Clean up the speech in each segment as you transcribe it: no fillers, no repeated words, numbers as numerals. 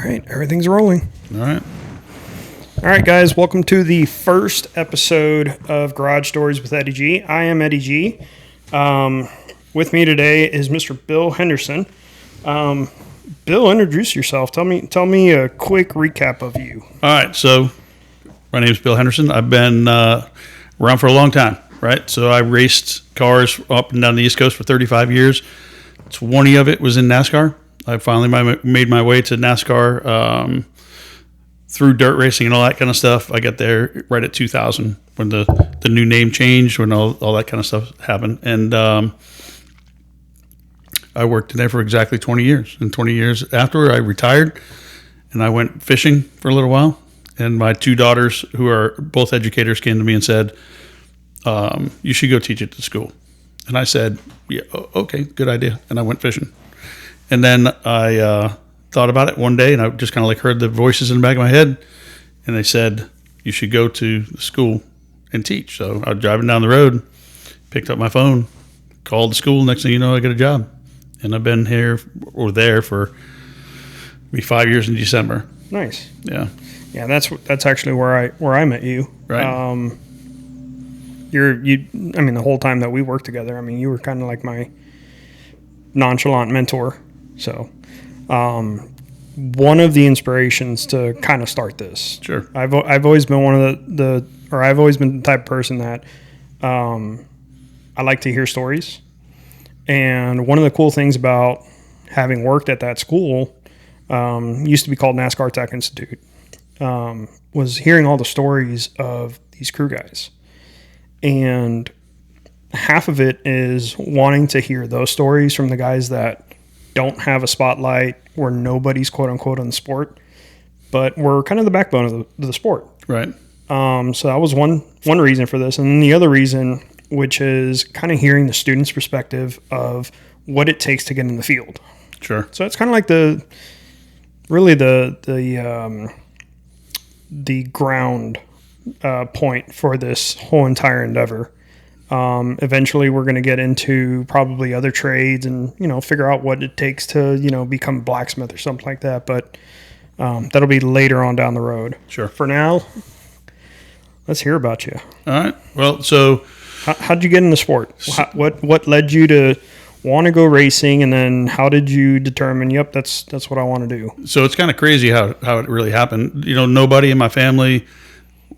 right, everything's rolling. All right. All right, guys, welcome to the first episode of Garage Stories with Eddy G. I am Eddy G. With me today is Mr. Bill Henderson. Bill, introduce yourself. Tell me a quick recap of you. All right, so my name is Bill Henderson. I've been around for a long time, right? So I raced cars up and down the East Coast for 35 years. 20 of it was in NASCAR. I finally made my way to NASCAR through dirt racing and all that kind of stuff. I got there right at 2000 when the new name changed, when all that kind of stuff happened. And I worked in there for exactly 20 years. And 20 years after, I retired, and I went fishing for a little while. And my two daughters, who are both educators, came to me and said, you should go teach at the school. And I said, yeah, okay, good idea. And I went fishing. And then I thought about it one day, and I just kind of like heard the voices in the back of my head, and they said, you should go to the school and teach. So I was driving down the road, picked up my phone, called the school. Next thing you know, I got a job. And I've been here or there for maybe 5 years in December. Nice. Yeah. Yeah, that's actually where I met you. Right. The whole time that we worked together, you were kind of like my nonchalant mentor. So, one of the inspirations to kind of start this. Sure. I've always been one of I've always been the type of person that I like to hear stories. And one of the cool things about having worked at that school, used to be called NASCAR Tech Institute, was hearing all the stories of these crew guys. And half of it is wanting to hear those stories from the guys that don't have a spotlight, where nobody's quote unquote on the sport, but we're kind of the backbone of the sport. Right. So that was one reason for this. And the other reason, which is kind of hearing the student's perspective of what it takes to get in the field. Sure. So it's kind of like the ground point for this whole entire endeavor. Eventually we're going to get into probably other trades and, figure out what it takes to, become a blacksmith or something like that. But that'll be later on down the road. Sure. For now, let's hear about you. All right. Well, so how'd you get in the sport? What led you to want to go racing, and then how did you determine, yep, that's what I want to do? So it's kind of crazy how it really happened. Nobody in my family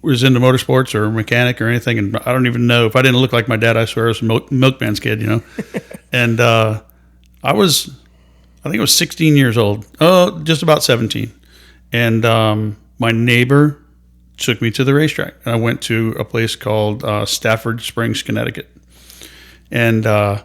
was into motorsports or mechanic or anything, and I don't even know if I didn't look like my dad. I swear I was a milkman's kid, And I think I was 16 years old, just about 17, and my neighbor took me to the racetrack, and I went to a place called Stafford Springs, Connecticut, and I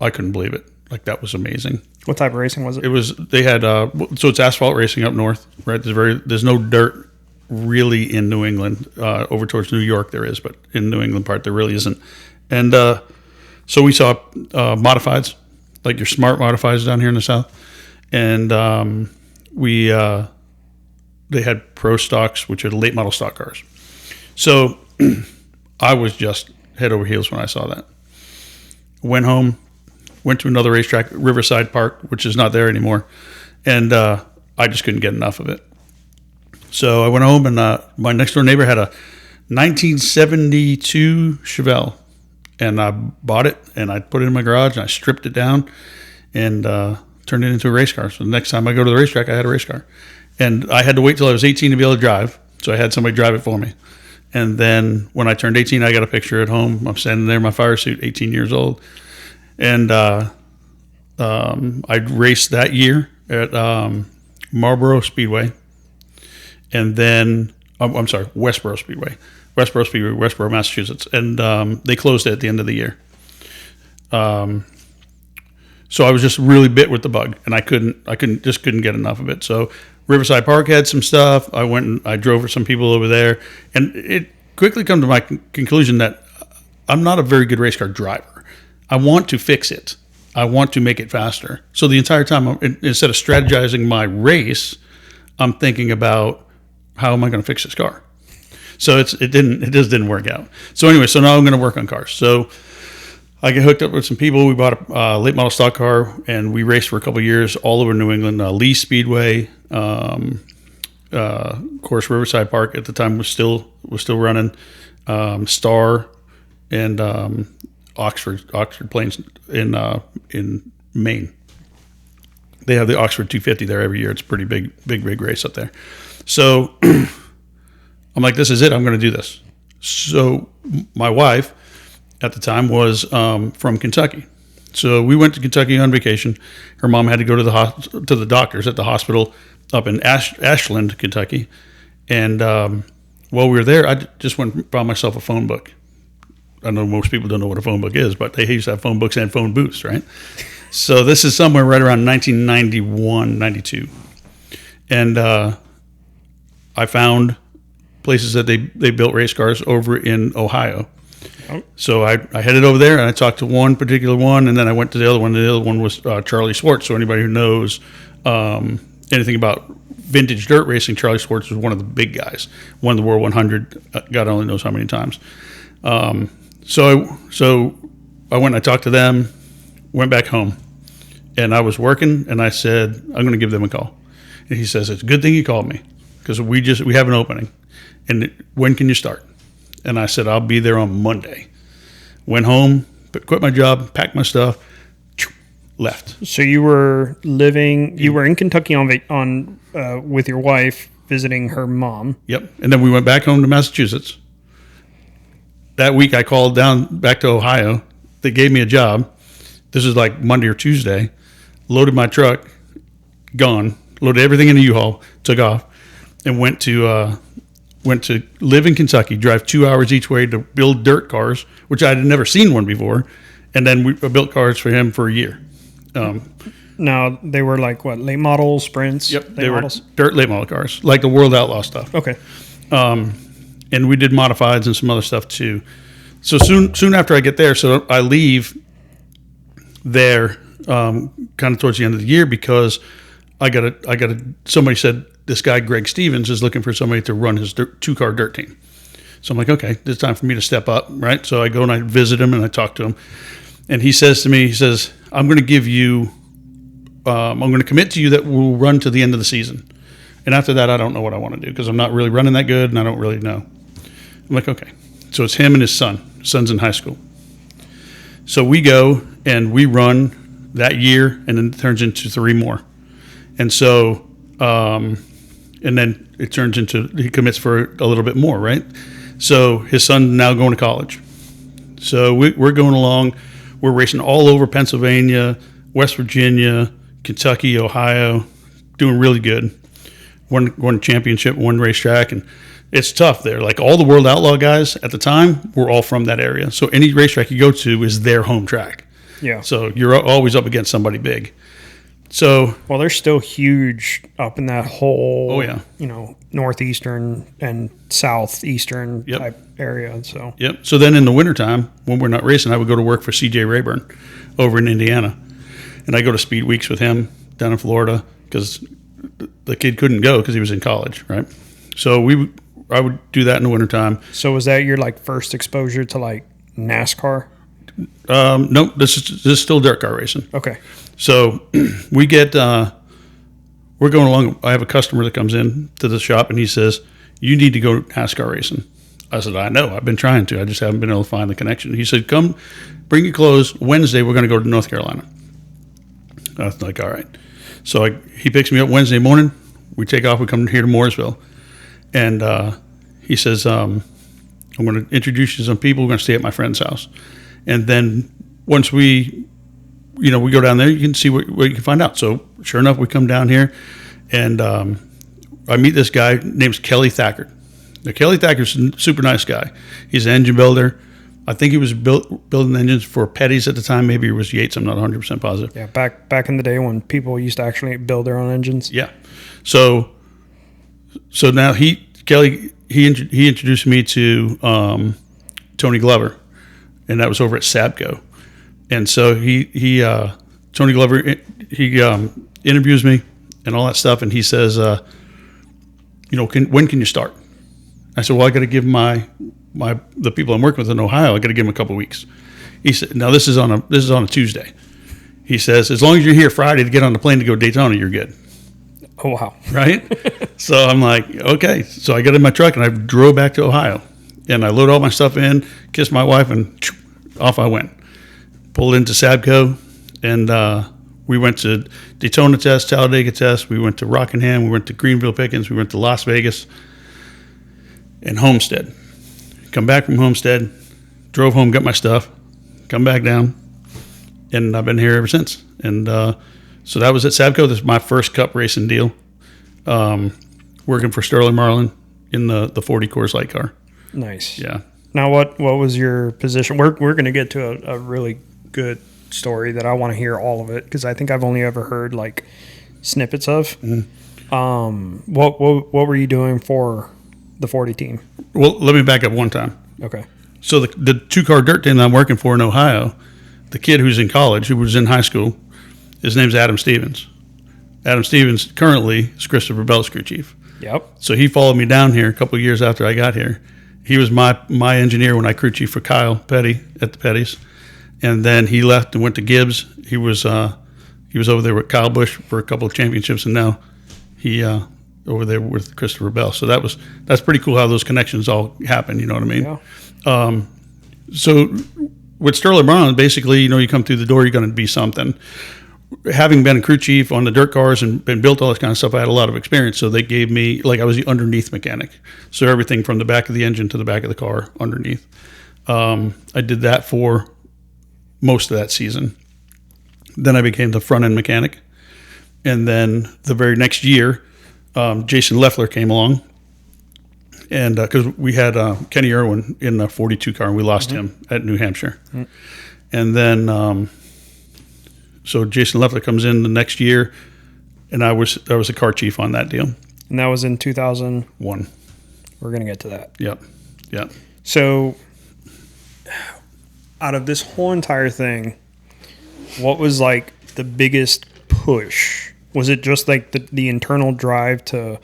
couldn't believe it. Like, that was amazing. What type of racing was it? They had so it's asphalt racing up north, right? There's no dirt really in New England. Over towards New York there is, but in New England part there really isn't. And so we saw modifieds, like your smart modifieds down here in the South, and they had pro stocks, which are late model stock cars. So I was just head over heels when I saw that. Went home, went to another racetrack, Riverside Park, which is not there anymore, and I just couldn't get enough of it. So I went home, and my next door neighbor had a 1972 Chevelle, and I bought it, and I put it in my garage, and I stripped it down, and turned it into a race car. So the next time I go to the racetrack, I had a race car. And I had to wait till I was 18 to be able to drive, so I had somebody drive it for me. And then when I turned 18, I got a picture at home. I'm standing there in my fire suit, 18 years old. And I raced that year at Marlboro Speedway. And then, I'm sorry, Westboro Speedway, Westboro, Massachusetts. And they closed it at the end of the year. So I was just really bit with the bug, and I couldn't get enough of it. So Riverside Park had some stuff. I went and I drove for some people over there, and it quickly come to my conclusion that I'm not a very good race car driver. I want to fix it. I want to make it faster. So the entire time, instead of strategizing my race, I'm thinking about how am I going to fix this car. So it just didn't work out. So anyway, so now I'm going to work on cars. So I get hooked up with some people. We bought a late model stock car, and we raced for a couple of years all over New England, Lee Speedway, Of course, Riverside Park at the time was still running. Star and Oxford Plains in Maine. They have the Oxford 250 there every year. It's a pretty big race up there. So I'm like, this is it. I'm going to do this. So my wife at the time was from Kentucky. So we went to Kentucky on vacation. Her mom had to go to the doctors at the hospital up in Ashland, Kentucky. And while we were there, I just went and bought myself a phone book. I know most people don't know what a phone book is, but they used to have phone books and phone booths, right? So this is somewhere right around 1991, 92. And I found places that they built race cars over in Ohio. So I headed over there and I talked to one particular one, and then I went to the other one. The other one was Charlie Swartz. So anybody who knows anything about vintage dirt racing, Charlie Swartz was one of the big guys. Won the World 100, God only knows how many times. So I went and I talked to them, went back home, and I was working, and I said, I'm going to give them a call. And he says, it's a good thing you called me, because we have an opening. And when can you start? And I said, I'll be there on Monday. Went home, quit my job, packed my stuff, left. So you were in Kentucky on with your wife, visiting her mom. Yep. And then we went back home to Massachusetts. That week I called down back to Ohio. They gave me a job. This is like Monday or Tuesday. Loaded my truck, gone. Loaded everything in a U-Haul, took off, and went to live in Kentucky, drive 2 hours each way to build dirt cars, which I had never seen one before. And then we built cars for him for a year. Now, they were like, what, late models, sprints? Yep, they were dirt late model cars, like the World Outlaw stuff. Okay. And we did modifieds and some other stuff too. So soon after I get there, so I leave there kind of towards the end of the year, because somebody said this guy, Greg Stevens, is looking for somebody to run his two-car dirt team. So I'm like, okay, it's time for me to step up, right? So I go and I visit him and I talk to him. And he says to me, I'm going to give you, I'm going to commit to you that we'll run to the end of the season. And after that, I don't know what I want to do, because I'm not really running that good and I don't really know. I'm like, okay. So it's him and his son. His son's in high school. So we go and we run that year, and then it turns into 3 more. And so, and then it turns into, he commits for a little bit more, right? So his son's now going to college. So we're going along. We're racing all over Pennsylvania, West Virginia, Kentucky, Ohio, doing really good. Won championship, won racetrack, and it's tough there. Like, all the World Outlaw guys at the time were all from that area. So any racetrack you go to is their home track. Yeah. So you're always up against somebody big. So, well, they're still huge up in that whole, oh yeah, northeastern and southeastern type area. So, yep. So then in the wintertime, when we're not racing, I would go to work for CJ Rayburn over in Indiana. And I go to speed weeks with him down in Florida, because the kid couldn't go because he was in college, right? So I would do that in the wintertime. So was that your first exposure to NASCAR? No, this is still dirt car racing. Okay. So we're going along. I have a customer that comes in to the shop and he says, you need to go NASCAR racing. I said, I know. I've been trying to. I just haven't been able to find the connection. He said, come, bring your clothes. Wednesday, we're going to go to North Carolina. I was like, all right. So he picks me up Wednesday morning. We take off. We come here to Mooresville. And he says, I'm going to introduce you to some people. We're going to stay at my friend's house. And then once we go down there, you can see what you can find out. So sure enough, we come down here, and I meet this guy named Kelly Thackert. Now, Kelly Thackert's a super nice guy. He's an engine builder. I think he was building engines for Petty's at the time. Maybe it was Yates. I'm not 100% positive. Yeah, back in the day when people used to actually build their own engines. Yeah. So now Kelly introduced me to Tony Glover, and that was over at Sabco. And so Tony Glover, he interviews me and all that stuff, and he says, when can you start? I said, well, I got to give the people I'm working with in Ohio, I got to give them a couple of weeks. He said, now this is on a Tuesday. He says, as long as you're here Friday to get on the plane to go to Daytona, you're good. Oh, wow. right? So I'm like, okay. So I got in my truck and I drove back to Ohio, and I loaded all my stuff in, kissed my wife, and off I went. Pulled into Sabco, and we went to Daytona test, Talladega test. We went to Rockingham. We went to Greenville Pickens. We went to Las Vegas and Homestead. Come back from Homestead, drove home, got my stuff, come back down, and I've been here ever since. And so that was at Sabco. This is my first Cup racing deal. Working for Sterling Marlin in the 40 Coors Light car. Nice. Yeah. Now, what was your position? We're going to get to a really good story that I want to hear all of it, because I think I've only ever heard like snippets of. Mm-hmm. What were you doing for the 40 team? Well, let me back up one time. Okay. So the 2-car dirt team that I'm working for in Ohio, the kid who's in college, who was in high school, his name's Adam Stevens. Adam Stevens currently is Christopher Bell's crew chief. Yep. So he followed me down here a couple of years after I got here. He was my engineer when I crew chief for Kyle Petty at the Petties, and then he left and went to Gibbs. He was over there with Kyle Busch for a couple of championships, and now he over there with Christopher Bell. So that's pretty cool how those connections all happen. You know what I mean? Yeah. So with Sterling Marlin, basically, you come through the door, you're going to be something. Having been a crew chief on the dirt cars and built all this kind of stuff, I had a lot of experience. So they gave me, I was the underneath mechanic. So everything from the back of the engine to the back of the car underneath. I did that for most of that season. Then I became the front end mechanic. And then the very next year, Jason Leffler came along. And because we had Kenny Irwin in the 42 car, and we lost him at New Hampshire. Mm-hmm. And then, so Jason Leffler comes in the next year, and I was a car chief on that deal. And that was in 2001. 1. We're going to get to that. Yep. So out of this whole entire thing, what was like the biggest push? Was it just like the internal drive to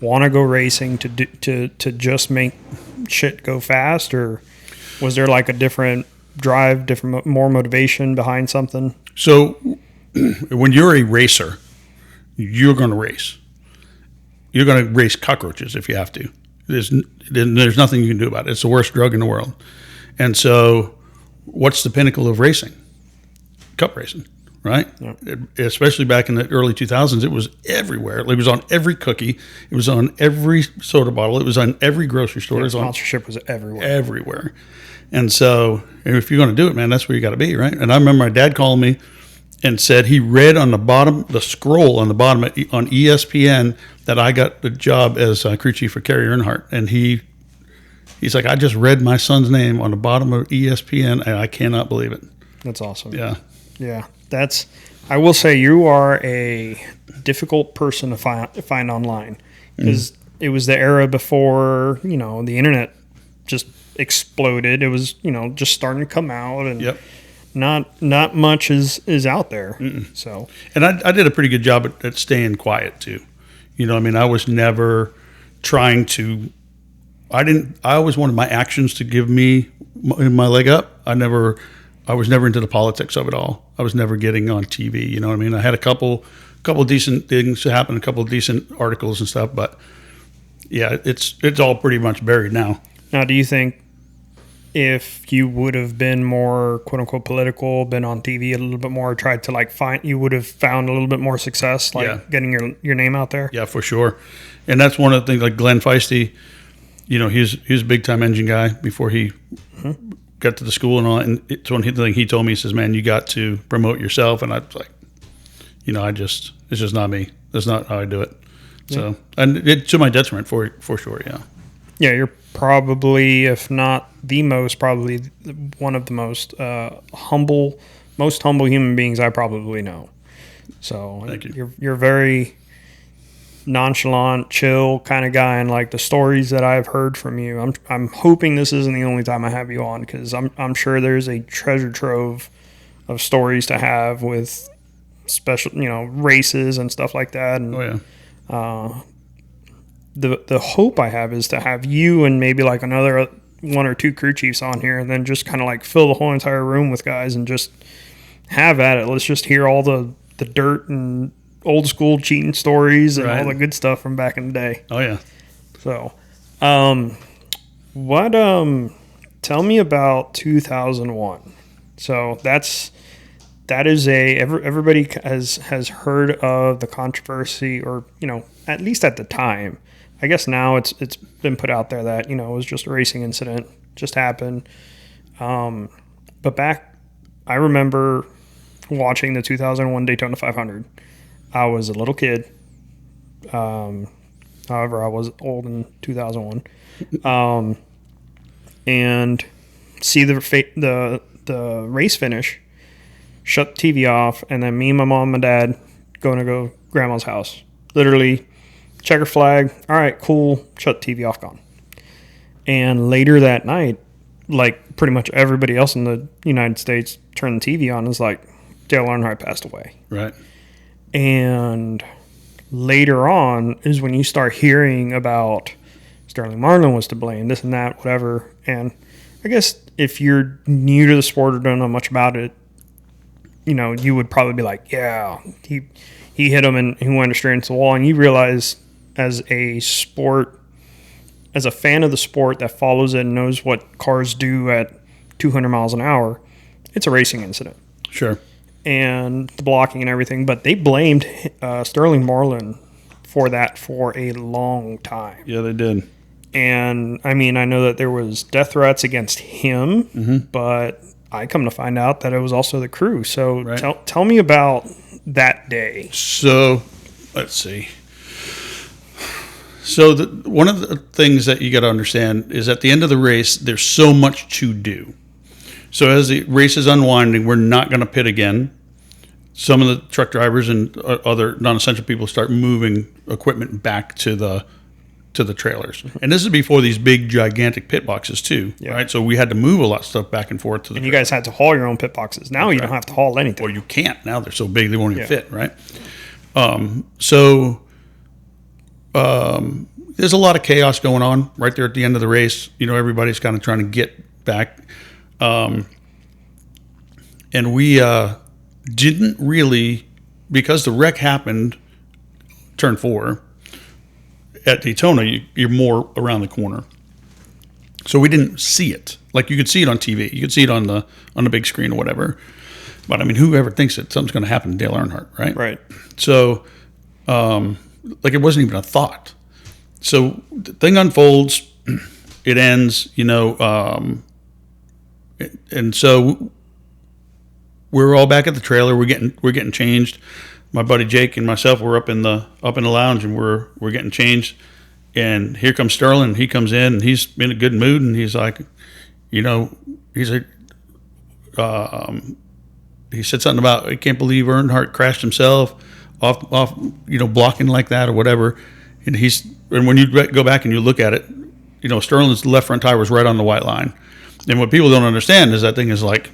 want to go racing, to just make shit go fast, or was there like a different drive, more motivation behind something? So when you're a racer, you're going to race. You're going to race cockroaches if you have to. There's nothing you can do about it. It's the worst drug in the world. And so what's the pinnacle of racing? Cup racing, right? Yeah. Especially back in the early 2000s, it was everywhere. It was on every cookie. It was on every soda bottle. It was on every grocery store. Yeah, sponsorship was everywhere. Everywhere. And so if you're going to do it, man, that's where you got to be, right? And I remember my dad calling me and said he read on the bottom, the scroll on the bottom on ESPN, that I got the job as crew chief for Kerry Earnhardt. And he's like, I just read my son's name on the bottom of ESPN, and I cannot believe it. That's awesome. Yeah. Yeah. I will say you are a difficult person to find online, because it was the era before, the internet just exploded. It was, just starting to come out, and yep. not much is out there. Mm-mm. So, and I did a pretty good job at staying quiet too. I was never trying to. I always wanted my actions to give me my leg up. I was never into the politics of it all. I was never getting on TV. You know what I mean? I had a couple decent things happen, a couple of decent articles and stuff, but yeah, it's all pretty much buried now. Now, do you think if you would have been more quote unquote political, been on TV a little bit more, tried to you would have found a little bit more success, getting your name out there? Yeah, for sure. And that's one of the things, like Glenn Feisty, he's a big time engine guy before he got to the school and all. And it's one thing he told me. He says, "Man, you got to promote yourself." And I was like, it's just not me. That's not how I do it. Yeah. So, and it to my detriment for sure. Yeah. Yeah, you're probably, if not the most, probably one of the most humble human beings I probably know. So thank you. You're very nonchalant, chill kind of guy, and like the stories that I've heard from you, I'm hoping this isn't the only time I have you on, because I'm sure there's a treasure trove of stories to have with special races and stuff like that. And oh yeah. The hope I have is to have you and maybe like another one or two crew chiefs on here, and then just kind of like fill the whole entire room with guys and just have at it. Let's just hear all the dirt and old school cheating stories and Right. all the good stuff from back in the day. Oh yeah. So, what? Tell me about 2001. So that is everybody has heard of the controversy, or at least at the time. I guess now it's been put out there that it was just a racing incident, just happened. But back, I remember watching the 2001 Daytona 500. I was a little kid. However, I was old in 2001. And see the race finish, shut the TV off, and then me and my mom and dad going to go grandma's house. Literally, checker flag. All right, cool. Shut the TV off, gone. And later that night, like pretty much everybody else in the United States, turned the TV on. Is like Dale Earnhardt passed away. Right. And later on is when you start hearing about Sterling Marlin was to blame, this and that, whatever. And I guess if you're new to the sport or don't know much about it, you would probably be like, yeah, he hit him and he went straight into the wall. And you realize as a fan of the sport that follows it and knows what cars do at 200 miles an hour, it's a racing incident. Sure. And the blocking and everything, but they blamed Sterling Marlin for that for a long time. Yeah, they did. And I mean, I know that there was death threats against him, but I come to find out that it was also the crew. So right. tell me about that day. So let's see. So one of the things that you got to understand is at the end of the race, there's so much to do. So as the race is unwinding, we're not going to pit again. Some of the truck drivers and other non-essential people start moving equipment back to the trailers. And this is before these big, gigantic pit boxes too, right? So we had to move a lot of stuff back and forth to the And you guys had to haul your own pit boxes. Now you don't have to haul anything. Or you can't. Now they're so big they won't even fit, right? There's a lot of chaos going on right there at the end of the race. Everybody's kind of trying to get back. And we didn't really, because the wreck happened turn 4 at Daytona, you're more around the corner. So we didn't see it. Like you could see it on TV. You could see it on the big screen or whatever. But I mean, whoever thinks that something's going to happen to Dale Earnhardt, right? Right. So, it wasn't even a thought. So the thing unfolds, it ends, and so we're all back at the trailer. We're getting changed. My buddy Jake and myself were up in the lounge, and we're getting changed. And here comes Sterling. He comes in, and he's in a good mood, and he's like, he said something about, I can't believe Earnhardt crashed himself off blocking like that or whatever. And when you go back and you look at it, Sterling's left front tire was right on the white line. And what people don't understand is that thing is like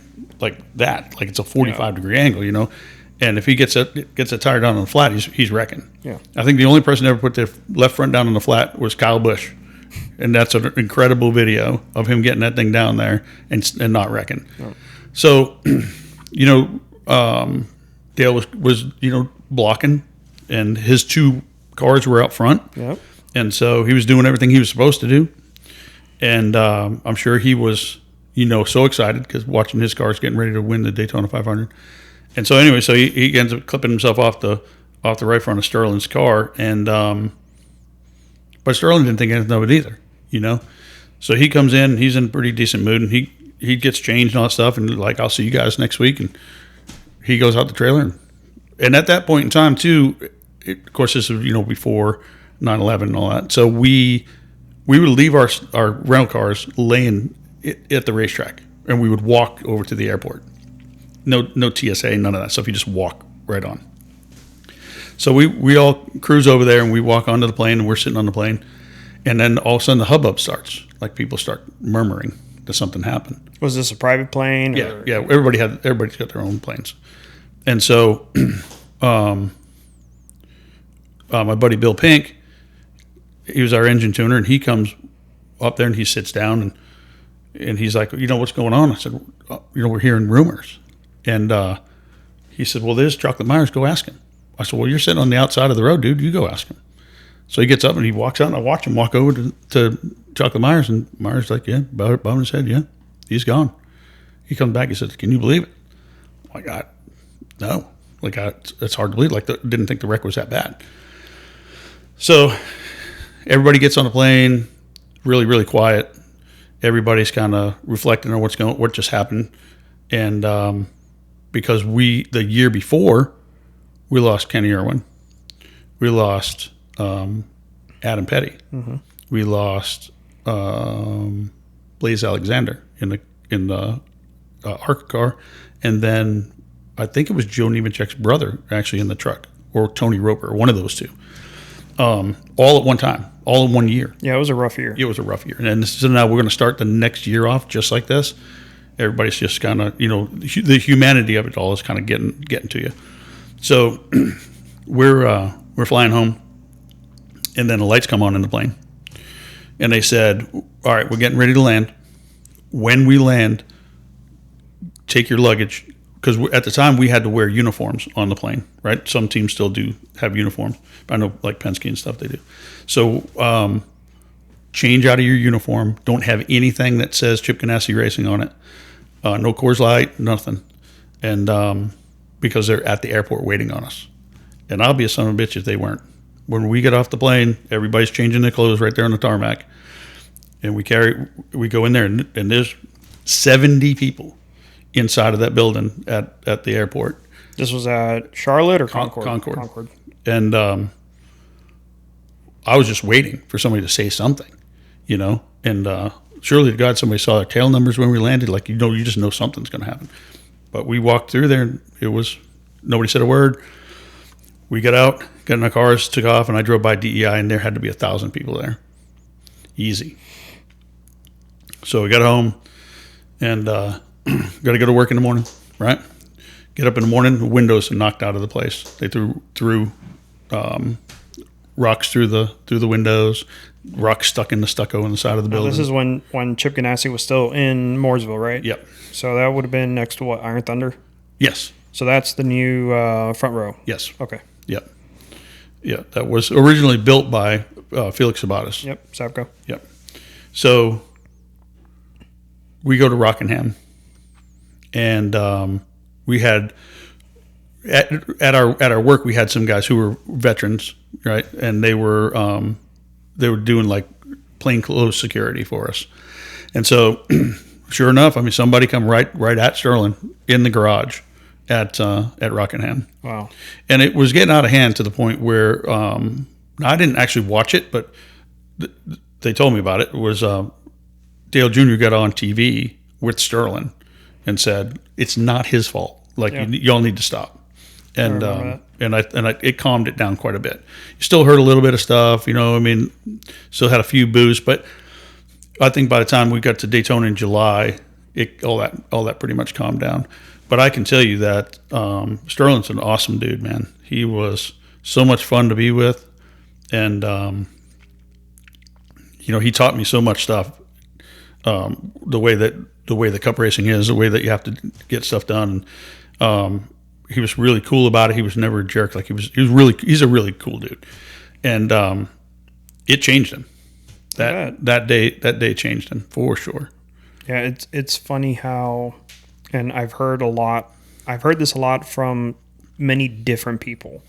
that, like it's a 45-degree angle, And if he gets a tire down on the flat, he's wrecking. Yeah. I think the only person that ever put their left front down on the flat was Kyle Busch, and that's an incredible video of him getting that thing down there and not wrecking. Yeah. So, Dale was blocking, and his 2 cars were out front. Yep. And so he was doing everything he was supposed to do. And I'm sure he was, so excited because watching his cars getting ready to win the Daytona 500. And so anyway, he ends up clipping himself off the right front of Sterling's car. And but Sterling didn't think anything of it either, So he comes in, he's in a pretty decent mood, and he gets changed and all that stuff. And like, I'll see you guys next week. And he goes out the trailer. And at that point in time, too, of course, this was, before 9/11 and all that. So we would leave our rental cars laying at the racetrack, and we would walk over to the airport. No TSA, none of that stuff. You just walk right on. So we all cruise over there, and we walk onto the plane, and we're sitting on the plane. And then all of a sudden the hubbub starts. Like people start murmuring that something happened. Was this a private plane? Yeah, yeah. Everybody's got their own planes. And so my buddy Bill Pink, he was our engine tuner, and he comes up there and he sits down and he's like, what's going on? I said, we're hearing rumors. And he said, well, there's Chocolate Myers. Go ask him. I said, well, you're sitting on the outside of the road, dude. You go ask him. So he gets up and he walks out, and I watch him walk over to Chocolate Myers, and Myers like, yeah, bowing his head, yeah, he's gone. He comes back, he says, can you believe it? I'm like, no. Like, it's hard to believe. Like, didn't think the wreck was that bad. So everybody gets on the plane, really, really quiet. Everybody's kind of reflecting on what just happened. And because the year before, we lost Kenny Irwin. We lost Adam Petty. Mm-hmm. We lost Blaze Alexander in the ARCA car, and then I think it was Joe Nemechek's brother actually in the truck, or Tony Roper, one of those two, all at one time, all in 1 year. Yeah, it was a rough year. It was a rough year, and so now we're going to start the next year off just like this. Everybody's just kind of, the humanity of it all is kind of getting to you. So we're flying home, and then the lights come on in the plane, and they said, all right, we're getting ready to land. When we land, take your luggage, because at the time we had to wear uniforms on the plane, right? Some teams still do have uniforms. I know, like Penske and stuff, they do. So change out of your uniform. Don't have anything that says Chip Ganassi Racing on it. No Coors Light, nothing. And because they're at the airport waiting on us. And I'll be a son of a bitch if they weren't. When we get off the plane, everybody's changing their clothes right there on the tarmac. And we go in there, and there's 70 people inside of that building at the airport. This was at Charlotte or Concord? Concord. And I was just waiting for somebody to say something, and surely to God somebody saw our tail numbers when we landed. Like, you just know something's going to happen. But we walked through there, and nobody said a word. We got out, got in our cars, took off, and I drove by DEI, and there had to be 1,000 people there. Easy. So we got home, and got to go to work in the morning, right? Get up in the morning, the windows are knocked out of the place. They threw rocks through the windows, rocks stuck in the stucco on the side of the building. This is when Chip Ganassi was still in Mooresville, right? Yep. So that would have been next to what, Iron Thunder? Yes. So that's the new front row? Yes. Okay. Yep. Yeah, that was originally built by Felix Sabates. Yep, Savco. Yep. So we go to Rockingham, and we had at our work we had some guys who were veterans, right? And they were doing like plainclothes security for us, and so sure enough, I mean, somebody come right at Sterling in the garage at Rockingham. Wow. And it was getting out of hand to the point where I didn't actually watch it, but they told me about it. It was Dale Jr. got on TV with Sterling and said it's not his fault. Like, y'all need to stop. And it calmed it down quite a bit. You still heard a little bit of stuff, still had a few boos, but I think by the time we got to Daytona in July, all that pretty much calmed down. But I can tell you that Sterling's an awesome dude, man. He was so much fun to be with, and he taught me so much stuff. The way the cup racing is, the way that you have to get stuff done. He was really cool about it. He was never a jerk. Like, he's a really cool dude, and it changed him. That day changed him for sure. Yeah, it's funny how. And I've heard this a lot from many different people.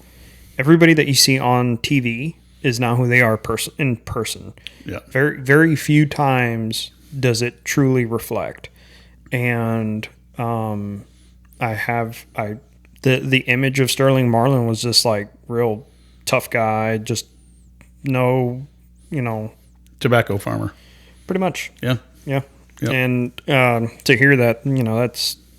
Everybody that you see on TV is not who they are in person. Yeah. Very, very few times does it truly reflect. And the image of Sterling Marlin was just like real tough guy, just tobacco farmer. Pretty much. Yeah. Yeah. Yep. And to hear that,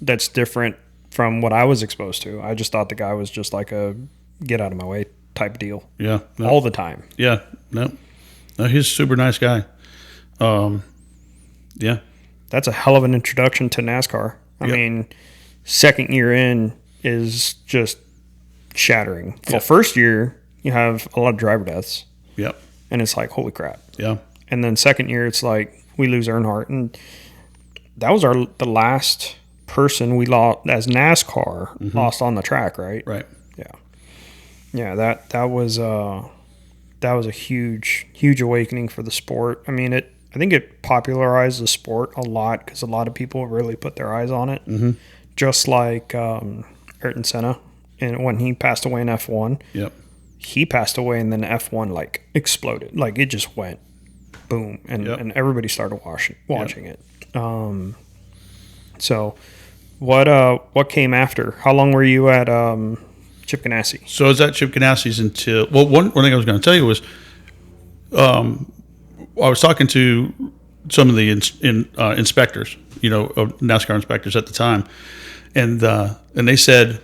that's different from what I was exposed to. I just thought the guy was just like a get out of my way type deal. Yeah. No. All the time. Yeah. No, he's a super nice guy. Yeah. That's a hell of an introduction to NASCAR. I mean, second year in is just shattering. Well, first year, you have a lot of driver deaths. Yep. And it's like, holy crap. Yeah. And then second year, it's like, we lose Earnhardt, and that was the last person we lost as NASCAR lost on the track, right? Right. Yeah. Yeah, that was a huge awakening for the sport. I mean, I think it popularized the sport a lot because a lot of people really put their eyes on it. Mm-hmm. Just like Ayrton Senna, and when he passed away in F1, Yep. he passed away, and then F1 like exploded, like it just went boom, and everybody started watching it. So what came after? How long were you at Chip Ganassi? So I was at Chip Ganassi's until, well, one thing I was going to tell you was, I was talking to some of the inspectors, of NASCAR inspectors at the time, and they said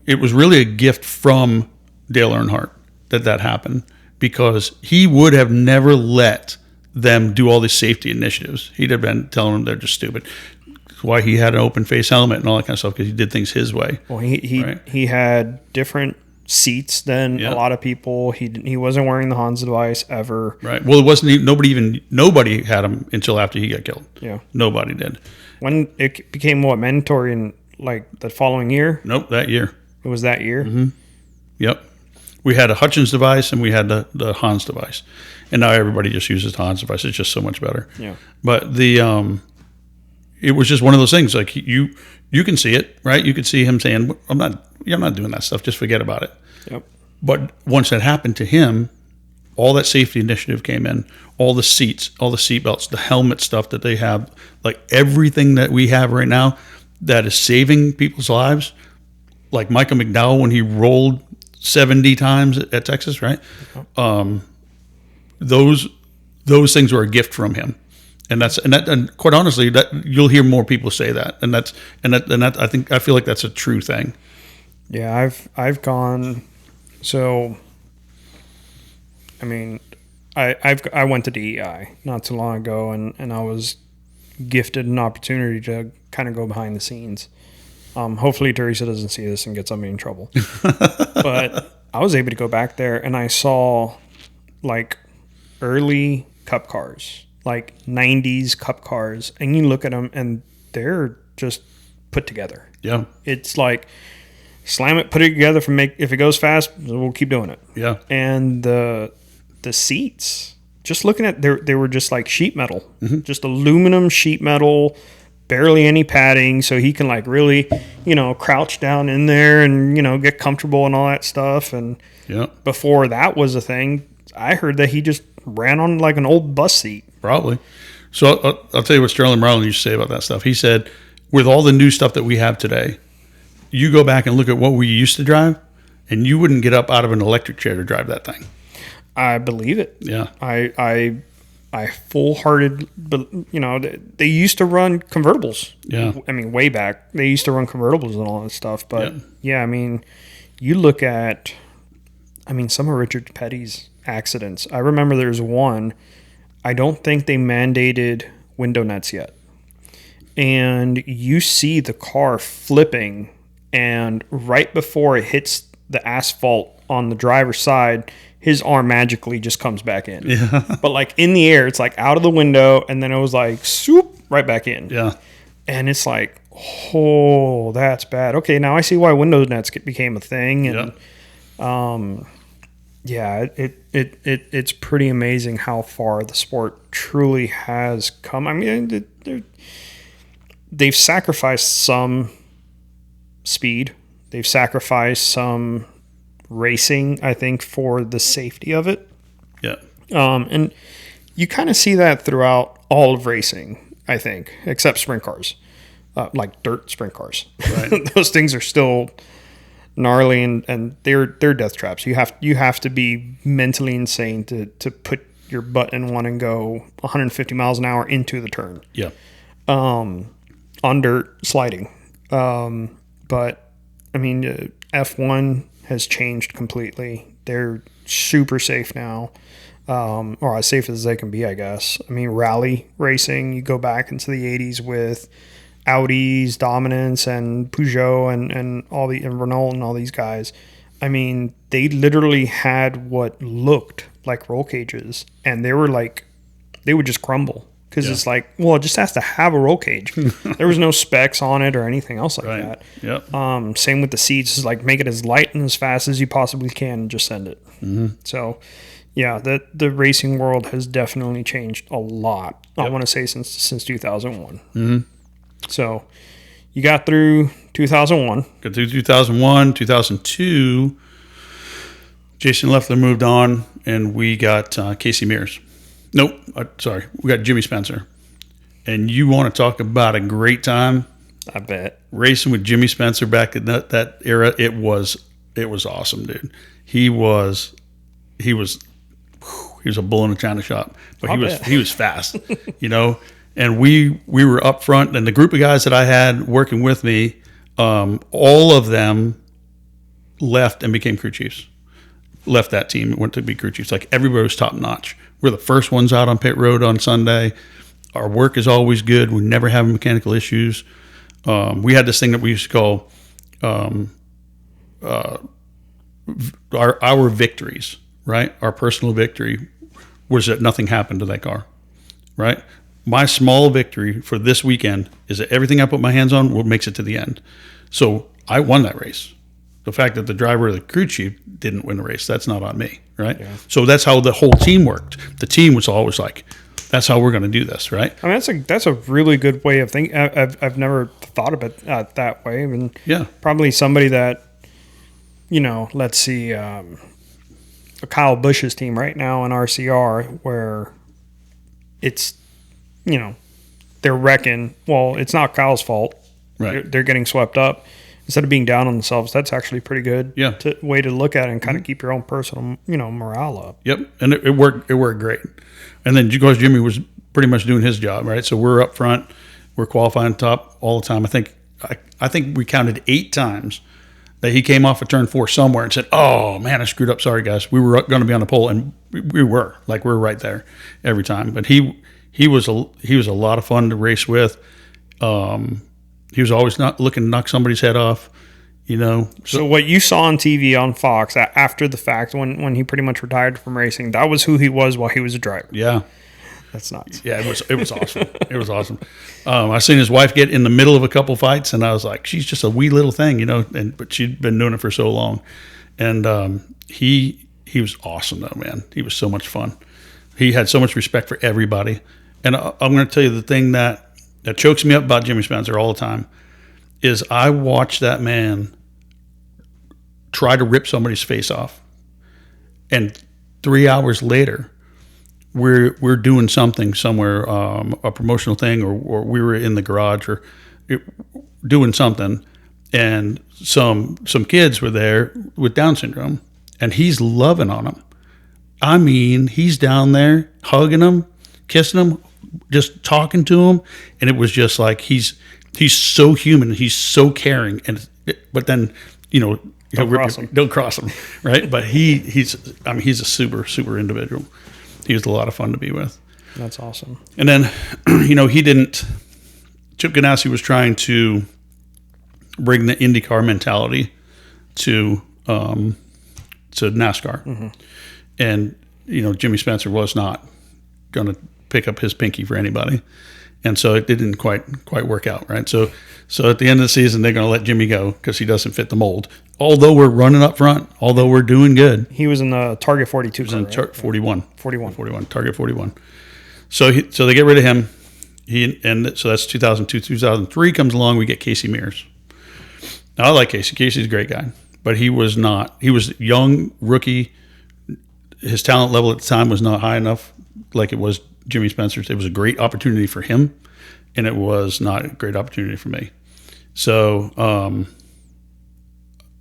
it was really a gift from Dale Earnhardt that happened, because he would have never let them do all these safety initiatives. He'd have been telling them they're just stupid. That's why he had an open face helmet and all that kind of stuff, because he did things his way. Well, he had different seats than a lot of people. He wasn't wearing the Hans device ever. Right. Well, it wasn't nobody had him until after he got killed. Yeah. Nobody did. When it became mandatory in like the following year? Nope, that year. It was that year? Mm-hmm. Yep. We had a Hutchins device and we had the Hans device. And now everybody just uses the Hans device. It's just so much better. Yeah. But it was just one of those things. Like you can see it, right? You could see him saying, I'm not doing that stuff. Just forget about it. Yep. But once that happened to him, all that safety initiative came in, all the seats, all the seat belts, the helmet stuff that they have, like everything that we have right now that is saving people's lives. Like Michael McDowell, when he rolled 70 times at Texas, right? Those things were a gift from him. And quite honestly, that you'll hear more people say that, and I feel like that's a true thing. Yeah, I've gone. So, I mean, I went to DEI not too long ago, and I was gifted an opportunity to kind of go behind the scenes. Hopefully, Teresa doesn't see this and gets me in trouble. But I was able to go back there, and I saw like early Cup cars. Like 90s Cup cars, and you look at them and they're just put together. Yeah. It's like slam it, put it together if it goes fast, we'll keep doing it. Yeah. And the seats, just looking at they were just like sheet metal. Mm-hmm. Just aluminum sheet metal, barely any padding, so he can like really, crouch down in there and, get comfortable and all that stuff. And before that was a thing, I heard that he just ran on like an old bus seat. Probably. So I'll tell you what Sterling Marlin used to say about that stuff. He said, with all the new stuff that we have today, you go back and look at what we used to drive, and you wouldn't get up out of an electric chair to drive that thing. I believe it. Yeah. I full-hearted, they used to run convertibles. Yeah. I mean, way back, they used to run convertibles and all that stuff. But, I mean, you look at, some of Richard Petty's accidents. I remember there's one, I don't think they mandated window nets yet. And you see the car flipping, and right before it hits the asphalt on the driver's side, his arm magically just comes back in. Yeah. But like in the air, it's like out of the window, and then it was like swoop right back in. Yeah. And it's like, oh, that's bad. Okay, now I see why window nets became a thing. And it's pretty amazing how far the sport truly has come. I mean, they've sacrificed some speed. They've sacrificed some racing, I think, for the safety of it. Yeah. And you kind of see that throughout all of racing, I think, except sprint cars, like dirt sprint cars. Right. Those things are still gnarly, and they're death traps. You have to be mentally insane to put your butt in one and go 150 miles an hour into the turn. Yeah. On dirt sliding. But I mean, F1 has changed completely. They're super safe now, or as safe as they can be, I guess. I mean, rally racing, you go back into the 80s with Audi's dominance and Peugeot and Renault and all these guys. I mean, they literally had what looked like roll cages, and they would just crumble. because Yeah. it's like, well, it just has to have a roll cage. There was no specs on it or anything else like Right. that. Yep. Same with the seats. It's like make it as light and as fast as you possibly can and just send it. So, yeah, the racing world has definitely changed a lot. I Yep. want to say since 2001. So, you got through 2001. Got through 2001, 2002. Jason Leffler moved on, and we got Casey Mears. Nope, sorry. We got Jimmy Spencer. And you want to talk about a great time? I bet. Racing with Jimmy Spencer back in that era, it was awesome, dude. He was a bull in a china shop, but he was fast, you know. And we were up front, and the group of guys that I had working with me, all of them left and became crew chiefs. Left that team and went to be crew chiefs. Like, everybody was top notch. We're the first ones out on pit road on Sunday. Our work is always good. We never have mechanical issues. We had this thing that we used to call our victories, right? Our personal victory was that nothing happened to that car, right? My small victory for this weekend is that everything I put my hands on makes it to the end. So I won that race. The fact that the driver or the crew chief didn't win the race, that's not on me, right? Yeah. So that's how the whole team worked. The team was always like, that's how we're going to do this, right? I mean, that's a really good way of thinking. I've never thought of it that way. I mean, yeah, probably somebody that, you know, let's see, Kyle Busch's team right now in RCR, where it's, you know, they're wrecking. Well, it's not Kyle's fault. Right. They're getting swept up. Instead of being down on themselves, that's actually pretty good. Yeah. Way to look at it and kind of keep your own personal, you know, morale up. Yep, and it worked. It worked great. And then, of course, Jimmy was pretty much doing his job, right? So we're up front, we're qualifying top all the time. I think we counted 8 times that he came off of turn 4 somewhere and said, "Oh man, I screwed up. Sorry guys, we were going to be on the pole," and we were right there every time. But he was a lot of fun to race with. He was always not looking to knock somebody's head off, you know. So what you saw on TV on Fox after the fact, when he pretty much retired from racing, that was who he was while he was a driver. Yeah, that's nuts. Yeah, it was awesome. It was awesome. I seen his wife get in the middle of a couple fights, and I was like, she's just a wee little thing, you know. But she'd been doing it for so long, and he was awesome though, man. He was so much fun. He had so much respect for everybody, and I'm going to tell you the thing that chokes me up about Jimmy Spencer all the time is I watch that man try to rip somebody's face off, and 3 hours later, we're doing something somewhere, a promotional thing, or we were in the garage or doing something, and some kids were there with Down syndrome, and he's loving on them. I mean, he's down there hugging them, kissing them, just talking to him, and it was just like he's so human, he's so caring, but then, you know, don't cross him, right? But he's a super individual. He was a lot of fun to be with. That's awesome. And then, you know, Chip Ganassi was trying to bring the IndyCar mentality to NASCAR, mm-hmm. And you know, Jimmy Spencer was not going to pick up his pinky for anybody, and so it didn't quite work out, right? So at the end of the season, they're going to let Jimmy go because he doesn't fit the mold. Although we're running up front, although we're doing good, he was in the Target 42. He was in right? 41, Target 41. So they get rid of him. So that's 2002, 2003 comes along. We get Casey Mears. Now I like Casey. Casey's a great guy, but he was not. He was young, rookie. His talent level at the time was not high enough, like it was Jimmy Spencer's. It was a great opportunity for him, and it was not a great opportunity for me. So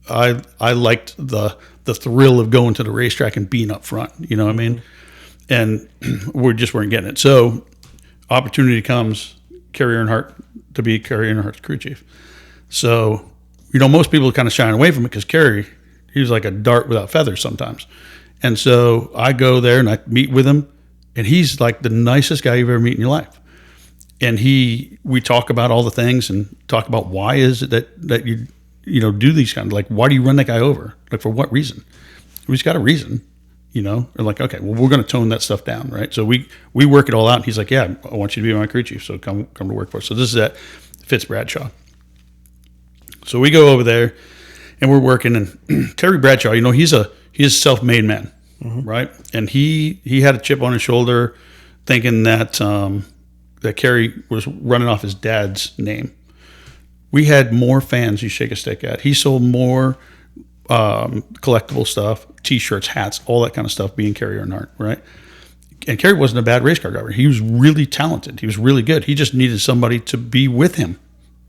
I liked the thrill of going to the racetrack and being up front. You know what I mean? And we just weren't getting it. So opportunity comes, Kerry Earnhardt to be Kerry Earnhardt's crew chief. So, you know, most people kind of shying away from it because Kerry, he was like a dart without feathers sometimes. And so I go there and I meet with him, and he's like the nicest guy you've ever met in your life. And we talk about all the things and talk about why is it that you know, do these kind of, like, why do you run that guy over? Like, for what reason? He's got a reason. you know, or like, okay, well, we're going to tone that stuff down, right? So we work it all out. And he's like, yeah, I want you to be my crew chief. So come to work for us. So this is at Fitz Bradshaw. So we go over there and we're working, and Terry Bradshaw, you know, he's a self-made man, right? And he had a chip on his shoulder thinking that, that Kerry was running off his dad's name. We had more fans you shake a stick at. He sold more collectible stuff, T-shirts, hats, all that kind of stuff, being Kerry Earnhardt, right? And Kerry wasn't a bad race car driver. He was really talented. He was really good. He just needed somebody to be with him,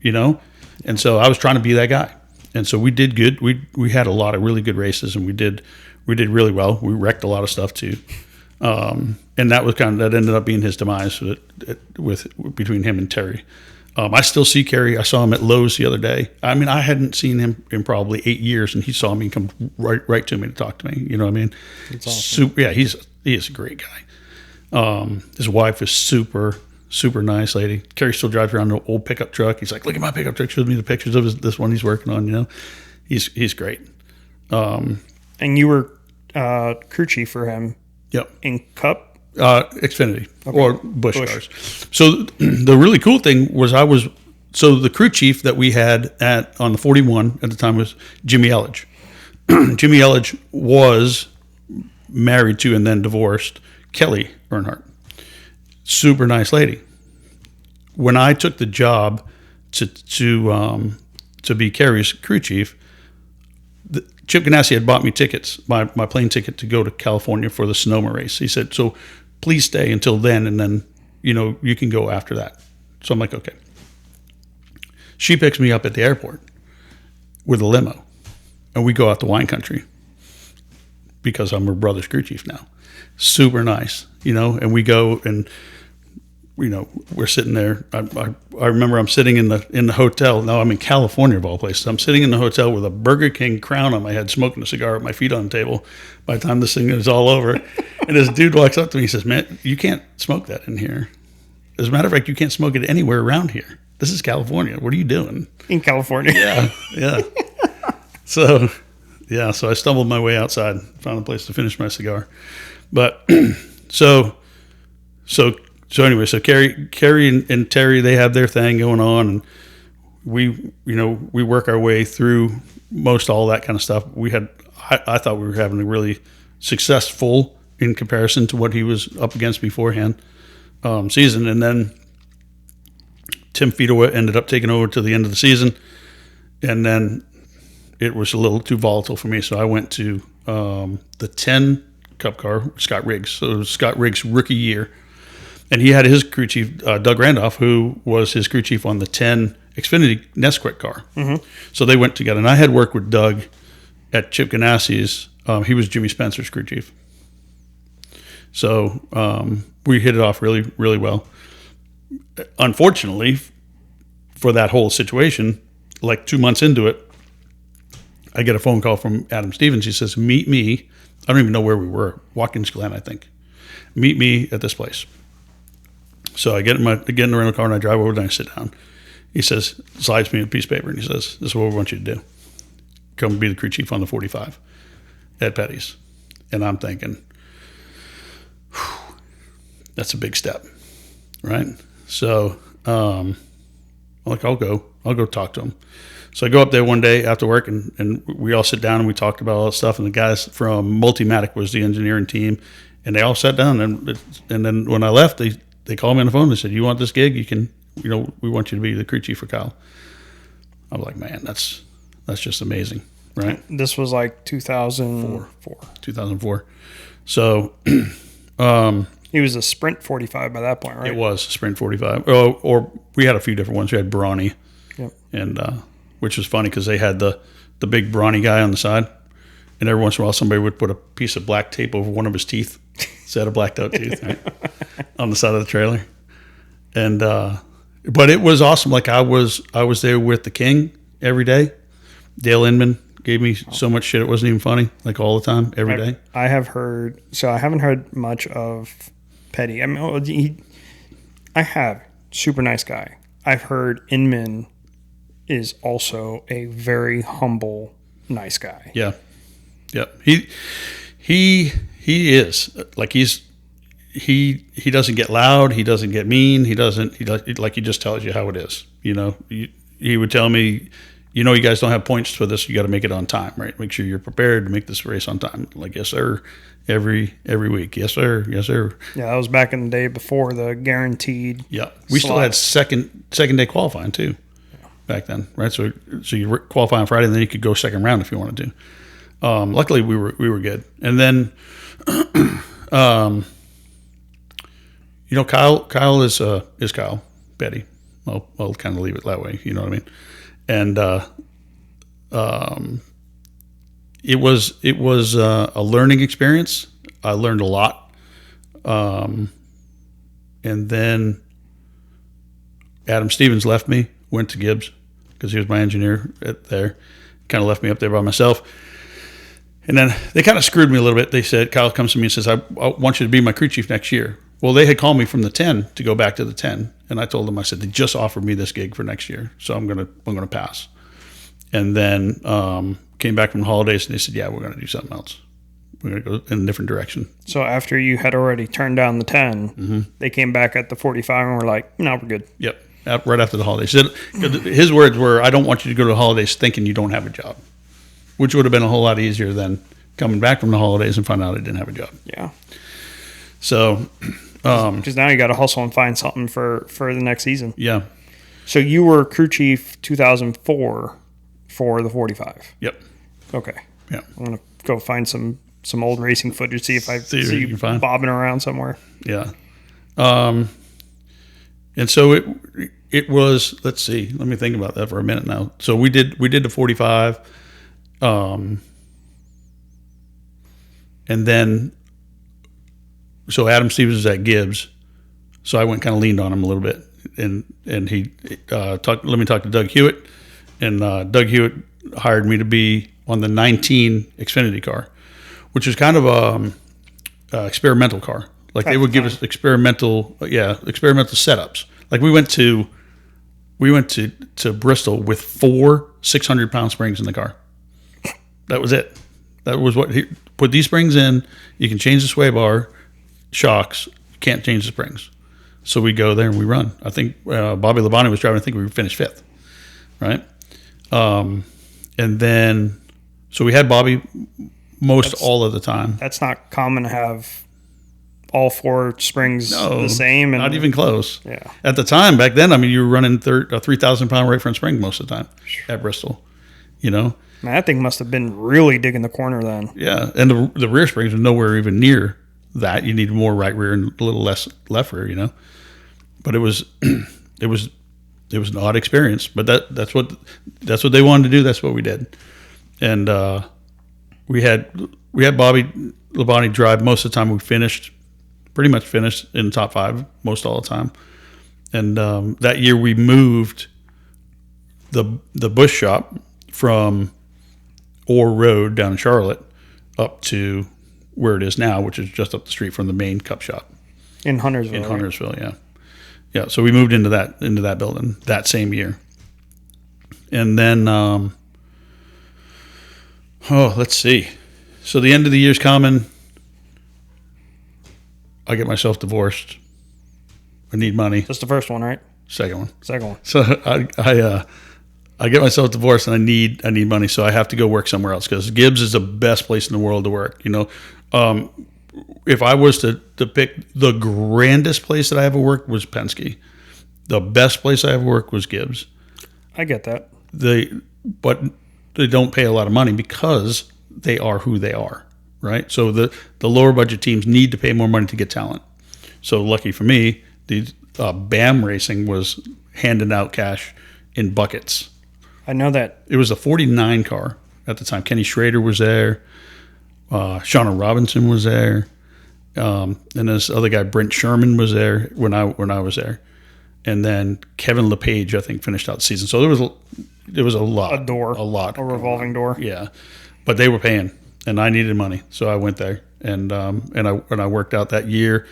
you know? And so I was trying to be that guy. And so we did good. We had a lot of really good races, and we did really well. We wrecked a lot of stuff too. And that ended up being his demise between him and Terry. I still see Kerry. I saw him at Lowe's the other day. I mean, I hadn't seen him in probably 8 years, and he saw me come right to me to talk to me. You know what I mean? That's awesome. He is a great guy. His wife is super nice lady. Kerry still drives around an old pickup truck. He's like, look at my pickup truck. Shows me the pictures of this one he's working on. You know, he's great. And you were crew chief for him. Yep. In Cup. Xfinity or Busch cars. So the really cool thing was the crew chief that we had on the 41 at the time was Jimmy Elledge. Jimmy Elledge was married to and then divorced Kelly Earnhardt. Super nice lady. When I took the job to be Kerry's crew chief, Chip Ganassi had bought me tickets, my plane ticket to go to California for the Sonoma race. He said, so please stay until then, and then, you know, you can go after that. So I'm like, okay. She picks me up at the airport with a limo, and we go out to wine country because I'm her brother's crew chief now. Super nice, you know, and we go and, you know, we're sitting there. I remember I'm sitting in the hotel. Now I'm in California of all places. I'm sitting in the hotel with a Burger King crown on my head, smoking a cigar with my feet on the table by the time this thing is all over. And this dude walks up to me and says, man, you can't smoke that in here. As a matter of fact, you can't smoke it anywhere around here. This is California. What are you doing? In California. Yeah. So I stumbled my way outside, found a place to finish my cigar. But so anyway, so Kerry and Terry, they have their thing going on, and we work our way through most all that kind of stuff. I thought we were having a really successful, in comparison to what he was up against beforehand, season. And then Tim Fedowa ended up taking over to the end of the season, and then it was a little too volatile for me. So I went to the 10 Cup car, Scott Riggs. So it was Scott Riggs' rookie year. And he had his crew chief, Doug Randolph, who was his crew chief on the 10 Xfinity Nesquik car. Mm-hmm. So they went together. And I had worked with Doug at Chip Ganassi's. He was Jimmy Spencer's crew chief. So we hit it off really, really well. Unfortunately, for that whole situation, like 2 months into it, I get a phone call from Adam Stevens. He says, meet me. I don't even know where we were. Watkins Glen, I think. Meet me at this place. So I get in the rental car and I drive over and I sit down. He says, slides me a piece of paper, and he says, this is what we want you to do. Come be the crew chief on the 45 at Petty's. And I'm thinking, that's a big step, right? So I'm like, I'll go talk to him. So I go up there one day after work, and we all sit down and we talked about all that stuff. And the guys from Multimatic was the engineering team, and they all sat down. And then when I left, they called me on the phone. They said, "You want this gig? You can. You know, we want you to be the crew chief for Kyle." I was like, "Man, that's just amazing, right?" This was like 2004. 2004. So he was a Sprint 45 by that point, right? It was a Sprint 45. Or we had a few different ones. We had Brawny, yep. And which was funny because they had the big brawny guy on the side, and every once in a while somebody would put a piece of black tape over one of his teeth, so he had a blacked out tooth, right, on the side of the trailer. And but it was awesome. Like I was there with the King every day. Dale Inman gave me so much shit it wasn't even funny, like all the time, every day. I have heard, so I haven't heard much of Petty. I mean, I have, super nice guy. I've heard Inman is also a very humble, nice guy. Yeah. He He is like he doesn't get loud. He doesn't get mean. He just tells you how it is. He would tell me, you guys don't have points for this. You got to make it on time, right? Make sure you're prepared to make this race on time. Like, yes, sir. Every week. Yes, sir. Yes, sir. Yeah, that was back in the day before the guaranteed. Yeah. We still had second day qualifying too back then, right? So you qualify on Friday and then you could go second round if you wanted to. Luckily we were good. And then, Kyle is Kyle Petty. I'll kind of leave it that way. You know what I mean? And it was a learning experience. I learned a lot. And then Adam Stevens left me, went to Gibbs because he was my engineer there. Kind of left me up there by myself. And then they kind of screwed me a little bit. They said, Kyle comes to me and says, I want you to be my crew chief next year. Well, they had called me from the 10 to go back to the 10. And I told them, I said, they just offered me this gig for next year. So I'm going to pass. And then came back from the holidays and they said, yeah, we're going to do something else. We're going to go in a different direction. So after you had already turned down the 10, they came back at the 45 and were like, no, we're good. Yep. Right after the holidays. His words were, I don't want you to go to the holidays thinking you don't have a job, which would have been a whole lot easier than coming back from the holidays and find out I didn't have a job. Yeah. So, because now you got to hustle and find something for the next season. Yeah. So you were crew chief 2004 for the 45. Yep. Okay. Yeah. I'm gonna go find some old racing footage, see if I see you bobbing around somewhere. Yeah. And so it was. Let's see. Let me think about that for a minute now. So we did the 45. And then, so Adam Stevens was at Gibbs, so I went kind of leaned on him a little bit, and he let me talk to Doug Hewitt, and Doug Hewitt hired me to be on the 19 Xfinity car, which is kind of a experimental car. Like they would give us experimental setups. Like we went to Bristol with 4 600-pound springs in the car. That was it. That was what he put these springs in. You can change the sway bar, shocks. You can't change the springs. So we go there and we run. I think Bobby Labonte was driving. I think we finished 5th, right? And then so we had Bobby all of the time. That's not common to have all 4 springs the same. And not even close. Yeah. At the time, back then, I mean, you were running a 3,000-pound right front spring most of the time at Bristol, Man, that thing must have been really digging the corner then. Yeah, and the rear springs are nowhere even near that. You need more right rear and a little less left rear, But it was an odd experience. But that's what they wanted to do. That's what we did. And we had Bobby Labonte drive most of the time. We pretty much finished in the top 5 most all the time. And that year we moved the Busch shop from Orr Road down in Charlotte up to where it is now, which is just up the street from the main Cup shop in Huntersville. In Huntersville, yeah. So we moved into that building that same year, and then let's see. So the end of the year's coming. I get myself divorced. I need money. That's the first one, right? Second one. So I get myself divorced and I need money, so I have to go work somewhere else because Gibbs is the best place in the world to work. If I was to pick the grandest place that I ever worked was Penske. The best place I ever worked was Gibbs. I get that. But they don't pay a lot of money because they are who they are, right? So the lower budget teams need to pay more money to get talent. So lucky for me, the BAM Racing was handing out cash in buckets. I know that. It was a 49 car at the time. Kenny Schrader was there. Shauna Robinson was there. And this other guy, Brent Sherman, was there when I was there. And then Kevin LePage, I think, finished out the season. So there was a lot. A revolving door. Yeah. But they were paying, and I needed money. So I went there, and I worked out that year.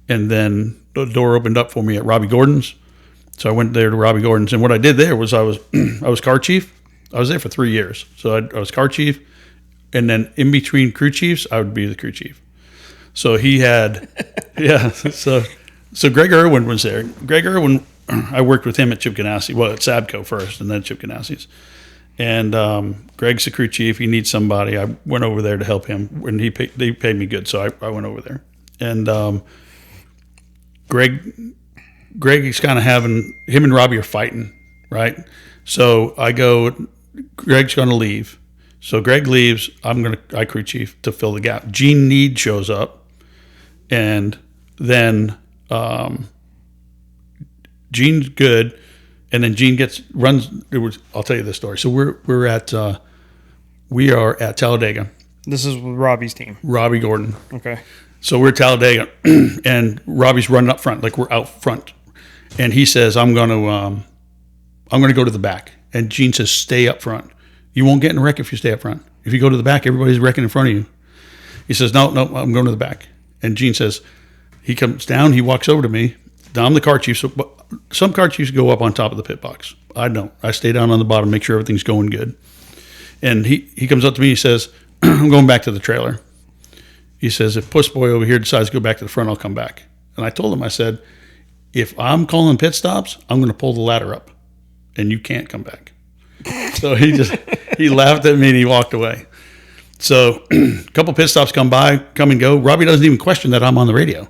And then the door opened up for me at Robbie Gordon's. So I went there to Robbie Gordon's, and what I did there was I was car chief. I was there for 3 years. So I was car chief, and then in between crew chiefs, I would be the crew chief. So he had, yeah. So Greg Irwin was there. Greg Irwin, I worked with him at Chip Ganassi. Well, at Sabco first, and then Chip Ganassi's. And Greg's the crew chief. He needs somebody. I went over there to help him, and they paid me good, so I went over there. And Greg is kind of having him and Robbie are fighting, right? So I go, Greg's going to leave. So Greg leaves. I crew chief to fill the gap. Gene Need shows up, and then Gene's good, and then Gene runs. I'll tell you this story. So we are at Talladega. This is with Robbie's team. Robbie Gordon. Okay. So we're at Talladega, and Robbie's running up front, like we're out front, and he says, "I'm going to go to the back." And Gene says, "Stay up front. You won't get in a wreck if you stay up front. If you go to the back, everybody's wrecking in front of you." He says, "No, I'm going to the back." And Gene says, he comes down, he walks over to me. Now, I'm the car chief, so some car chiefs go up on top of the pit box. I don't. I stay down on the bottom, make sure everything's going good. And he comes up to me, he says, "I'm going back to the trailer." He says, "If Puss Boy over here decides to go back to the front, I'll come back." And I told him, I said, "If I'm calling pit stops, I'm going to pull the ladder up, and you can't come back." So he laughed at me and he walked away. So a couple pit stops come and go. Robbie doesn't even question that I'm on the radio.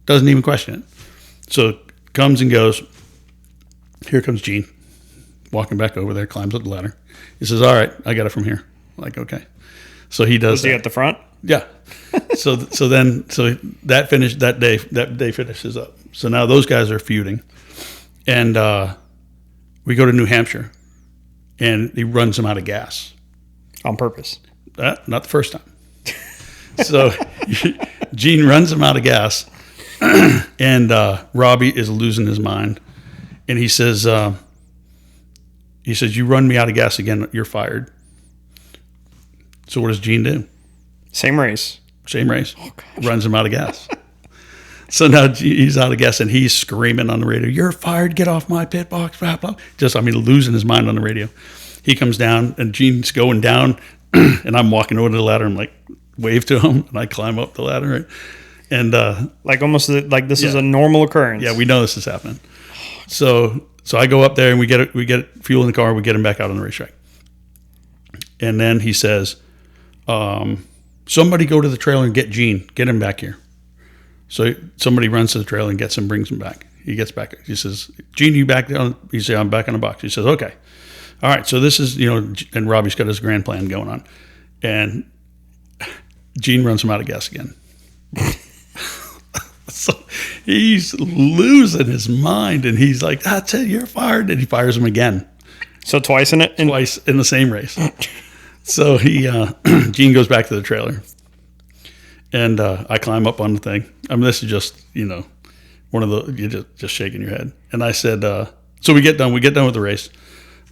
Doesn't even question it. So comes and goes. Here comes Gene, walking back over there, climbs up the ladder. He says, "All right, I got it from here." I'm like, okay. So he does. Was he at the front? Yeah. So that finished that day. That day finishes up. So now those guys are feuding, and we go to New Hampshire, and he runs them out of gas On purpose. Not the first time. So Gene runs them out of gas, and Robbie is losing his mind, and he says, "You run me out of gas again, you're fired." So what does Gene do? Same race. Oh, runs him out of gas. So now he's out of gas, and he's screaming on the radio, "You're fired, get off my pit box," blah, blah. Losing his mind on the radio. He comes down, and Gene's going down, and I'm walking over to the ladder. I'm like, wave to him, and I climb up the ladder. Right? And almost like this is a normal occurrence. Yeah, we know this is happening. So I go up there, and we get fuel in the car. We get him back out on the racetrack. And then he says, "Somebody go to the trailer and get Gene. Get him back here." So somebody runs to the trailer and gets him, brings him back. He gets back. He says, "Gene, you back down?" He says, "I'm back in the box." He says, "Okay. All right." So this is, and Robbie's got his grand plan going on. And Gene runs him out of gas again. So he's losing his mind, and he's like, "That's it, you're fired." And he fires him again. So twice in it? Twice in the same race. So Gene goes back to the trailer, and I climb up on the thing. I mean, this is just, one of the, you're just shaking your head. And I said, so we get done with the race.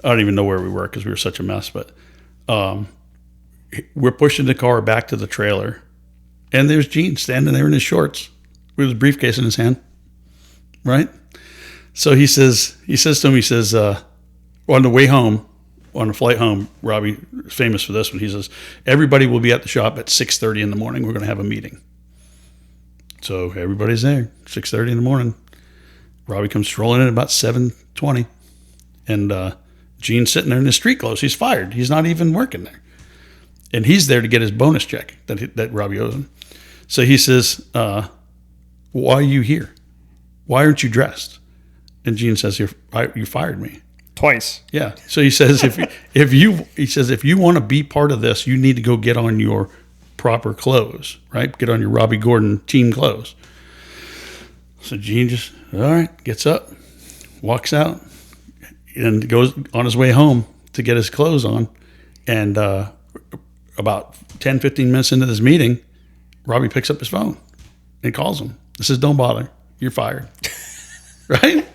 I don't even know where we were because we were such a mess, but we're pushing the car back to the trailer, and there's Gene standing there in his shorts with his briefcase in his hand, right? So he says to him, on the way home, on the flight home, Robbie is famous for this one. He says, "Everybody will be at the shop at 6:30 in the morning. We're going to have a meeting." So everybody's there, 6:30 in the morning. Robbie comes strolling in at about 7:20, and Gene's sitting there in his street clothes. He's fired. He's not even working there, and he's there to get his bonus check that Robbie owes him. So he says, "Why are you here? Why aren't you dressed?" And Gene says, "You fired me." Twice. Yeah. So he says, if you want to be part of this, you need to go get on your proper clothes, right? Get on your Robbie Gordon team clothes. So Gene just, all right, gets up, walks out, and goes on his way home to get his clothes on. And about 10, 15 minutes into this meeting, Robbie picks up his phone and calls him. He says, "Don't bother. You're fired." Right?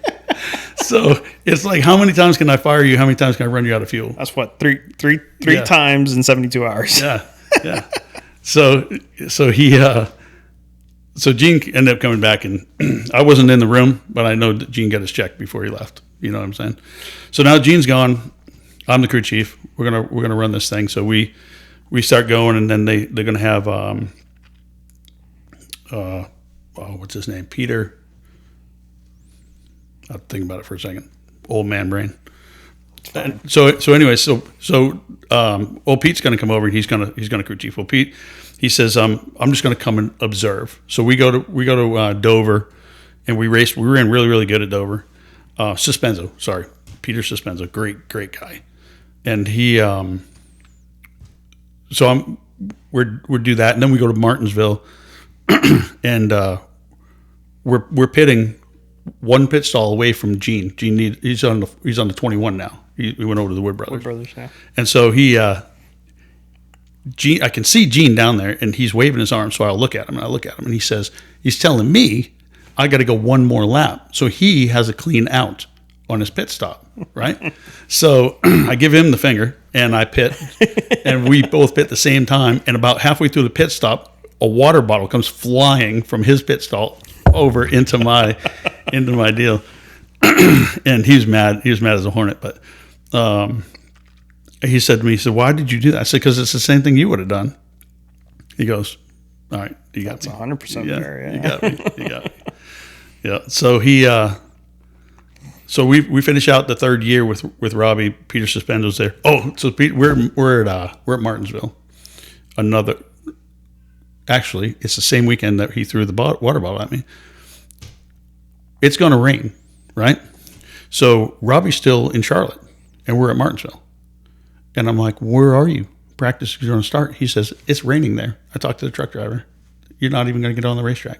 So it's like, how many times can I fire you? How many times can I run you out of fuel? That's what, three times in 72 hours. Yeah. So Gene ended up coming back, and I wasn't in the room, but I know that Gene got his check before he left. You know what I'm saying? So now Gene's gone. I'm the crew chief. We're gonna run this thing. So we start going, and then they're gonna have what's his name? Peter. I'll think about it for a second. Old man brain. And so anyway, old Pete's going to come over and he's going to crew chief. Well, Pete, he says, I'm just going to come and observe. So we go to Dover, and we raced. We ran really, really good at Dover. Suspenzo, sorry, Peter Suspenzo, great guy. And he, we're do that, and then we go to Martinsville, and we're pitting one pit stall away from Gene. He's on the 21 now. He went over to the Wood Brothers. Yeah. And so Gene, I can see Gene down there, and he's waving his arm. So I look at him, and he says, he's telling me I got to go one more lap. So he has a clean out on his pit stop, right? So I give him the finger, and I pit, and we both pit the same time. And about halfway through the pit stop, a water bottle comes flying from his pit stall over into my deal. And he was mad as a hornet. But he said to me, why did you do that? I said, because it's the same thing you would have done. He goes, all right, you got That's me. 100% fair. Yeah. You got me. Yeah. So we finish out the third year with Robbie. Peter Suspendo's there. Oh, so we're at Martinsville. Actually, it's the same weekend that he threw the water bottle at me. It's going to rain, right? So Robbie's still in Charlotte, and we're at Martinsville. And I'm like, where are you? Practice is going to start. He says, it's raining there. I talked to the truck driver. You're not even going to get on the racetrack.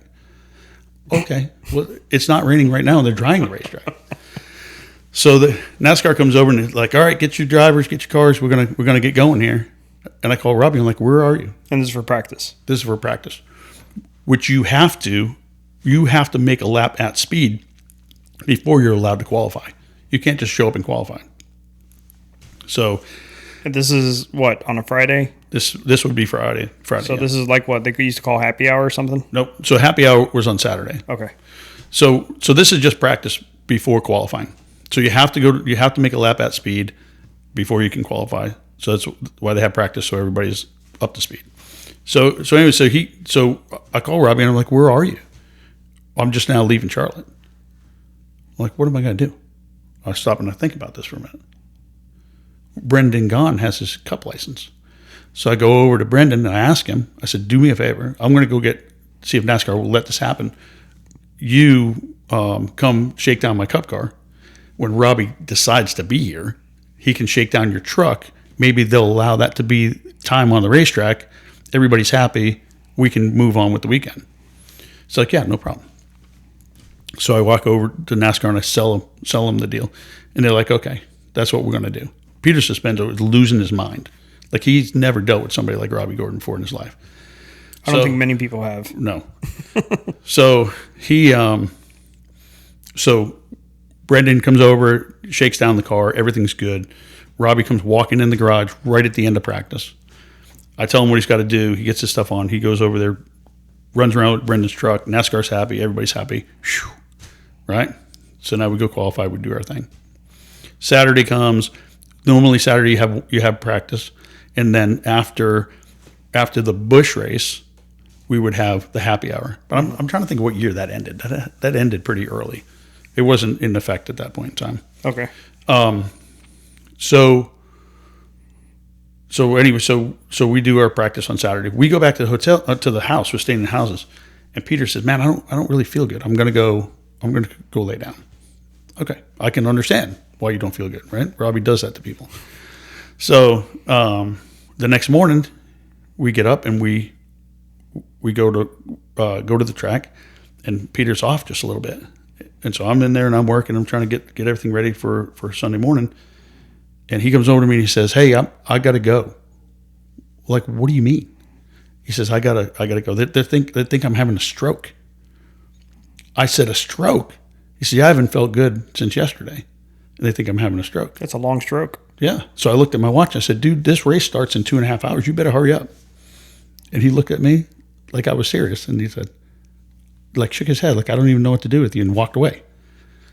Okay. Well, it's not raining right now, and they're drying the racetrack. So the NASCAR comes over and is like, all right, get your drivers, get your cars. We're gonna get going here. And I call Robbie. I'm like, where are you? And this is for practice. This is for practice, which you have to make a lap at speed before you're allowed to qualify. You can't just show up and qualify. So this is what, on a Friday? This would be Friday. So yeah. This is like what they used to call happy hour or something? Nope. So happy hour was on Saturday. Okay. So this is just practice before qualifying. So you have to make a lap at speed before you can qualify. So that's why they have practice, so everybody's up to speed. So anyway, so I call Robbie and I'm like, where are you? I'm just now leaving Charlotte. I'm like, what am I going to do? I stop and I think about this for a minute. Brendan Gaughan has his cup license. So I go over to Brendan and I ask him, I said, do me a favor. I'm going to go see if NASCAR will let this happen. You come shake down my cup car. When Robbie decides to be here, he can shake down your truck. Maybe they'll allow that to be time on the racetrack. Everybody's happy. We can move on with the weekend. It's like, yeah, no problem. So I walk over to NASCAR and I sell them the deal. And they're like, okay, that's what we're going to do. Peter Suspenzo is losing his mind. Like, he's never dealt with somebody like Robbie Gordon before in his life. I don't think many people have. No. So so Brendan comes over, shakes down the car. Everything's good. Robbie comes walking in the garage right at the end of practice. I tell him what he's got to do. He gets his stuff on. He goes over there, runs around with Brendan's truck. NASCAR's happy. Everybody's happy. Whew. Right? So now we go qualify. We do our thing. Saturday comes. Normally Saturday you have practice. And then after the Busch race, we would have the happy hour. But I'm trying to think of what year that ended. That ended pretty early. It wasn't in effect at that point in time. Okay. So anyway, so we do our practice on Saturday. We go back to the hotel, to the house. We're staying in houses, and Peter says, "Man, I don't really feel good. I'm gonna go lay down." Okay, I can understand why you don't feel good, right? Robbie does that to people. So the next morning, we get up and we go to the track, and Peter's off just a little bit. And so I'm in there and I'm working. I'm trying to get everything ready for Sunday morning. And he comes over to me and he says, "Hey, I got to go." Like, what do you mean? He says, I gotta go. They think I'm having a stroke. I said, a stroke? He said, yeah, I haven't felt good since yesterday. And they think I'm having a stroke. That's a long stroke. Yeah. So I looked at my watch and I said, dude, this race starts in 2.5 hours. You better hurry up. And he looked at me like I was serious. And he said, like, shook his head like, I don't even know what to do with you, and walked away.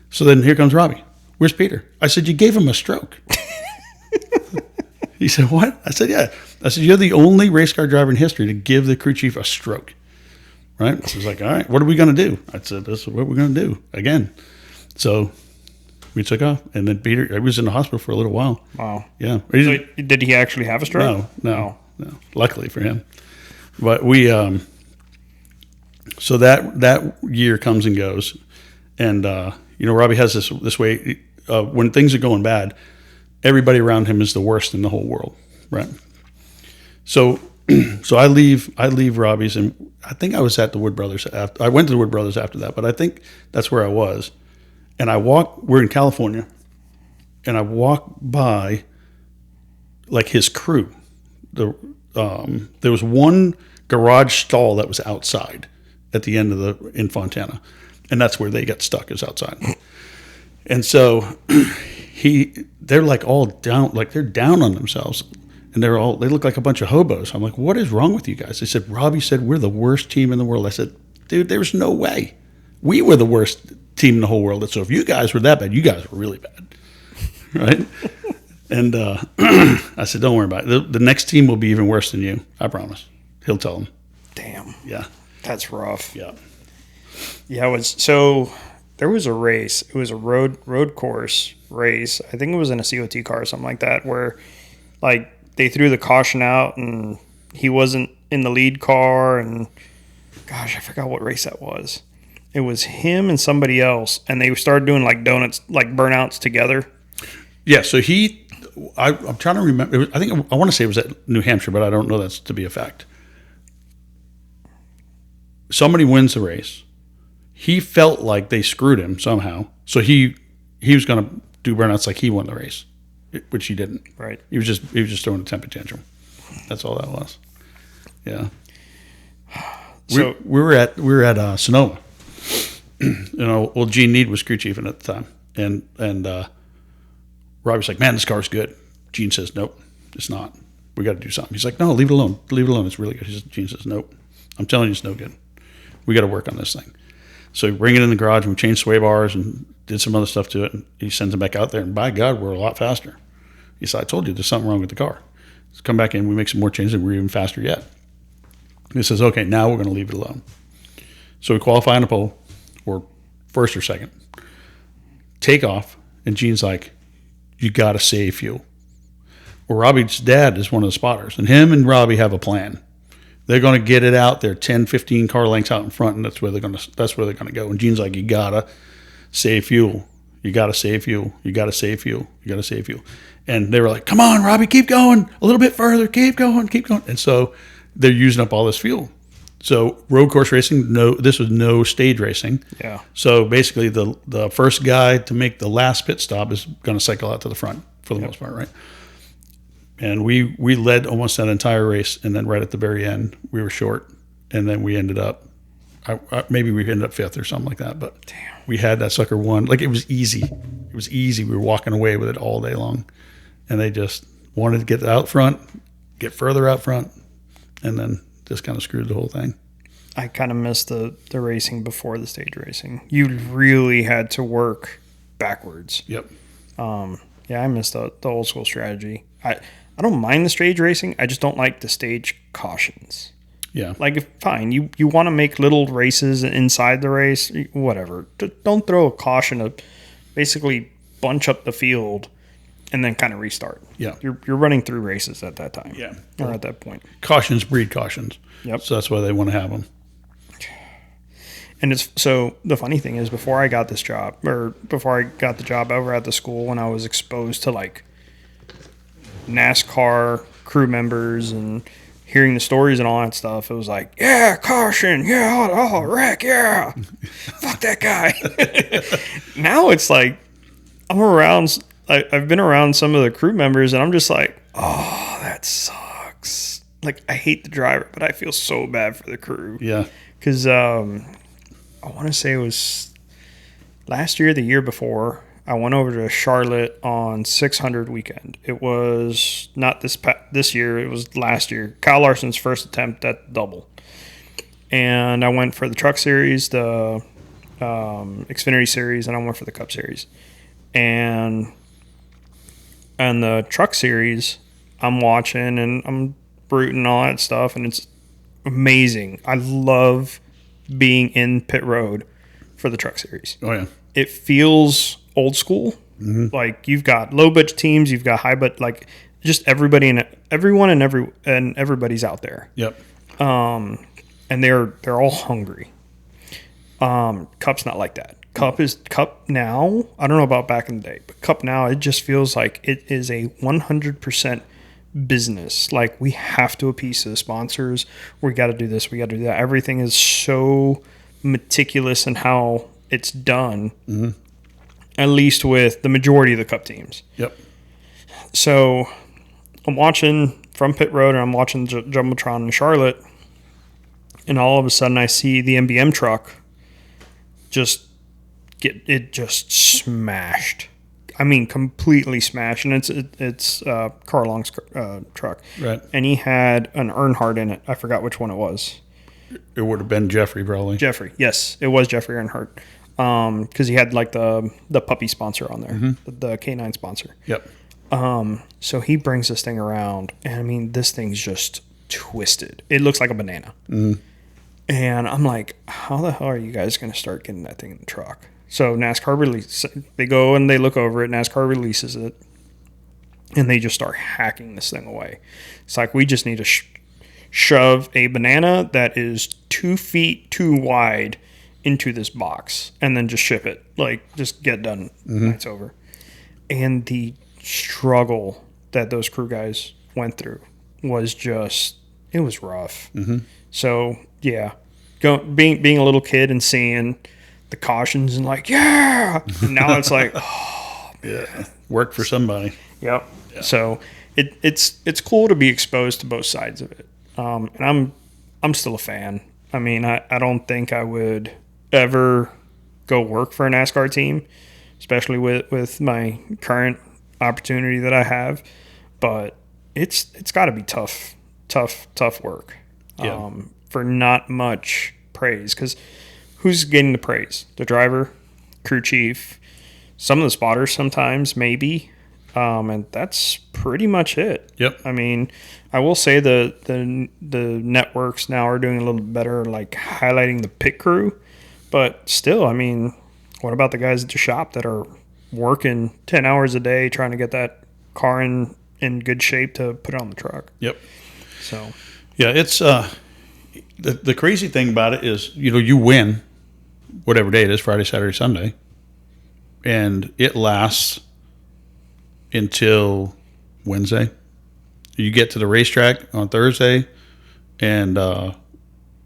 So then here comes Robbie. Where's Peter? I said, you gave him a stroke. He said, what? I said, yeah. I said, you're the only race car driver in history to give the crew chief a stroke. right? So he's like, all right, what are we going to do? I said, this is what we're going to do again. So we took off, and then Peter, he was in the hospital for a little while. Wow. Yeah. So did he actually have a stroke? No. Luckily for him. But we, so that year comes and goes. And, Robbie has this way, when things are going bad, everybody around him is the worst in the whole world, right? So I leave Robbie's, and I think I was at the Wood Brothers. I went to the Wood Brothers after that, but I think that's where I was. And we're in California, and I walk by like his crew. There was one garage stall that was outside at the end of in Fontana, and that's where they got stuck, is outside. And so they're like all down, like they're down on themselves, and they look like a bunch of hobos. I'm like, what is wrong with you guys? They said, Robbie said we're the worst team in the world. I said, dude, there's no way. We were the worst team in the whole world. So if you guys were that bad, you guys were really bad, right? And I said, don't worry about it. The next team will be even worse than you. I promise. He'll tell them. Damn. Yeah. That's rough. Yeah. Yeah. There was a race. It was a road course race. I think it was in a COT car or something like that, where like they threw the caution out and he wasn't in the lead car. And gosh, I forgot what race that was. It was him and somebody else, and they started doing like donuts, like burnouts together. Yeah. So I'm trying to remember. I want to say it was at New Hampshire, but I don't know that's to be a fact. Somebody wins the race. He felt like they screwed him somehow, so he was going to do burnouts like he won the race, which he didn't. Right. He was just throwing a temper tantrum. That's all that was. Yeah. So we were at Sonoma. Well, Gene Need was crew chiefing at the time, and Robbie's like, man, this car's good. Gene says, nope, it's not. We got to do something. He's like, no, leave it alone. Leave it alone. It's really good. Gene says, nope, I'm telling you, it's no good. We got to work on this thing. So we bring it in the garage, and we changed sway bars and did some other stuff to it. And he sends them back out there, and by God, we're a lot faster. He said, I told you there's something wrong with the car. Let's come back in. We make some more changes, and we're even faster yet. He says, okay, now we're going to leave it alone. So we qualify on the pole, or first or second. Take off, and Gene's like, you got to save fuel. Well, Robbie's dad is one of the spotters, and him and Robbie have a plan. They're going to get it out there 10, 15 car lengths out in front, and that's where they're going to go. And Gene's like, you got to save fuel. You got to save fuel. You got to save fuel. You got to save fuel. And they were like, come on, Robbie, keep going. A little bit further. Keep going. Keep going. And so they're using up all this fuel. So road course racing, this was no stage racing. Yeah. So basically the first guy to make the last pit stop is going to cycle out to the front for the most part, right? And we led almost that entire race, and then right at the very end, we were short, and then we ended up, maybe we ended up fifth or something like that, but damn, we had that sucker won. Like, it was easy. It was easy. We were walking away with it all day long, and they just wanted to get out front, get further out front, and then just kind of screwed the whole thing. I kind of missed the racing before the stage racing. You really had to work backwards. Yep. Yeah, I missed the old school strategy. I don't mind the stage racing. I just don't like the stage cautions. Yeah. Like, fine, you want to make little races inside the race, whatever. Don't throw a caution to basically bunch up the field and then kind of restart. Yeah. You're running through races at that time. Yeah. Or at that point. Cautions breed cautions. Yep. So that's why they want to have them. And so the funny thing is, before I got the job over at the school, when I was exposed to like NASCAR crew members and hearing the stories and all that stuff, it was like, yeah, caution, yeah, oh, wreck, yeah, fuck that guy. Now it's like I've been around some of the crew members, and I'm just like, oh, that sucks. Like, I hate the driver, but I feel so bad for the crew. Yeah. Because I want to say it was last year, the year before, I went over to Charlotte on 600 weekend. It was not this year, it was last year. Kyle Larson's first attempt at double. And I went for the Truck Series, the Xfinity Series, and I went for the Cup Series. And the Truck Series, I'm watching and I'm rooting and all that stuff, and it's amazing. I love being in pit road for the truck series. Oh yeah. It feels old school. Like you've got low budget teams, you've got high, but like just everyone and everybody's out there. Yep. And they're all hungry. Cup's not like that. Cup now. I don't know about back in the day, but Cup now, it just feels like it is a 100% business. Like we have to appease the sponsors. We got to do this. We got to do that. Everything is so meticulous in how it's done. At least with the majority of the Cup teams. Yep. So I'm watching from pit road, and I'm watching Jumbotron in Charlotte, and all of a sudden I see the MBM truck just smashed. I mean, completely smashed, and it's Carl Long's truck. Right. And he had an Earnhardt in it. I forgot which one it was. It would have been Jeffrey, probably. Jeffrey, yes, it was Jeffrey Earnhardt. Because he had like the puppy sponsor on there, the canine sponsor. Yep. So he brings this thing around, and I mean, this thing's just twisted. It looks like a banana. And I'm like, how the hell are you guys going to start getting that thing in the truck? So NASCAR they go and they look over it. NASCAR releases it, and they just start hacking this thing away. It's like, we just need to shove a banana that is 2 feet too wide into this box and then just ship it. Like, just get done. It's over. And the struggle that those crew guys went through was just, it was rough. So yeah, being a little kid and seeing the cautions and like, yeah, and now it's like, oh, yeah, worked for somebody. Yep. Yeah. So it's cool to be exposed to both sides of it. And I'm still a fan. I mean, I don't think I would ever go work for a NASCAR team, especially with my current opportunity that I have. But it's got to be tough work. Yeah. For not much praise, because who's getting the praise? The driver, crew chief, some of the spotters sometimes, maybe. And that's pretty much it. Yep. I mean, I will say the networks now are doing a little better, like highlighting the pit crew. But still, I mean, what about the guys at the shop that are working 10 hours a day trying to get that car in good shape to put it on the truck? Yep. So, yeah, it's the crazy thing about it is, you win whatever day it is, Friday, Saturday, Sunday, and it lasts until Wednesday. You get to the racetrack on Thursday, and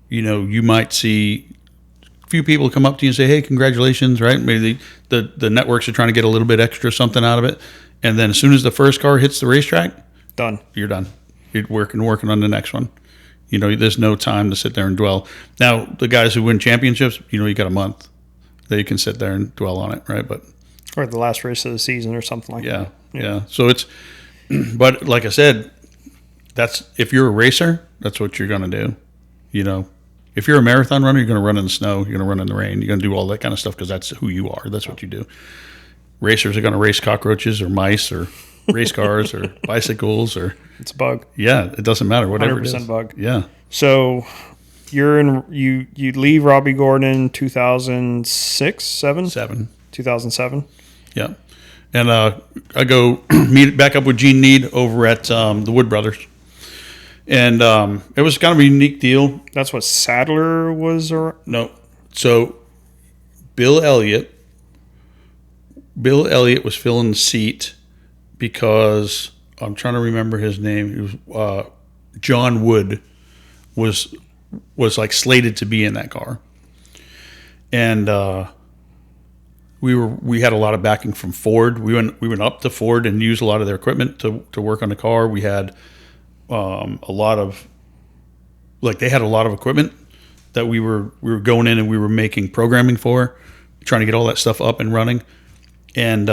you might see a few people come up to you and say, "Hey, congratulations!" Right? Maybe the networks are trying to get a little bit extra something out of it, and then as soon as the first car hits the racetrack, done. You're done. You're working on the next one. There's no time to sit there and dwell. Now, the guys who win championships, you got a month that you can sit there and dwell on it, right? But or the last race of the season or something like that. Yeah. So it's, but like I said, if you're a racer, that's what you're going to do. If you're a marathon runner, you're going to run in the snow, you're going to run in the rain, you're going to do all that kind of stuff because that's who you are. That's what you do. Racers are going to race cockroaches or mice or race cars or bicycles or it's a bug. Yeah, it doesn't matter. Whatever 100% it is. Bug. Yeah. So you leave Robbie Gordon 2007. 2007. Yeah. And I go meet back up with Gene Need over at the Wood Brothers. And it was kind of a unique deal. That's what Sadler was? No. So Bill Elliott was filling the seat because I'm trying to remember his name. It was John Wood was like slated to be in that car. And we had a lot of backing from Ford. We went up to Ford and used a lot of their equipment to work on the car. We had a lot of, like, they had a lot of equipment that we were going in and we were making programming for, trying to get all that stuff up and running. And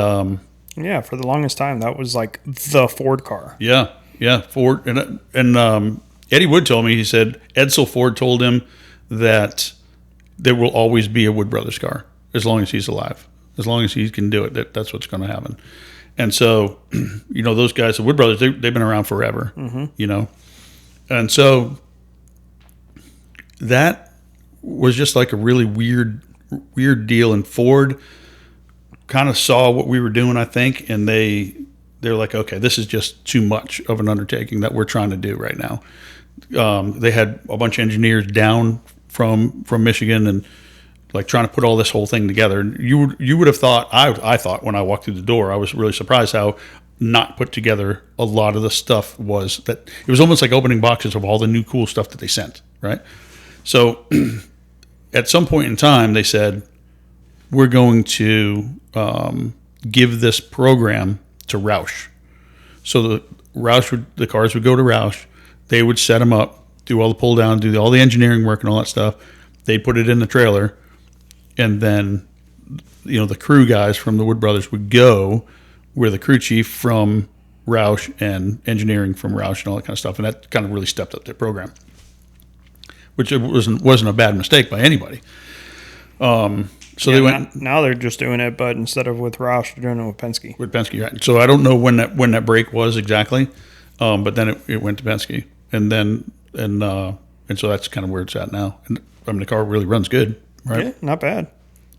yeah, for the longest time that was like the Ford car. Yeah, Ford. And Eddie Wood told me, he said Edsel Ford told him that there will always be a Wood Brothers car as long as he's alive. As long as he can do it, that's what's going to happen. And so, those guys, the Wood Brothers, they've been around forever, And so that was just like a really weird deal. And Ford kind of saw what we were doing, I think, and they're like, okay, this is just too much of an undertaking that we're trying to do right now. They had a bunch of engineers down from Michigan and like trying to put all this whole thing together. And you would have thought, I thought when I walked through the door, I was really surprised how not put together a lot of the stuff was. That it was almost like opening boxes of all the new cool stuff that they sent, right? So at some point in time, they said, we're going to give this program to Roush. So the cars would go to Roush. They would set them up, do all the pull down, do all the engineering work and all that stuff. They'd put it in the trailer, and then the crew guys from the Wood Brothers would go where the crew chief from Roush and engineering from Roush and all that kind of stuff. And that kind of really stepped up their program, which it wasn't a bad mistake by anybody. So they went. Now they're just doing it, but instead of with Roush, they're doing it with Penske. With Penske, right? So I don't know when that break was exactly, but then it went to Penske, and so that's kind of where it's at now. And I mean, the car really runs good, right? Yeah, not bad.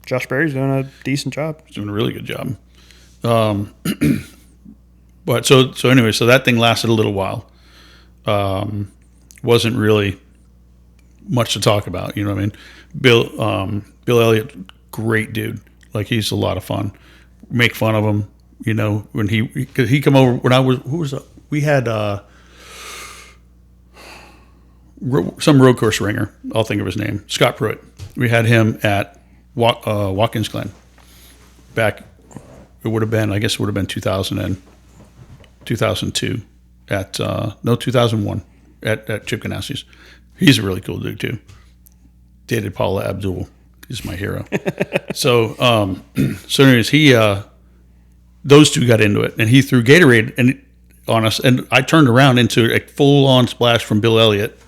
Josh Berry's doing a decent job. He's doing a really good job. But so anyway, so that thing lasted a little while. Wasn't really much to talk about, you know what I mean? Bill Elliott, great dude. Like, he's a lot of fun. Make fun of him, when he come over when we had some road course ringer. I'll think of his name, Scott Pruitt. We had him at Watkins Glen back. It would have been 2002 at 2001 at Chip Ganassi's. He's a really cool dude too. Dated Paula Abdul. He's my hero. So anyways, those two got into it, and he threw Gatorade on us, and I turned around into a full-on splash from Bill Elliott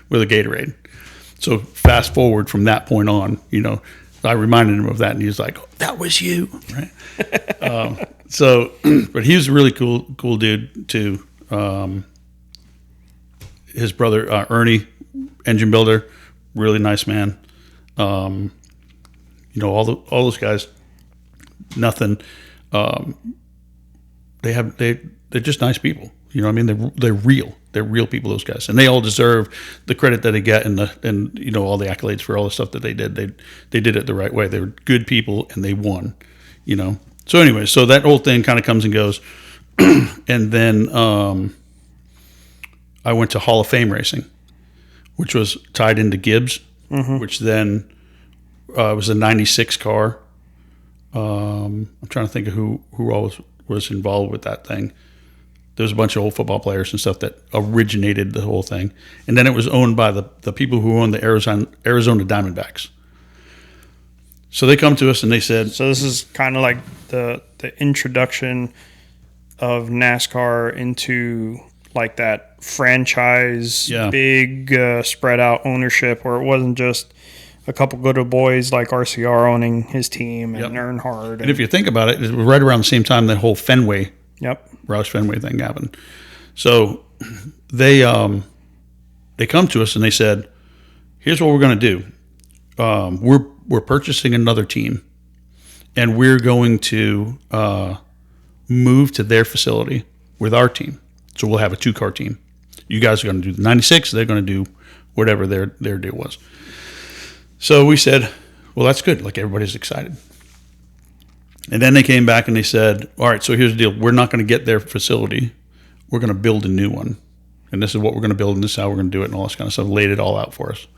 with a Gatorade. So fast forward from that point on, I reminded him of that, and he was like, oh, "That was you," right? But he was a really cool dude too. His brother Ernie, engine builder, really nice man. All those guys, nothing. They're just nice people. You know what I mean? They're real. They're real people, those guys, and they all deserve the credit that they get and all the accolades for all the stuff that they did. They did it the right way. They were good people, and they won. So anyway, so that whole thing kind of comes and goes, and then I went to Hall of Fame racing, which was tied into Gibbs, which then was a '96 car. I'm trying to think of who all was involved with that thing. There was a bunch of old football players and stuff that originated the whole thing. And then it was owned by the people who owned the Arizona Diamondbacks. So they come to us and they said... So this is kind of like the introduction of NASCAR into like that franchise, big spread out ownership, where it wasn't just a couple good old boys like RCR owning his team and Earnhardt. And if you think about it, it was right around the same time that whole Fenway... Roush Fenway thing happened. So they come to us and they said, "Here's what we're going to do. We're purchasing another team, and we're going to move to their facility with our team. So we'll have a 2-car team. You guys are going to do the '96. They're going to do whatever their deal was." So we said, "Well, that's good." Like, everybody's excited. And then they came back and they said, "All right, so here's the deal. We're not going to get their facility. We're going to build a new one. And this is what we're going to build, and this is how we're going to do it," and all this kind of stuff. Laid it all out for us.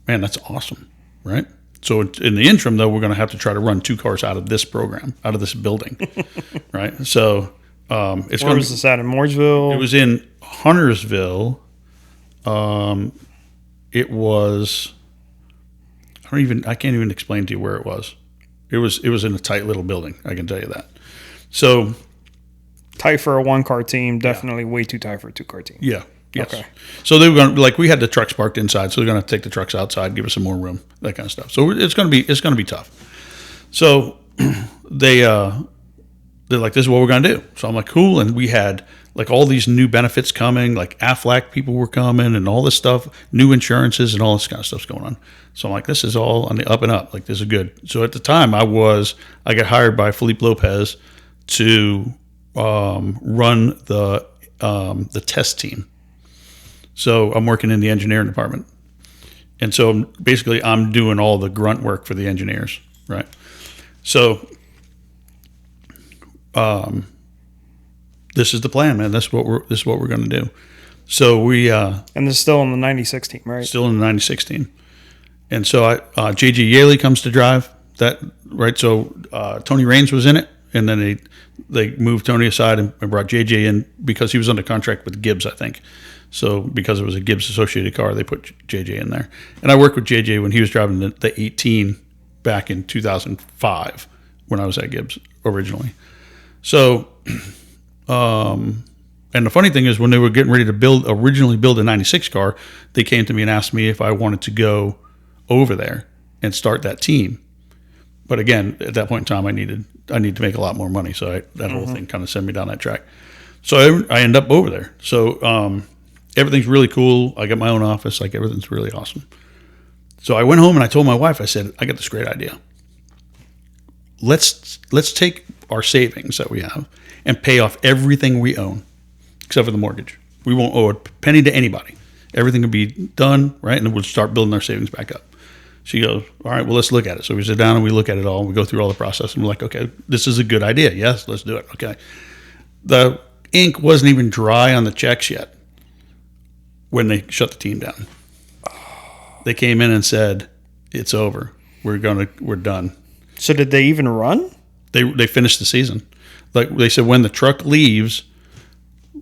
Man, that's awesome, right? So in the interim, though, we're going to have to try to run 2 cars out of this program, out of this building, right? So it's Where was this at, in Mooresville? It was in Huntersville. It was... I can't even explain to you where it was. It was in a tight little building, I can tell you that. So tight for a 1-car team, definitely way too tight for a 2-car team. Yeah. Yes. Okay. So they were going to, we had the trucks parked inside, so they're going to take the trucks outside, give us some more room, that kind of stuff. So it's going to be tough. So they're like, "This is what we're going to do." So I'm like, "Cool." And we had like all these new benefits coming, like Aflac people were coming and all this stuff, new insurances and all this kind of stuff's going on. So I'm like, this is all on the up and up. Like, this is good. So at the time I got hired by Felipe Lopez to run the test team. So I'm working in the engineering department. And so basically I'm doing all the grunt work for the engineers, right? So this is the plan, man. This is what we're going to do. So we and this is still in the 96 team, right? Still in the 96 team. And so JJ Yaley comes to drive that, right? So Tony Raines was in it, and then they moved Tony aside and brought JJ in because he was under contract with Gibbs, I think. So because it was a Gibbs associated car, they put JJ in there. And I worked with JJ when he was driving the 18 back in 2005 when I was at Gibbs originally. So, and the funny thing is when they were getting ready to originally build a 96 car, they came to me and asked me if I wanted to go over there and start that team. But again, at that point in time, I need to make a lot more money. So that whole thing kind of sent me down that track. So I end up over there. So everything's really cool. I got my own office. Like, everything's really awesome. So I went home and I told my wife, I said, I got this great idea. Let's take our savings that we have and pay off everything we own, except for the mortgage. We won't owe a penny to anybody. Everything will be done, right? And then we'll start building our savings back up. She goes, all right, well, let's look at it. So we sit down and we look at it all. And we go through all the process. And we're like, okay, this is a good idea. Yes, let's do it. Okay. The ink wasn't even dry on the checks yet when they shut the team down. They came in and said, it's over. We're done. So did they even run? They finished the season. Like they said, when the truck leaves,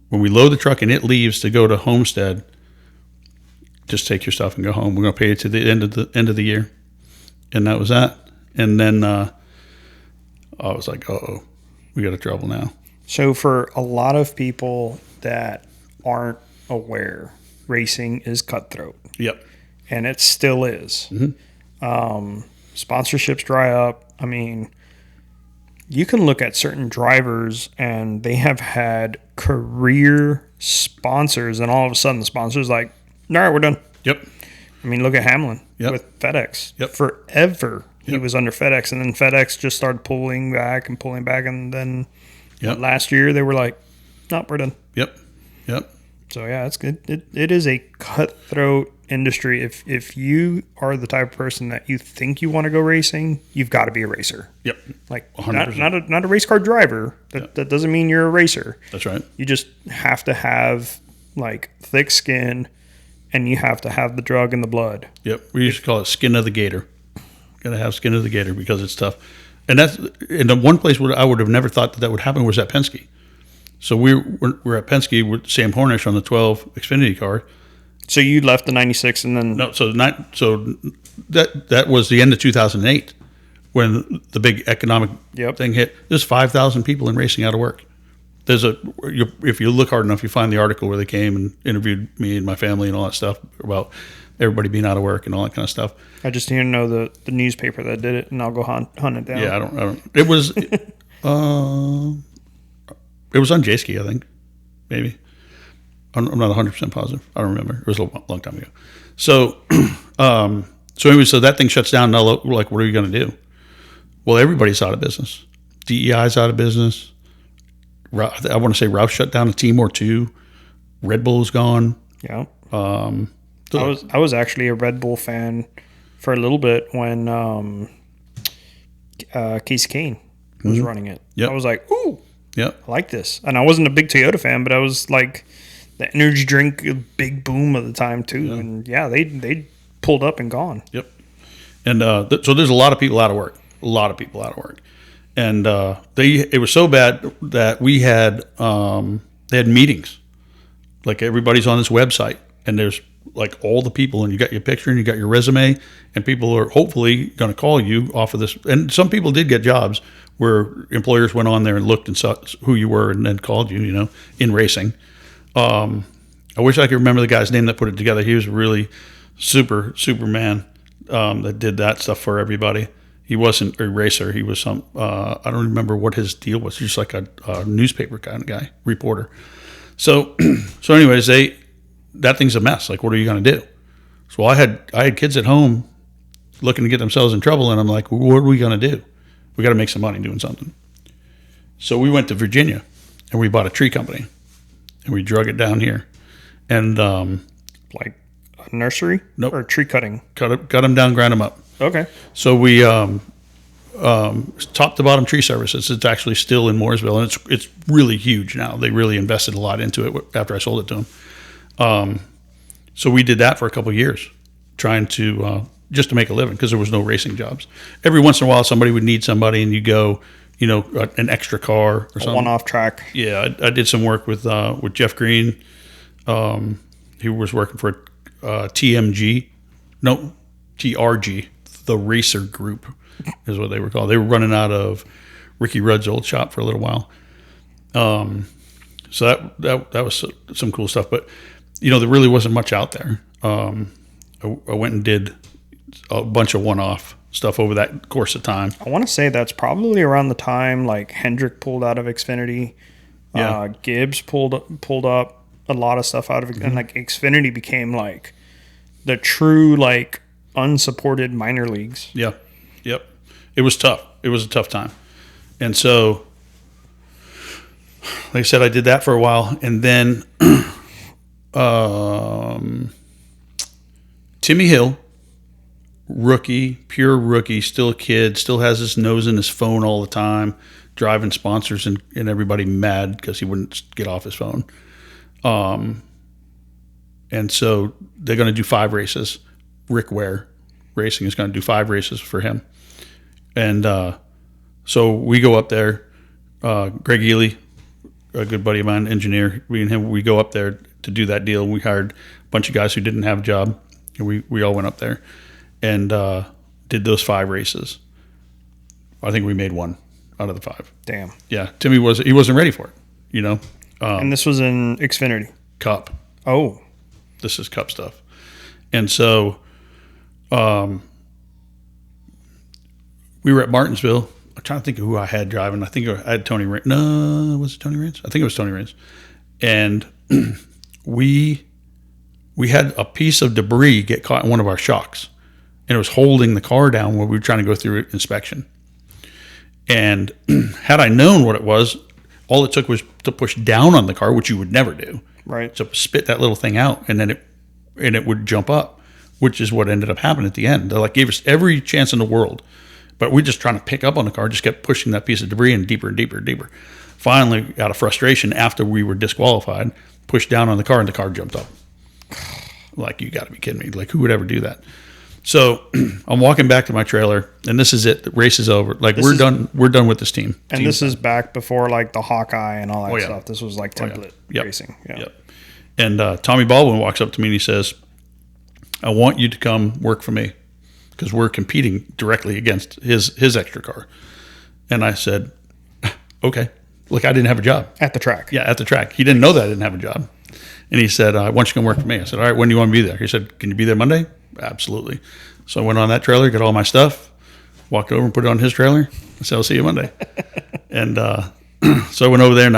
when we load the truck and it leaves to go to Homestead, just take your stuff and go home. We're going to pay you to the end of the year. And that was that. And then I was like, uh-oh, we got a trouble now. So for a lot of people that aren't aware, racing is cutthroat. Yep. And it still is. Mm-hmm. Sponsorships dry up. I mean, you can look at certain drivers and they have had career sponsors, and all of a sudden the sponsor's like, all right, we're done. Yep. I mean, look at Hamlin with FedEx. Yep. Forever he was under FedEx, and then FedEx just started pulling back, and then last year they were like, no, we're done. Yep. So yeah, it's good. It is a cutthroat industry. If you are the type of person that you think you want to go racing, you've got to be a racer. Yep. Like 100%. not a race car driver. That doesn't mean you're a racer. That's right. You just have to have like thick skin, and you have to have the drug in the blood. Yep. We used to call it skin of the gator. Got to have skin of the gator because it's tough. And that's in the one place where I would have never thought that would happen was at Penske. So we're at Penske with Sam Hornish on the 12 Xfinity car. So you left the 96 and then that was the end of 2008 when the big economic thing hit. There's 5,000 people in racing out of work. If you look hard enough, you find the article where they came and interviewed me and my family and all that stuff about everybody being out of work and all that kind of stuff. I just need to know the newspaper that did it, and I'll go hunt it down. Yeah, I don't. It was it was on J-Ski, I think, maybe. I'm not 100% positive. I don't remember. It was a long time ago. So, anyway, so that thing shuts down. Now, like, what are you going to do? Well, everybody's out of business. DEI's out of business. I want to say Roush shut down a team or two. Red Bull's gone. Yeah. I was actually a Red Bull fan for a little bit when Casey Kane was running it. Yep. I was like, ooh. Yep. I like this. And I wasn't a big Toyota fan, but I was like the energy drink big boom of the time too. Yeah. And they pulled up and gone. Yep. And so there's a lot of people out of work. And it was so bad that we had they had meetings. Like everybody's on this website and there's like all the people and you got your picture and you got your resume and people are hopefully going to call you off of this. And some people did get jobs where employers went on there and looked and saw who you were and then called you, in racing. I wish I could remember the guy's name that put it together. He was really Superman that did that stuff for everybody. He wasn't a racer. He was some, I don't remember what his deal was. He was just like a newspaper kind of guy, reporter. So, so anyways, that thing's a mess. Like, what are you going to do? So I had kids at home looking to get themselves in trouble, and I'm like, what are we going to do? We got to make some money doing something. So we went to Virginia, and we bought a tree company, and we drug it down here, and Like a nursery? Nope. Or tree cutting? cut them down, grind them up. Okay. So we top to bottom tree services. It's actually still in Mooresville, and it's really huge now. They really invested a lot into it after I sold it to them. So we did that for a couple of years, trying to just to make a living because there was no racing jobs. Every once in a while, somebody would need somebody, and you go, an extra car or something. One-off track. Yeah, I did some work with Jeff Green. He was working for TRG, the Racer Group is what they were called. They were running out of Ricky Rudd's old shop for a little while. So that was some cool stuff. But, there really wasn't much out there. I went and did a bunch of one-off stuff over that course of time. I want to say that's probably around the time like Hendrick pulled out of Xfinity. Yeah. Gibbs pulled up a lot of stuff out of it. Mm-hmm. And like Xfinity became like the true like unsupported minor leagues. Yeah. Yep. It was tough. It was a tough time. And so, like I said, I did that for a while. And then Timmy Hill, pure rookie, still a kid, still has his nose in his phone all the time, driving sponsors and everybody mad because he wouldn't get off his phone. And so they're going to do 5 races. Rick Ware Racing is going to do 5 races for him. And so we go up there. Greg Ely, a good buddy of mine, engineer, we and him, we go up there to do that deal. We hired a bunch of guys who didn't have a job, and we all went up there and did those 5 races. I think we made 1 out of the 5. Damn. Yeah, Timmy wasn't ready for it, and this was in Xfinity. Cup. Oh. This is Cup stuff. And so we were at Martinsville. I'm trying to think of who I had driving. I think I had Tony Raines. No, was it Tony Raines? I think it was Tony Raines. And we had a piece of debris get caught in one of our shocks, and it was holding the car down when we were trying to go through inspection. And had I known what it was, all it took was to push down on the car, which you would never do. Right. So spit that little thing out, and then it would jump up, which is what ended up happening at the end. They gave us every chance in the world, but we just trying to pick up on the car, just kept pushing that piece of debris in deeper and deeper and deeper. Finally, out of frustration, after we were disqualified, pushed down on the car, and the car jumped up. Like, you got to be kidding me! Like, who would ever do that? So I'm walking back to my trailer, and this is it. The race is over. Like, we're done. We're done with this team. And this is back before like the Hawkeye and all that yeah. stuff. This was like template racing. Yeah. Yep. And Tommy Baldwin walks up to me and he says, "I want you to come work for me because we're competing directly against his extra car." And I said, "Okay." Look, I didn't have a job At the track. Yeah, at the track. He didn't know that I didn't have a job. And he said, "I want you to come work for me." I said, "All right, when do you want to be there?" He said, "Can you be there Monday?" Absolutely. So I went on that trailer, got all my stuff, walked over and put it on his trailer. I said, "I'll see you Monday." And so I went over there, and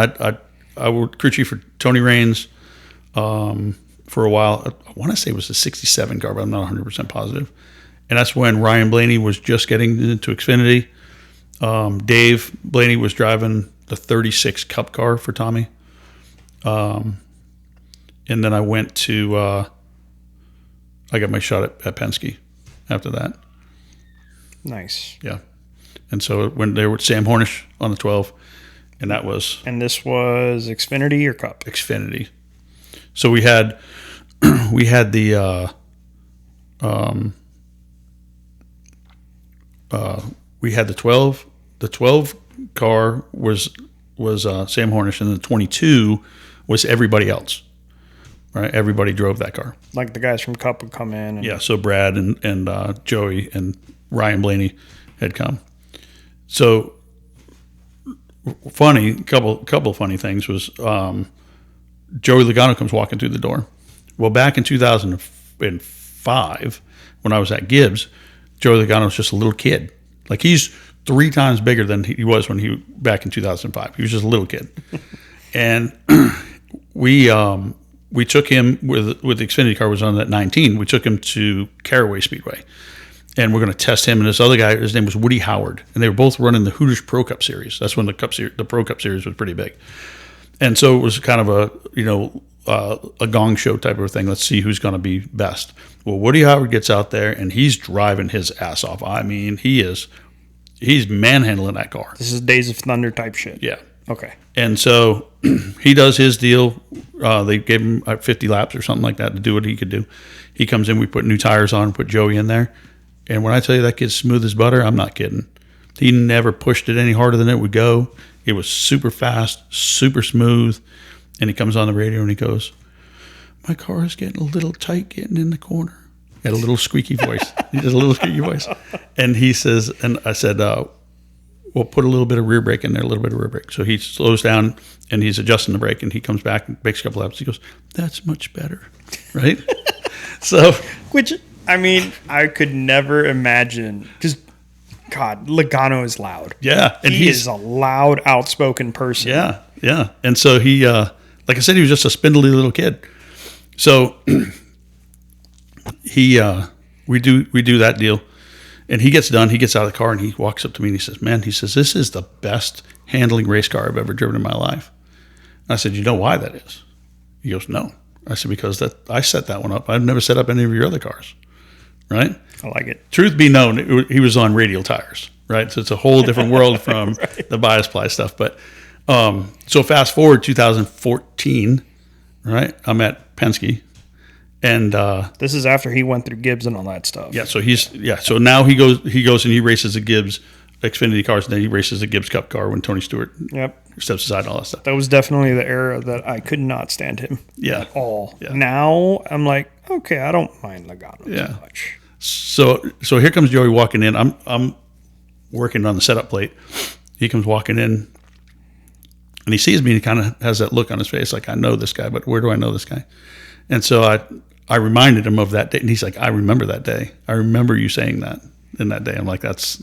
I worked crew chief for Tony Raines for a while. I want to say it was a 67 car, but I'm not 100% positive. And that's when Ryan Blaney was just getting into Xfinity. Dave Blaney was driving the 36 Cup car for Tommy. And then I went to I got my shot at Penske after that. Nice. Yeah. And so when they were with Sam Hornish on the 12, and that was... And this was Xfinity or Cup? Xfinity. So we had the we had the 12. The 12 car was Sam Hornish, and the 22 was everybody else. Right, everybody drove that car. Like the guys from Cup would come in. And so Brad and Joey and Ryan Blaney had come. So couple of funny things was Joey Logano comes walking through the door. Well, back in 2005, when I was at Gibbs, Joey Logano was just a little kid. Like, he's 3 times bigger than he was back in 2005. He was just a little kid. And we took him with the Xfinity car was on that 19. We took him to Caraway Speedway, and we're going to test him and this other guy. His name was Woody Howard, and they were both running the Hooters Pro Cup Series. That's when the Pro Cup Series was pretty big, and so it was kind of a gong show type of thing. Let's see who's going to be best. Well, Woody Howard gets out there and he's driving his ass off. I mean, he's manhandling that car. This is Days of Thunder type shit. Yeah. Okay. And so he does his deal. They gave him 50 laps or something like that to do what he could do. He comes in, we put new tires on, put Joey in there. And when I tell you that kid's smooth as butter, I'm not kidding. He never pushed it any harder than it would go. It was super fast, super smooth. And he comes on the radio and he goes, "My car is getting a little tight getting in the corner." He had a little squeaky voice. He has a little squeaky voice. And he says, and I said, "Well, put a little bit of rear brake in there, a little bit of rear brake." So he slows down and he's adjusting the brake and he comes back and makes a couple laps. He goes, "That's much better." Right? So, which, I mean, I could never imagine, because God, Logano is loud. Yeah. And he is a loud, outspoken person. Yeah. Yeah. And so he, like I said, he was just a spindly little kid. So we do that deal, and he gets done. He gets out of the car and he walks up to me and he says, "Man," he says, "this is the best handling race car I've ever driven in my life." I said, "You know why that is?" He goes, "No." I said, "Because I set that one up. I've never set up any of your other cars." Right? I like it. Truth be known, he was on radial tires. Right? So it's a whole different world from right. the bias ply stuff. But so fast forward 2014, right? I'm at Penske, and this is after he went through Gibbs and all that stuff. Yeah, so so now he goes and he races a Gibbs Xfinity cars, and then he races a Gibbs Cup car when Tony Stewart steps aside and all that stuff. That was definitely the era that I could not stand him at all. Yeah. Now I'm like, okay, I don't mind Logano too much. So here comes Joey walking in. I'm working on the setup plate. He comes walking in, and he sees me, and he kind of has that look on his face, like, I know this guy, but where do I know this guy? And so I reminded him of that day, and he's like, "I remember that day. I remember you saying that in that day." I'm like, that's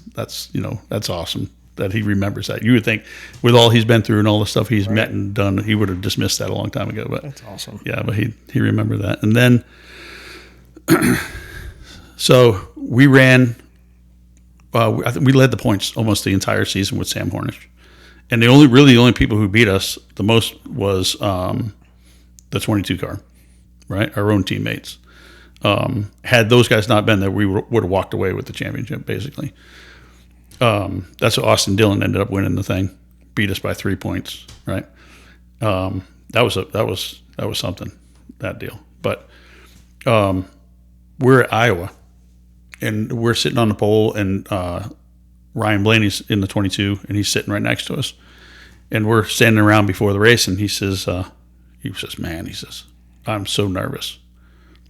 awesome that he remembers that. You would think with all he's been through and all the stuff he's met and done, he would have dismissed that a long time ago. But that's awesome. Yeah, but he remembered that. And then, so we ran. I think we led the points almost the entire season with Sam Hornish, and the only people who beat us the most was the 22 car, right? Our own teammates. Had those guys not been there, we would have walked away with the championship, basically. That's what Austin Dillon ended up winning the thing, beat us by 3 points, right? That was something, that deal. But we're at Iowa, and we're sitting on the pole, and Ryan Blaney's in the 22, and he's sitting right next to us, and we're standing around before the race, and he says, "Man," he says, "I'm so nervous."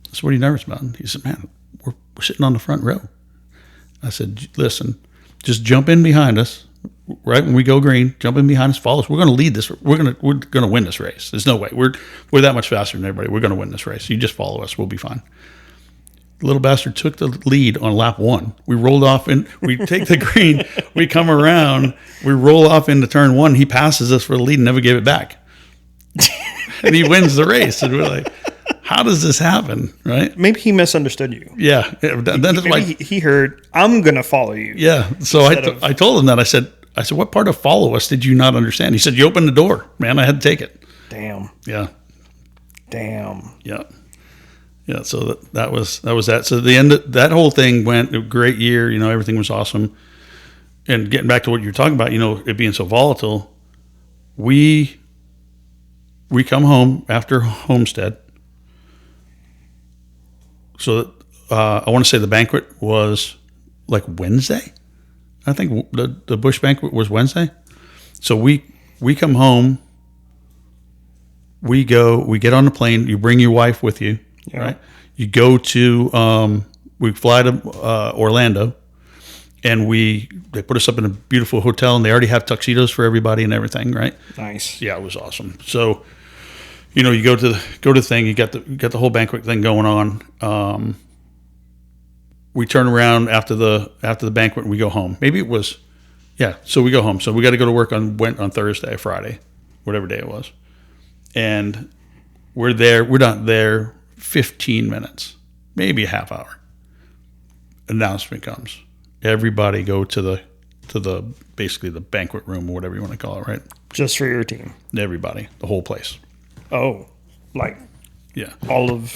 I said, "What are you nervous about?" He said, "Man, we're sitting on the front row." I said, "Listen, just jump in behind us right when we go green. Jump in behind us, follow us. We're going to lead this. We're going to win this race. There's no way. We're that much faster than everybody. We're going to win this race. You just follow us. We'll be fine." The little bastard took the lead on lap 1. We rolled off, and we take the green. We come around. We roll off into turn 1. He passes us for the lead and never gave it back. And he wins the race. And we're like, how does this happen, right? Maybe he misunderstood you. Yeah. That's why he heard, "I'm going to follow you." Yeah. So I told him that. I said, "What part of follow us did you not understand?" He said, "You opened the door, man. I had to take it." Damn. Yeah. Damn. Yeah. Yeah. So that was that. So the end of that whole thing went a great year. Everything was awesome. And getting back to what you're talking about, it being so volatile, we come home after Homestead. So I want to say the banquet was like Wednesday. I think the Busch banquet was Wednesday. So we come home. We get on the plane. You bring your wife with you, right? You go to, we fly to Orlando, and they put us up in a beautiful hotel, and they already have tuxedos for everybody and everything, right? Nice. Yeah, it was awesome. So, you go to the thing. You got the whole banquet thing going on. We turn around after the banquet and we go home. Maybe it was, so we go home. So we got to go to work on Thursday, Friday, whatever day it was. And We're there. We're not there 15 minutes, maybe a half hour. Announcement comes. Everybody go to the basically the banquet room or whatever you want to call it, right? Just for your team. Everybody, the whole place. Oh, like yeah, all of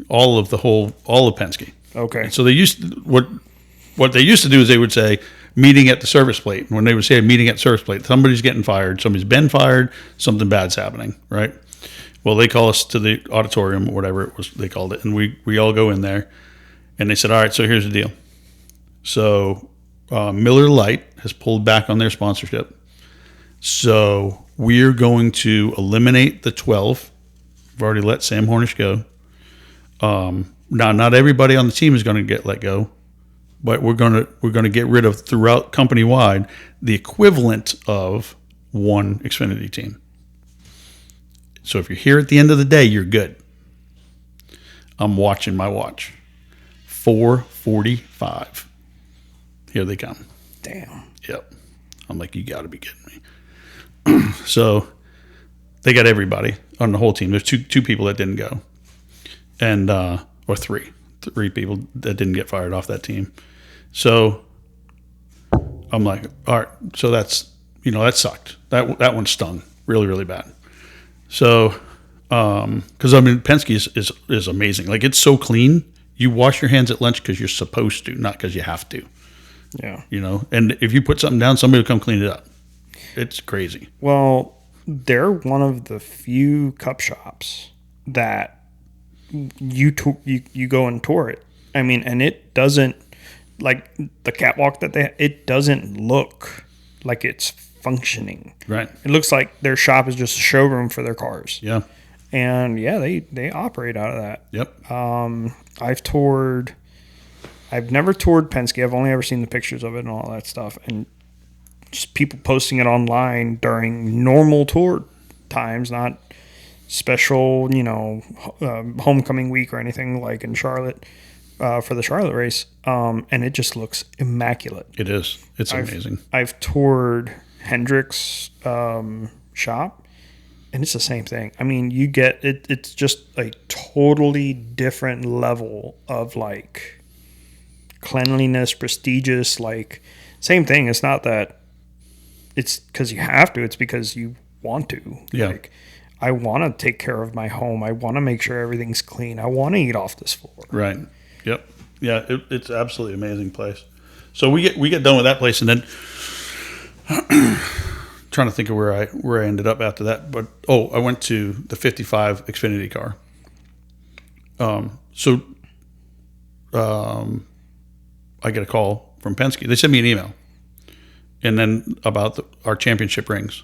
Penske. Okay. So they what they used to do is they would say meeting at the service plate. And when they would say meeting at service plate, somebody's getting fired, somebody's been fired, something bad's happening, right? Well, they call us to the auditorium or whatever it was they called it, and we all go in there, and they said, all right, so here's the deal. So Miller Lite has pulled back on their sponsorship. So we're going to eliminate the 12. We've already let Sam Hornish go. Now, not everybody on the team is going to get let go, but we're going to get rid of throughout company wide the equivalent of one Xfinity team. So if you're here at the end of the day, you're good. I'm watching my watch. 4:45. Here they come. Damn. Yep. I'm like, you got to be kidding me. So they got everybody on the whole team. There's two people that didn't go, and or three people that didn't get fired off that team. So I'm like, all right. So that's that sucked. That one stung really, really bad. So because Penske is amazing. Like, it's so clean. You wash your hands at lunch because you're supposed to, not because you have to. Yeah. And if you put something down, somebody will come clean it up. It's crazy. Well, they're one of the few cup shops that you go and tour it. I mean, and it doesn't, like the catwalk that it doesn't look like it's functioning. Right. It looks like their shop is just a showroom for their cars. Yeah. And yeah, they operate out of that. Yep. I've never toured Penske. I've only ever seen the pictures of it and all that stuff. And just people posting it online during normal tour times, not special, homecoming week or anything like in Charlotte for the Charlotte race. And it just looks immaculate. It is. It's amazing. I've toured Hendrick's shop. And it's the same thing. I mean, you get it. It's just a totally different level of like cleanliness, prestigious. Like, same thing. It's not that it's because you have to. It's because you want to. Yeah. Like, I want to take care of my home. I want to make sure everything's clean. I want to eat off this floor. Right. Yep. Yeah. It's absolutely amazing place. So we get done with that place, and then. Trying to think of where I ended up after that, but I went to the 55 Xfinity car. I get a call from Penske. They sent me an email, and then about our championship rings,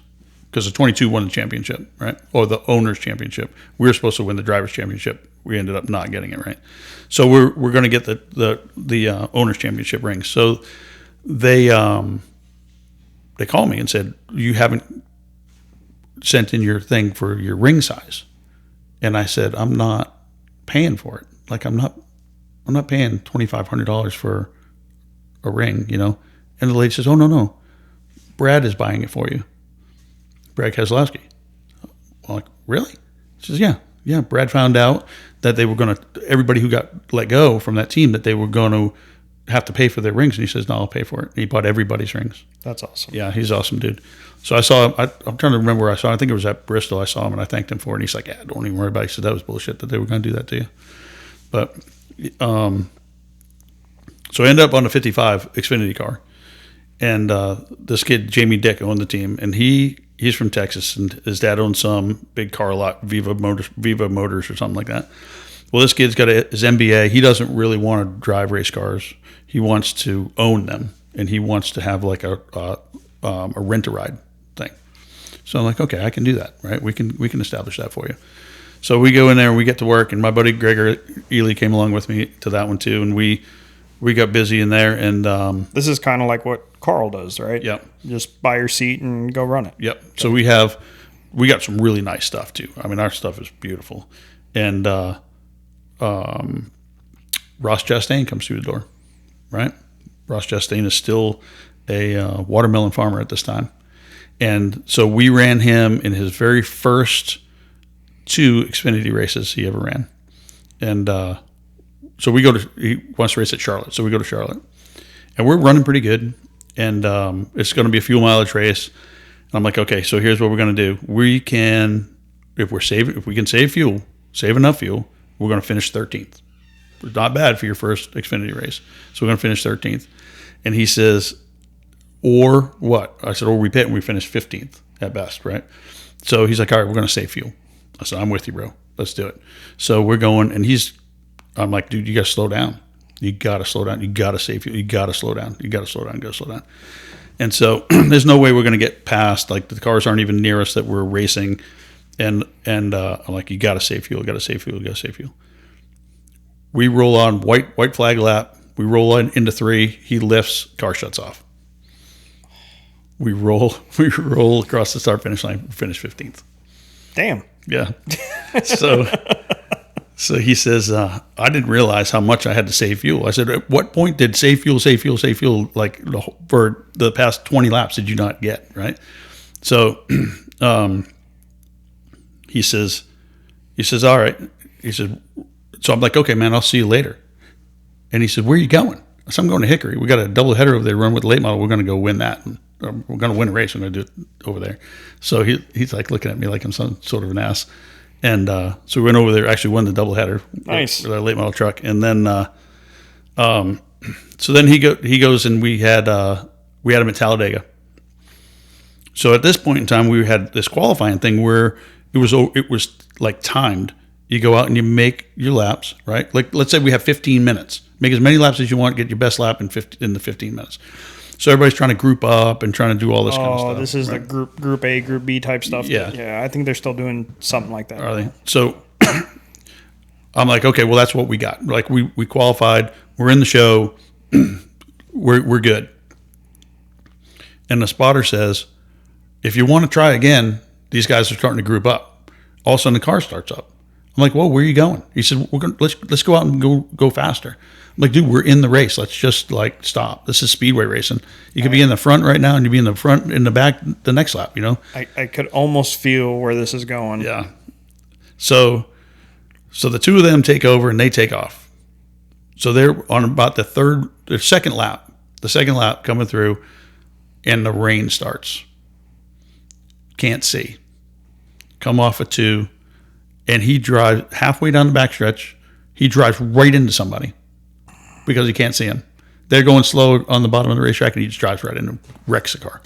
because the 22 won the championship, right? Or the owners' championship. We were supposed to win the drivers' championship. We ended up not getting it, right? So we're going to get the owners' championship rings. So they called me and said, you haven't sent in your thing for your ring size. And I said, I'm not paying for it. Like, I'm not paying $2,500 for a ring, And the lady says, oh, no. Brad is buying it for you. Brad Keselowski. I'm like, really? She says, yeah. Yeah, Brad found out that they were going to, everybody who got let go from that team, that they were going to have to pay for their rings, and he says, no, I'll pay for it. He bought everybody's rings. That's awesome. Yeah, he's awesome, dude. So I saw him. I'm trying to remember where I saw him. I think it was at Bristol. I saw him, and I thanked him for it, and he's like, yeah, don't even worry about it. He said that was bullshit that they were going to do that to you. But so I ended up on the 55 Xfinity car, and this kid, Jamie Dick, owned the team, and he's from Texas, and his dad owns some big car lot, Viva Motors or something like that. Well, this kid's got his MBA. He doesn't really want to drive race cars. He wants to own them, and he wants to have like a rent-a-ride thing. So I'm like, okay, I can do that, right? We can establish that for you. So we go in there and we get to work, and my buddy Gregor Ely came along with me to that one too, and we got busy in there. And this is kind of like what Carl does, right? Yep. Just buy your seat and go run it. Yep. Okay. So we got some really nice stuff too. I mean, our stuff is beautiful, and Ross Chastain comes through the door, right? Ross Chastain is still a watermelon farmer at this time. And so we ran him in his very first 2 Xfinity races he ever ran. And so he wants to race at Charlotte. So we go to Charlotte. And we're running pretty good. And it's going to be a fuel mileage race. And I'm like, okay, so here's what we're going to do. We can, if we can save enough fuel, we're going to finish 13th. Not bad for your first Xfinity race. So we're going to finish 13th. And he says, or what? I said, or we pit and we finish 15th at best, right? So he's like, all right, we're going to save fuel. I said, I'm with you, bro. Let's do it. So we're going, and I'm like, dude, you got to slow down. You got to slow down. You got to save fuel. You got to slow down. You got to slow down. You got to slow down. And so there's no way we're going to get past, like the cars aren't even near us that we're racing. And I'm like, you got to save fuel. You got to save fuel. You got to save fuel. We roll on white flag lap. We roll into 3. He lifts. Car shuts off. We roll across the start finish line. We finish 15th. Damn. Yeah. So he says, I didn't realize how much I had to save fuel. I said, at what point did save fuel, like for the past 20 laps did you not get, right? So he says, all right. He said, so I'm like, okay, man, I'll see you later. And he said, where are you going? I said, I'm going to Hickory. We got a double header over there, run with the late model. We're going to go win that. We're going to win a race. We're going to do it over there. So he's like looking at me like I'm some sort of an ass. And so we went over there, actually won the double header. Nice. With our late model truck. And then, so then he goes and we had him at Talladega. So at this point in time, we had this qualifying thing where it was like timed. You go out and you make your laps, right? Like, let's say we have 15 minutes. Make as many laps as you want, get your best lap in the 15 minutes. So everybody's trying to group up and trying to do all this kind of stuff. Oh, this is right? The group A, group B type stuff. Yeah. Yeah, I think they're still doing something like that. Are they? So I'm like, okay, well, that's what we got. Like, we qualified. We're in the show. We're good. And the spotter says, if you want to try again, these guys are starting to group up. All of a sudden, the car starts up. I'm like, well, where are you going? He said, let's go out and go faster. I'm like, dude, we're in the race. Let's just like stop. This is speedway racing. You could be in the front right now and you'd be in the front, in the back, the next lap, you know? I could almost feel where this is going. Yeah. So the two of them take over and they take off. So they're on about the second lap coming through and the rain starts. Can't see. Come off a 2. And he drives halfway down the backstretch. He drives right into somebody because he can't see him. They're going slow on the bottom of the racetrack, and he just drives right in and wrecks the car.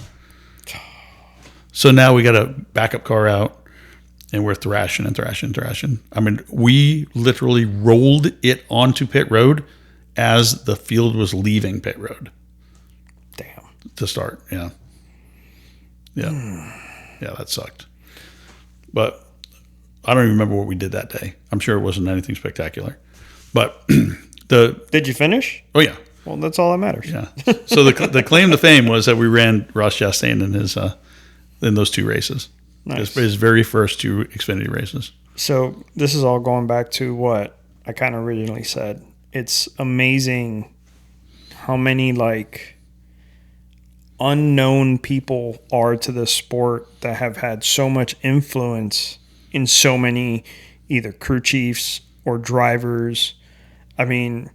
So now we got a backup car out, and we're thrashing. I mean, we literally rolled it onto pit road as the field was leaving pit road. Damn. To start, yeah. Yeah, that sucked. But I don't even remember what we did that day. I'm sure it wasn't anything spectacular. But Did you finish? Oh, yeah. Well, that's all that matters. Yeah. So the claim to fame was that we ran Ross Chastain in those 2 races. Nice. His very first 2 Xfinity races. So this is all going back to what I kind of originally said. It's amazing how many like unknown people are to the sport that have had so much influence in so many either crew chiefs or drivers. I mean,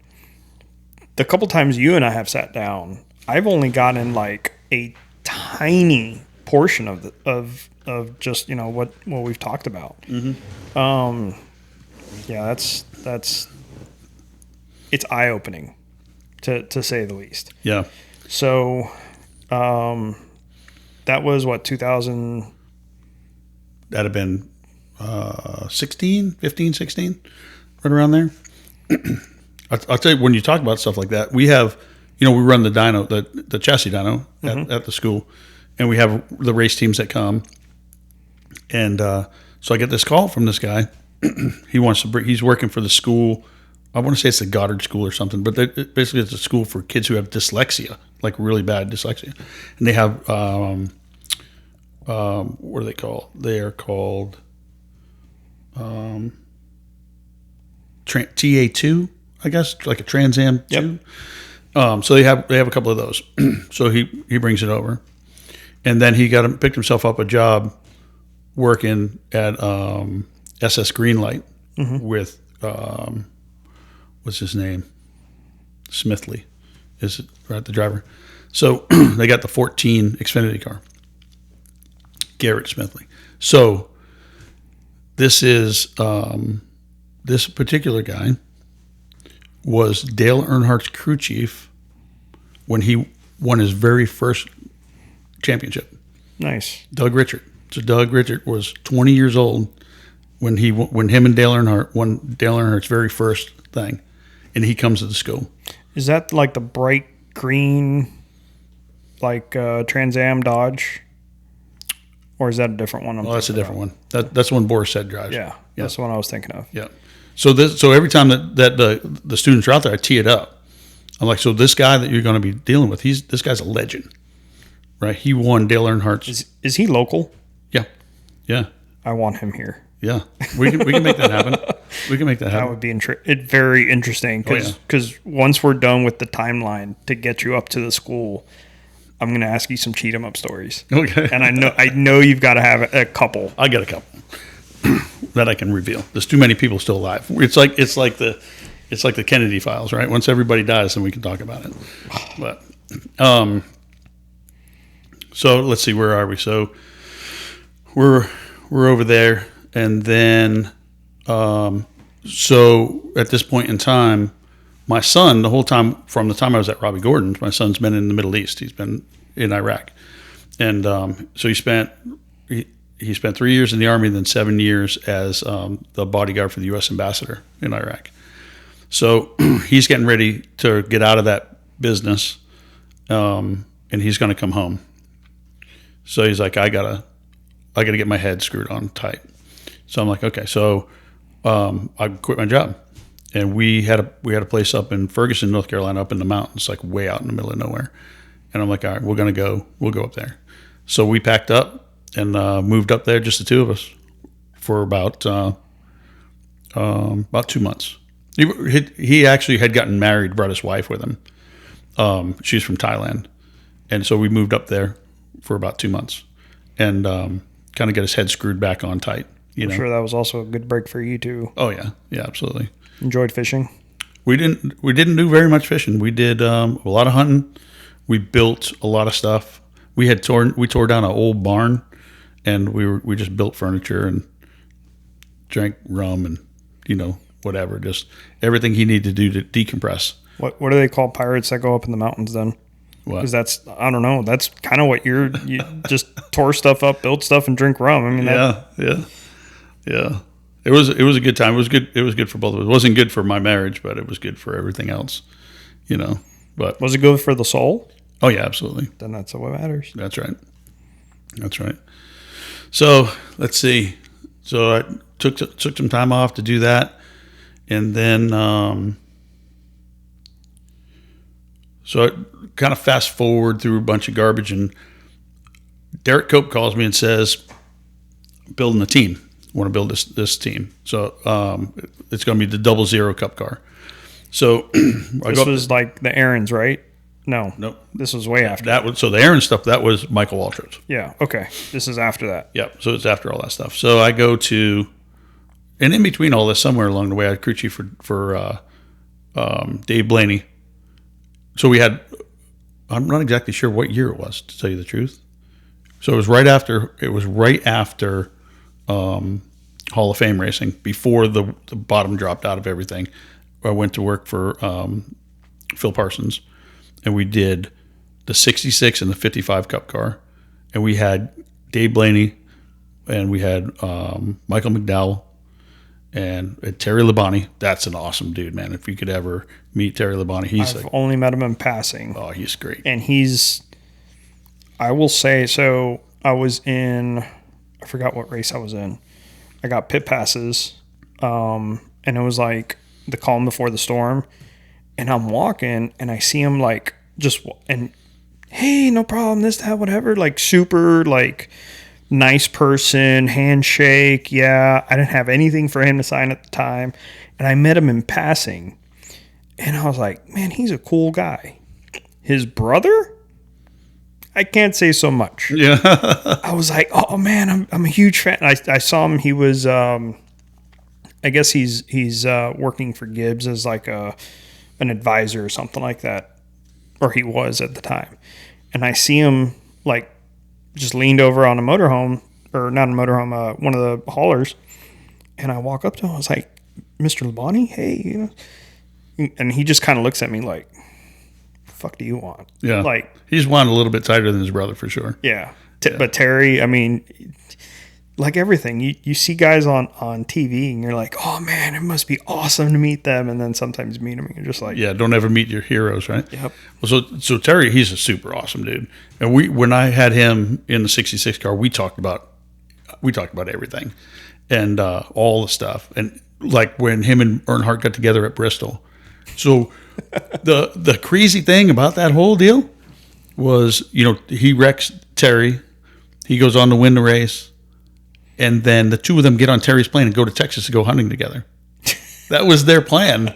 the couple times you and I have sat down, I've only gotten like a tiny portion of just, you know, what we've talked about. Mm-hmm. Yeah, that's it's eye-opening to say the least. Yeah. So that was what, 2000? That'd have been 16, right around there. I'll tell you, when you talk about stuff like that, we have, you know, we run the dyno, the chassis dyno at the school, and we have the race teams that come. And so I get this call from this guy. He's working for the school. I want to say it's the Goddard School or something, but basically it's a school for kids who have dyslexia, like really bad dyslexia. And they have, what are they called? They are called TA2, I guess, like a Trans Am 2. Yep. So they have a couple of those. So he brings it over, and then he picked himself up a job working at SS Greenlight with what's his name? Smithley is it, right? The driver. So they got the 14 Xfinity car. Garrett Smithley. So this is this particular guy was Dale Earnhardt's crew chief when he won his very first championship. Nice. Doug Richard. So Doug Richard was 20 years old when him and Dale Earnhardt won Dale Earnhardt's very first thing, and he comes to the school. Is that like the bright green, like Trans Am Dodge? Or is that a different one? That's a different one. That's the one Boris said drives. Yeah, that's the one I was thinking of. Yeah. So every time that the students are out there, I tee it up. I'm like, so this guy that you're going to be dealing with, this guy's a legend, right? He won Dale Earnhardt's. Is he local? Yeah. Yeah. I want him here. Yeah. We can make that happen. We can make that happen. That would be very interesting because once we're done with the timeline to get you up to the school, I'm going to ask you some cheat 'em up stories. Okay. And I know you've got to have a couple. I got a couple that I can reveal. There's too many people still alive. It's like the Kennedy files, right? Once everybody dies, then we can talk about it. But so let's see, where are we? So we're over there, and then so at this point in time, my son, the whole time from the time I was at Robbie Gordon's, my son's been in the Middle East. He's been in Iraq, and so he spent 3 years in the Army, then 7 years as the bodyguard for the U.S. ambassador in Iraq. So he's getting ready to get out of that business, and he's going to come home. So he's like, I gotta get my head screwed on tight. So I'm like, okay. So I quit my job. And we had a place up in Ferguson, North Carolina, up in the mountains, like way out in the middle of nowhere. And I'm like, all right, we'll go up there. So we packed up and moved up there, just the two of us, for about 2 months. He actually had gotten married, brought his wife with him. She's from Thailand, and so we moved up there for about 2 months, and kind of get his head screwed back on tight. I'm sure that was also a good break for you too. Oh yeah, absolutely. Enjoyed fishing? We didn't do very much fishing. We did a lot of hunting. We built a lot of stuff. We tore down an old barn, and we just built furniture and drank rum and whatever, just everything he needed to do to decompress. What do they call pirates that go up in the mountains then? Because I don't know. That's kind of what you just tore stuff up, built stuff, and drink rum. I mean, yeah. It was a good time. It was good. It was good for both of us. It wasn't good for my marriage, but it was good for everything else, But was it good for the soul? Oh yeah, absolutely. Then that's what matters. That's right. So let's see. So I took some time off to do that, and then so I kind of fast forward through a bunch of garbage, and Derek Cope calls me and says, "Building a team. I want to build this team. So it's going to be the 00 Cup car." So this was like the Aaron's, right? No. Nope. This was way after. So the Aaron stuff, that was Michael Waltrip's. Yeah. Okay. This is after that. Yep. So it's after all that stuff. So I go to, and in between all this, somewhere along the way, I had crew chief for Dave Blaney. So we had, I'm not exactly sure what year it was, to tell you the truth. So it was right after Hall of Fame racing, before the bottom dropped out of everything. I went to work for Phil Parsons, and we did the 66 and the 55 Cup car, and we had Dave Blaney, and we had Michael McDowell, and Terry Labonte. That's an awesome dude, man. If you could ever meet Terry Labonte, I've only met him in passing. Oh, he's great. And I will say, so I was in, I forgot what race I was in. I got pit passes, and it was like the calm before the storm. And I'm walking, and I see him like and hey, no problem, this, that, whatever. Like super like nice person, handshake. Yeah, I didn't have anything for him to sign at the time. And I met him in passing, and I was like, man, he's a cool guy. His brother? I can't say so much. Yeah. I was like, oh man, I'm a huge fan. I saw him. He was I guess he's working for Gibbs as like an advisor or something like that, or he was at the time. And I see him like just leaned over on a motorhome, or not a motorhome, one of the haulers. And I walk up to him. I was like, "Mr. Labonte, hey," and he just kind of looks at me like, "The fuck do you want?" Yeah, like he's one a little bit tighter than his brother for sure. Yeah, but Terry, I mean, like everything, you see guys on TV and you're like, "Oh man, it must be awesome to meet them," and then sometimes you meet them and you're just like, yeah, don't ever meet your heroes, right? Yep. Well, so Terry, he's a super awesome dude, and when I had him in the '66 car, we talked about everything, and all the stuff, and like when him and Earnhardt got together at Bristol. So the crazy thing about that whole deal was, he wrecks Terry, he goes on to win the race. And then the two of them get on Terry's plane and go to Texas to go hunting together. That was their plan.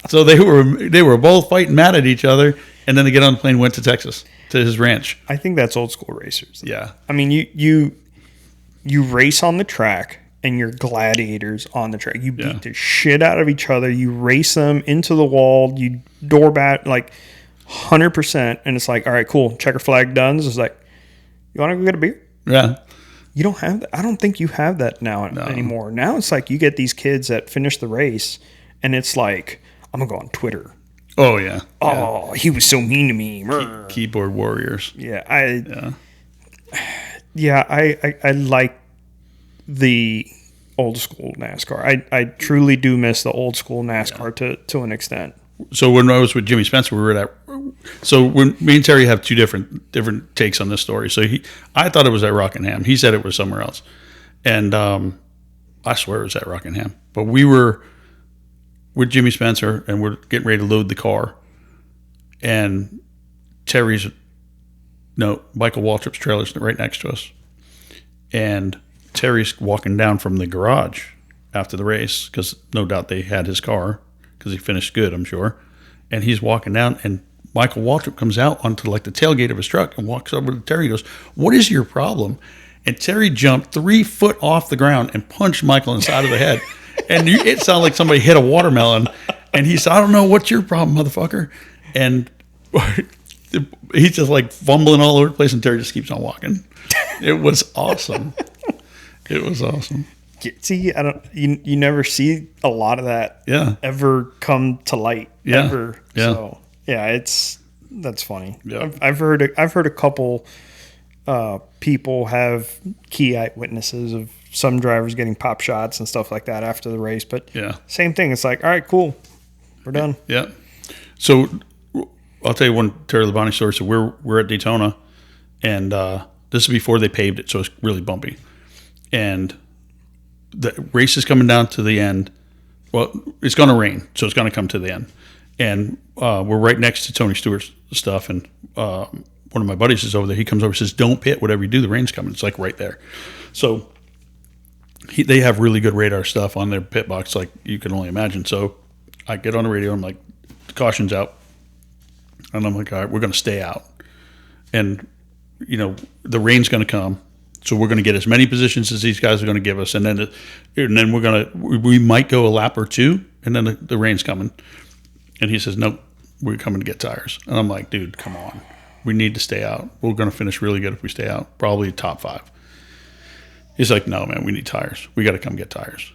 So they were both fighting mad at each other, and then they get on the plane and went to Texas to his ranch. I think that's old school racers. Yeah. I mean, you race on the track and you're gladiators on the track. You beat the shit out of each other. You race them into the wall. You door bat like 100%. And it's like, all right, cool. Checker flag done. It's like, you want to go get a beer? Yeah. You don't have that. I don't think you have that now anymore. Now it's like you get these kids that finish the race, and it's like, I'm going to go on Twitter. Oh, yeah. Oh, he was so mean to me. Keyboard warriors. Yeah. I like the old school NASCAR. I truly do miss the old school NASCAR to an extent. So when I was with Jimmy Spencer, we were when me and Terry have two different takes on this story. So I thought it was at Rockingham. He said it was somewhere else. And I swear it was at Rockingham. But we were with Jimmy Spencer, and we're getting ready to load the car. And Michael Waltrip's trailer's right next to us. And Terry's walking down from the garage after the race, because no doubt they had his car, because he finished good, I'm sure. And he's walking down, and Michael Waltrip comes out onto like the tailgate of his truck and walks over to Terry and goes, "What is your problem?" And Terry jumped 3 foot off the ground and punched Michael in the side of the head. And it sounded like somebody hit a watermelon. And he said, "I don't know, what's your problem, motherfucker?" And he's just like fumbling all over the place, and Terry just keeps on walking. It was awesome. It was awesome. See, you never see a lot of that ever come to light ever. Yeah. So that's funny. Yeah. I've heard a couple people have key eyewitnesses of some drivers getting pop shots and stuff like that after the race, but same thing. It's like, all right, cool, we're done. Yeah. So I'll tell you one Terry Labonte story. So we're at Daytona, and this is before they paved it, so it's really bumpy, and the race is coming down to the end. Well, it's going to rain, so it's going to come to the end. And we're right next to Tony Stewart's stuff, and one of my buddies is over there. He comes over and says, "Don't pit, whatever you do, the rain's coming." It's like right there. So they have really good radar stuff on their pit box, like you can only imagine. So I get on the radio, I'm like, "The caution's out." And I'm like, "All right, we're going to stay out. And, the rain's going to come. So we're going to get as many positions as these guys are going to give us, and then we might go a lap or two, and then the rain's coming." And he says, "Nope, we're coming to get tires." And I'm like, "Dude, come on, we need to stay out. We're going to finish really good if we stay out, probably top 5." He's like, "No, man, we need tires. We got to come get tires."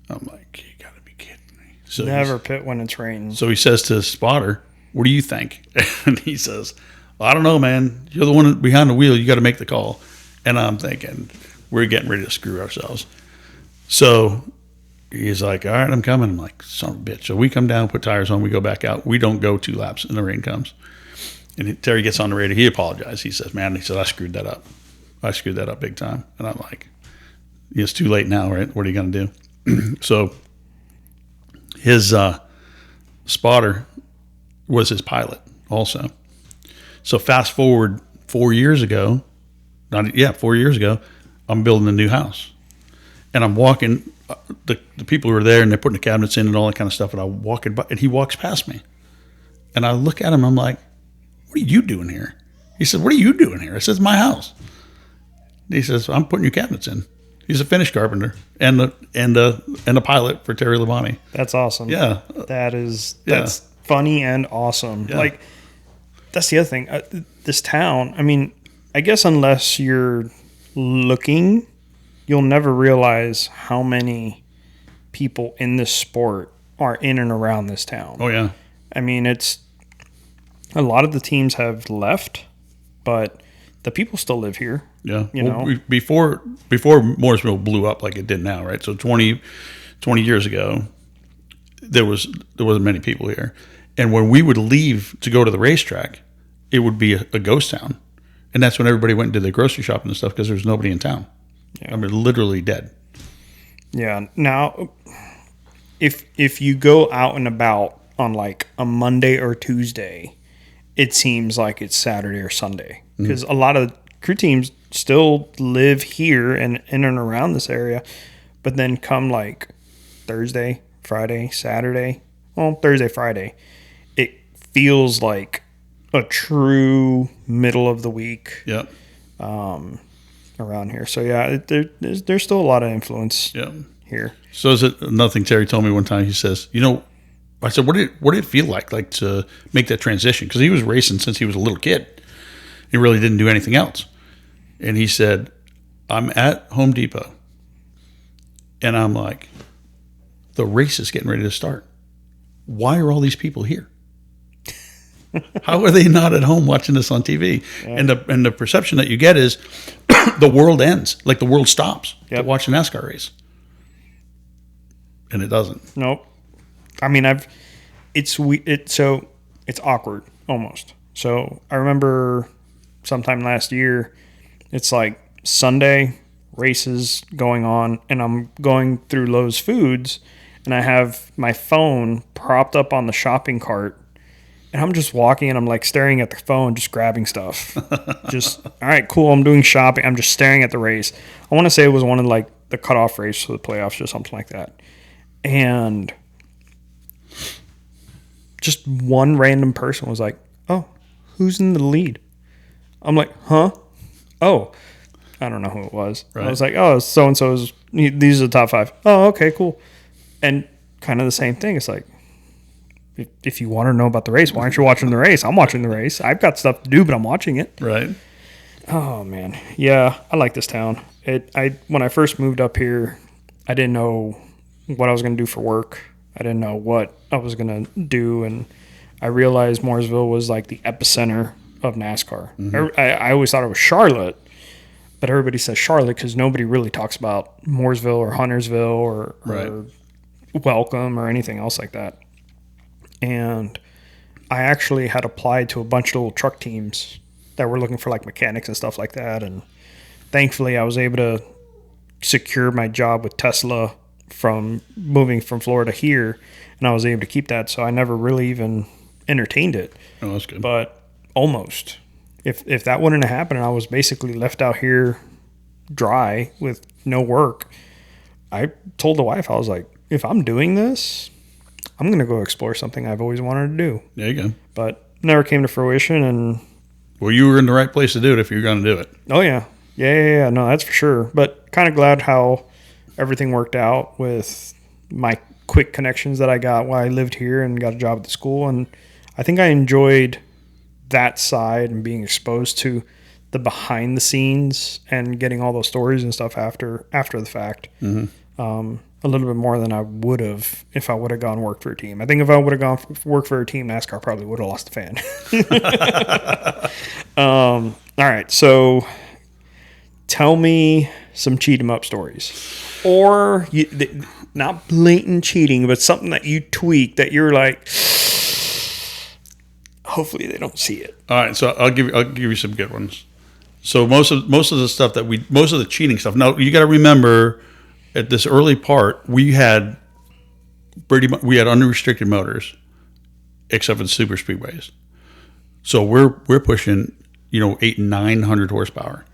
I'm like, "You got to be kidding me!" So never pit when it's raining. So he says to his spotter, "What do you think?" And he says, "I don't know, man. You're the one behind the wheel. You got to make the call." And I'm thinking, we're getting ready to screw ourselves. So he's like, "All right, I'm coming." I'm like, "Son of a bitch." So we come down, put tires on, we go back out. We don't go 2 laps, and the rain comes. And Terry gets on the radio. He apologized. He says, "Man," he said, "I screwed that up. I screwed that up big time." And I'm like, "It's too late now, right? What are you going to do?" So his spotter was his pilot also. So fast forward 4 years ago, 4 years ago, I'm building a new house. And I'm walking, the people who are there, and they're putting the cabinets in and all that kind of stuff, and I'm walking by, and he walks past me. And I look at him, I'm like, "What are you doing here?" He said, "What are you doing here?" I said, "It's my house." He says, "I'm putting your cabinets in." He's a finish carpenter and a pilot for Terry Labonte. That's awesome. Yeah. That's funny and awesome. Yeah. Like, that's the other thing. This town, I mean, I guess unless you're looking, you'll never realize how many people in this sport are in and around this town. Oh, yeah. I mean, it's a lot of the teams have left, but the people still live here. Yeah. You know, before Mooresville blew up like it did now, right? So 20 years ago, there wasn't many people here. And when we would leave to go to the racetrack, it would be a ghost town. And that's when everybody went and did their grocery shopping and stuff because there was nobody in town. Yeah. I mean, literally dead. Yeah. Now, if you go out and about on like a Monday or Tuesday, it seems like it's Saturday or Sunday because a lot of crew teams still live here and in and around this area, but then come like Thursday, Friday, Saturday, Thursday, Friday, it feels like a true middle of the week. Yep. Around here. So yeah, there's still a lot of influence. Here. So is it nothing? Terry told me one time. He says, I said, what did it feel like to make that transition? Because he was racing since he was a little kid. He really didn't do anything else. And he said, I'm at Home Depot, and I'm like, the race is getting ready to start. Why are all these people here? How are they not at home watching this on TV? Yeah. And the perception that you get is the world ends, like the world stops to watch a NASCAR race, and it doesn't. Nope. I mean, it's awkward almost. So I remember sometime last year, it's like Sunday races going on, and I'm going through Lowe's Foods, and I have my phone propped up on the shopping cart. And I'm just walking and I'm like staring at the phone, just grabbing stuff. Just, all right, cool. I'm doing shopping. I'm just staring at the race. I want to say it was one of like the cutoff race for the playoffs or something like that. And just one random person was like, oh, who's in the lead? I'm like, huh? Oh, I don't know who it was. Right. I was like, oh, so-and-so's, these are the top 5. Oh, okay, cool. And kind of the same thing. It's like, if you want to know about the race, why aren't you watching the race? I'm watching the race. I've got stuff to do, but I'm watching it. Right. Oh, man. Yeah, I like this town. When I first moved up here, I didn't know what I was going to do for work. I didn't know what I was going to do, and I realized Mooresville was like the epicenter of NASCAR. Mm-hmm. I always thought it was Charlotte, but everybody says Charlotte because nobody really talks about Mooresville or Huntersville or Welcome or anything else like that. And I actually had applied to a bunch of little truck teams that were looking for like mechanics and stuff like that. And thankfully I was able to secure my job with Tesla from moving from Florida here. And I was able to keep that. So I never really even entertained it. Oh, that's good. But almost. If that wouldn't have happened and I was basically left out here dry with no work, I told the wife, I was like, if I'm doing this, I'm going to go explore something I've always wanted to do. There you go. But never came to fruition. And well, you were in the right place to do it if you're going to do it. Oh, yeah. Yeah. No, that's for sure. But kind of glad how everything worked out with my quick connections that I got while I lived here and got a job at the school. And I think I enjoyed that side and being exposed to the behind the scenes and getting all those stories and stuff after the fact. Mm-hmm. A little bit more than I would have if I would have gone work for a team. I think if I would have gone work for a team, NASCAR probably would have lost a fan. All right, so tell me some cheat 'em up stories, or not blatant cheating, but something that you tweak that you're like, hopefully they don't see it. All right, so I'll give you some good ones. So most of the stuff most of the cheating stuff. Now you got to remember, at this early part, we had unrestricted motors, except for the super speedways. So we're pushing 800 and 900 horsepower.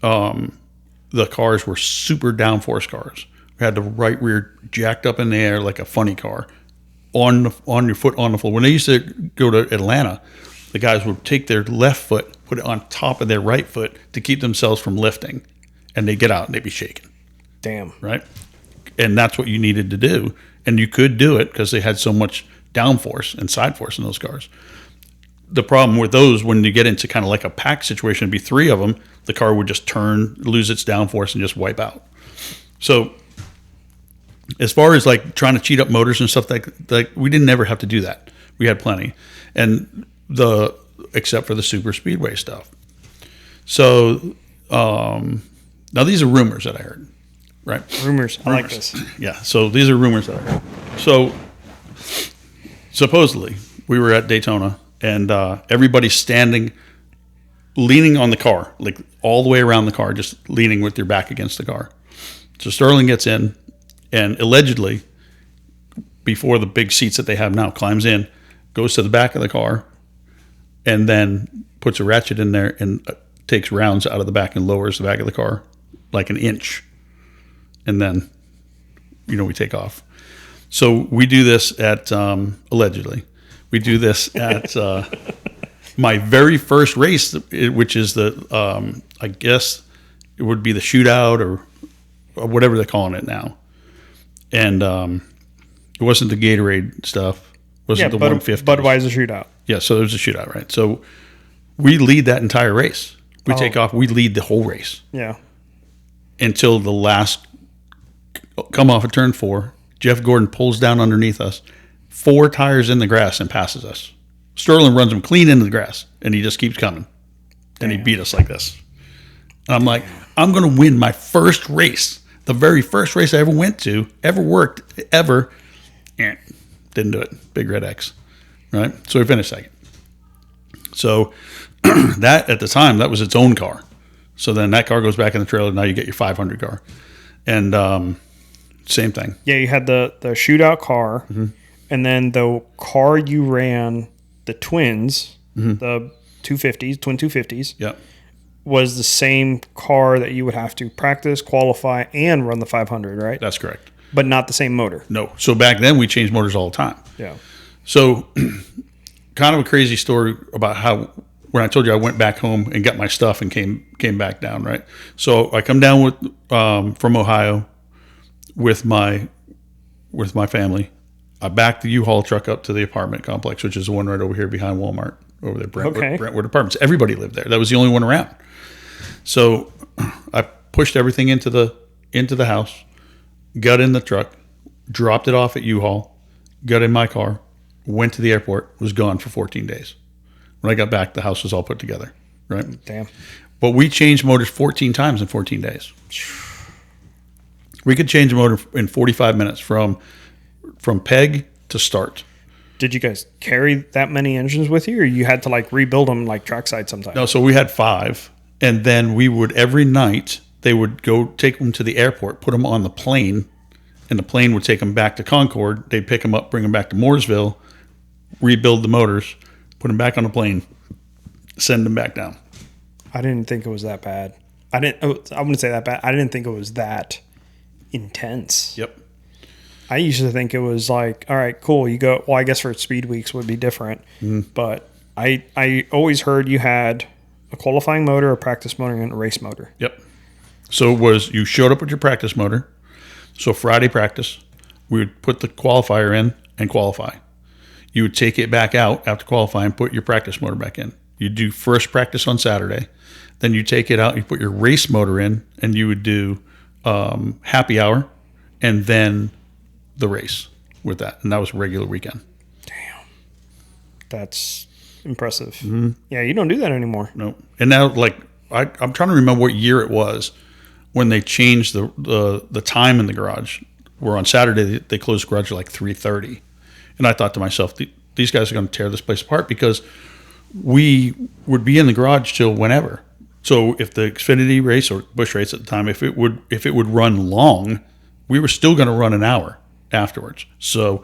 The cars were super downforce cars. We had the right rear jacked up in the air like a funny car, on your foot on the floor. When they used to go to Atlanta, the guys would take their left foot, put it on top of their right foot to keep themselves from lifting, and they'd get out and they'd be shaking. Damn. right? And that's what you needed to do. And you could do it because they had so much downforce and side force in those cars. The problem with those, when you get into kind of like a pack situation, it'd be 3 of them, the car would just turn, lose its downforce, and just wipe out. So as far as like trying to cheat up motors and stuff, like we didn't ever have to do that. We had plenty, and except for the super speedway stuff. So now these are rumors that I heard, right? Rumors. I like this. Yeah. So these are rumors that I heard. So supposedly we were at Daytona, and everybody's standing, leaning on the car, like all the way around the car, just leaning with your back against the car. So Sterling gets in, and allegedly, before the big seats that they have now, climbs in, goes to the back of the car, and then puts a ratchet in there and takes rounds out of the back and lowers the back of the car like an inch. And then, we take off. So we do this at, allegedly, we do this at my very first race, which is the, I guess it would be the shootout or whatever they're calling it now. And it wasn't the Gatorade stuff. It wasn't the 150. Budweiser shootout. Yeah, so there's a shootout, right? So we lead that entire race. We take off. We lead the whole race. Yeah. Until the last come off of turn 4. Jeff Gordon pulls down underneath us, 4 tires in the grass, and passes us. Sterling runs him clean into the grass, and he just keeps coming. And he beat us like this. And I'm like, I'm going to win my first race. The very first race I ever went to, ever worked, ever. And didn't do it. Big red X. Right? So we finished second. So that, at the time, that was its own car. So then that car goes back in the trailer. Now you get your 500 car. And same thing. Yeah, you had the shootout car. Mm-hmm. And then the car you ran, the twins, the 250s, twin 250s. Yep. Was the same car that you would have to practice, qualify, and run the 500, right? That's correct. But not the same motor. No. So back then we changed motors all the time. Yeah. So kind of a crazy story about how when I told you I went back home and got my stuff and came back down, right? So I come down with from Ohio with my family. I backed the U-Haul truck up to the apartment complex, which is the one right over here behind Walmart, over there, Brentwood Apartments. Everybody lived there. That was the only one around. So I pushed everything into the house, got in the truck, dropped it off at U-Haul, got in my car, went to the airport, was gone for 14 days. When I got back, the house was all put together, right? Damn. But we changed motors 14 times in 14 days. We could change a motor in 45 minutes from peg to start. Did you guys carry that many engines with you, or you had to like rebuild them like trackside sometimes? No, so we had 5. And then we would, every night, they would go take them to the airport, put them on the plane, and the plane would take them back to Concord. They'd pick them up, bring them back to Mooresville, rebuild the motors, put them back on the plane, send them back down. I didn't think it was that bad. I wouldn't say that bad. I didn't think it was that intense. Yep. I used to think it was like, all right, cool. You go, well, I guess for speed weeks would be different. But I always heard you had a qualifying motor, a practice motor, and a race motor. Yep. So it was, you showed up with your practice motor. So Friday practice, we would put the qualifier in and qualify. You would take it back out after qualifying, put your practice motor back in. You'd do first practice on Saturday. Then you take it out, you put your race motor in, and you would do happy hour and then the race with that. And that was a regular weekend. Damn. That's impressive. Mm-hmm. Yeah, you don't do that anymore. No. And now, like, I'm trying to remember what year it was when they changed the time in the garage. Where on Saturday, they closed the garage at like 3:30. And I thought to myself, these guys are going to tear this place apart because we would be in the garage till whenever. So if the Xfinity race or Busch race at the time, if it would run long, we were still going to run an hour afterwards. So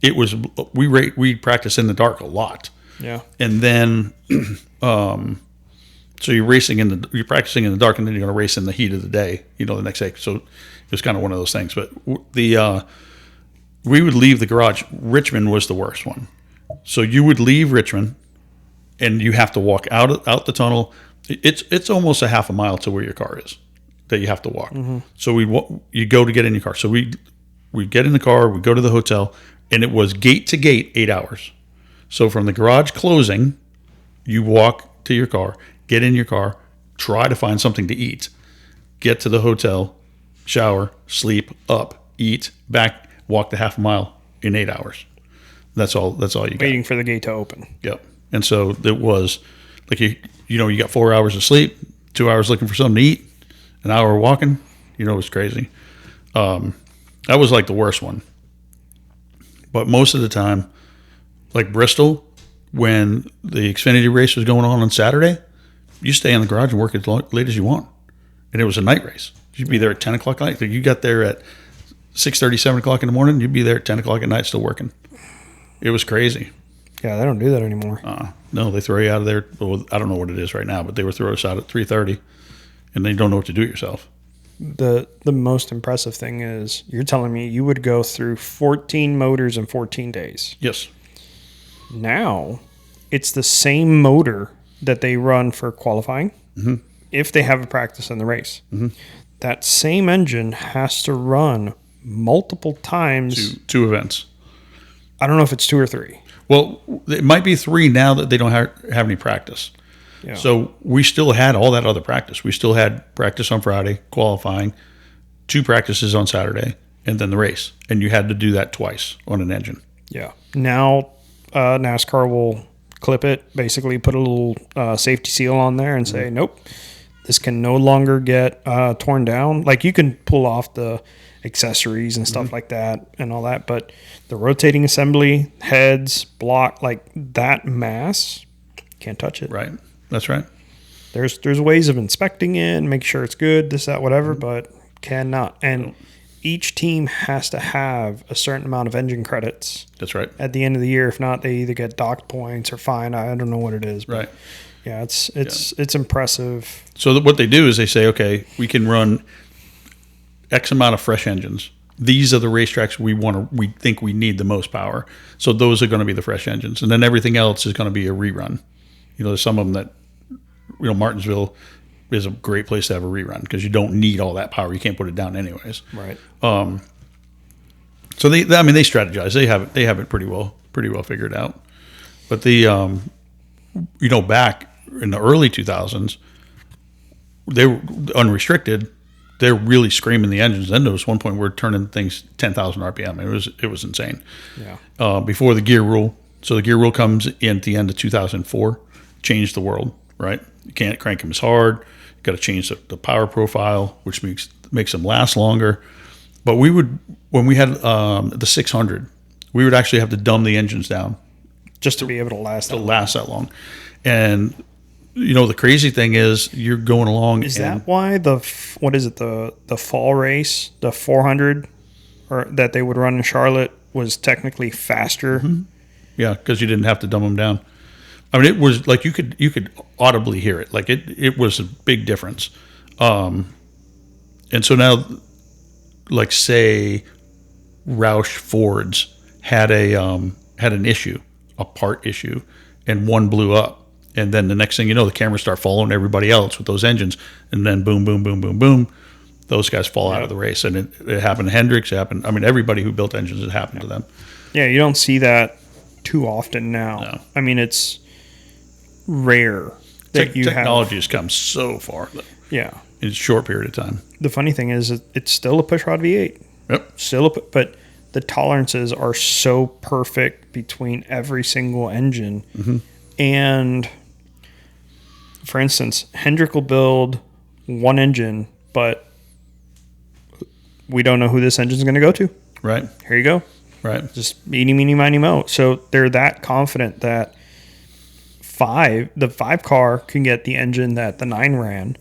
it was we practiced in the dark a lot. Yeah. And then so you're practicing in the dark, and then you're going to race in the heat of the day, the next day. So it was kind of one of those things. But we would leave the garage. Richmond was the worst one. So you would leave Richmond, and you have to walk out the tunnel. It's almost a half a mile to where your car is, that you have to walk. So you go to get in your car. So we get in the car, we go to the hotel, and it was gate to gate 8 hours. So from the garage closing, you walk to your car, get in your car, try to find something to eat, get to the hotel, shower, sleep, up, eat, back, walk the half a mile in 8 hours. That's all you got. Waiting for the gate to open. Yep. And so it was like you got 4 hours of sleep, 2 hours looking for something to eat, an hour walking. It was crazy. That was like the worst one. But most of the time, like Bristol, when the Xfinity race was going on Saturday, you stay in the garage and work as late as you want. And it was a night race. You'd be there at 10 o'clock at night. You got there at 6:30, 7 o'clock in the morning, you'd be there at 10 o'clock at night still working. It was crazy. Yeah, they don't do that anymore. No, they throw you out of there. Well, I don't know what it is right now, but they would throw us out at 3:30, and they don't know what to do yourself. The most impressive thing is you're telling me you would go through 14 motors in 14 days. Yes. Now, it's the same motor that they run for qualifying if they have a practice in the race. That same engine has to run multiple times. Two events. I don't know if it's 2 or 3. Well, it might be 3 now that they don't have any practice. Yeah. So we still had all that other practice. We still had practice on Friday, qualifying, 2 practices on Saturday, and then the race. And you had to do that twice on an engine. Yeah. Now NASCAR will clip it, basically put a little safety seal on there and say, nope, this can no longer get torn down. Like you can pull off the accessories and stuff like that and all that, but the rotating assembly, heads, block, like that mass, can't touch it. Right. That's right. There's ways of inspecting it and make sure it's good, this, that, whatever, but cannot. And each team has to have a certain amount of engine credits. That's right. At the end of the year. If not, they either get docked points or fined. I don't know what it is. But right. Yeah, it's impressive. So what they do is they say, okay, we can run X amount of fresh engines. These are the racetracks we think we need the most power. So those are going to be the fresh engines. And then everything else is going to be a rerun. There's some of them that, Martinsville is a great place to have a rerun because you don't need all that power. You can't put it down anyways. Right. So they strategize. They have it pretty well figured out. But back in the early 2000s, they were unrestricted. They're really screaming the engines. Then there was one point where we're turning things 10,000 RPM. It was insane. Yeah. Before the gear rule. So the gear rule comes in at the end of 2004, changed the world, right? You can't crank them as hard. You got to change the power profile, which makes them last longer. But when we had the 600, we would actually have to dumb the engines down just to be able to last that long. And the crazy thing is you're going along. Is that why the fall race, the 400, or that they would run in Charlotte was technically faster? Mm-hmm. Yeah, because you didn't have to dumb them down. I mean, it was like you could audibly hear it. Like it was a big difference. And so now, like say, Roush Fords had an issue, a part issue, and one blew up. And then the next thing you know, the cameras start following everybody else with those engines, and then boom, boom, boom, boom, boom, those guys fall out of the race. And it happened to Hendricks. It happened. I mean, everybody who built engines, it happened to them. Yeah, you don't see that too often now. No. I mean, it's rare that technology has come so far. Yeah, in a short period of time. The funny thing is, it's still a pushrod V8. Yep. But the tolerances are so perfect between every single engine. Mm-hmm. And for instance, Hendrick will build one engine, but we don't know who this engine is going to go to. Right. Here you go. Right. Just meeny, meeny, miny, mo. So they're that confident that the 5 car can get the engine that the 9 ran,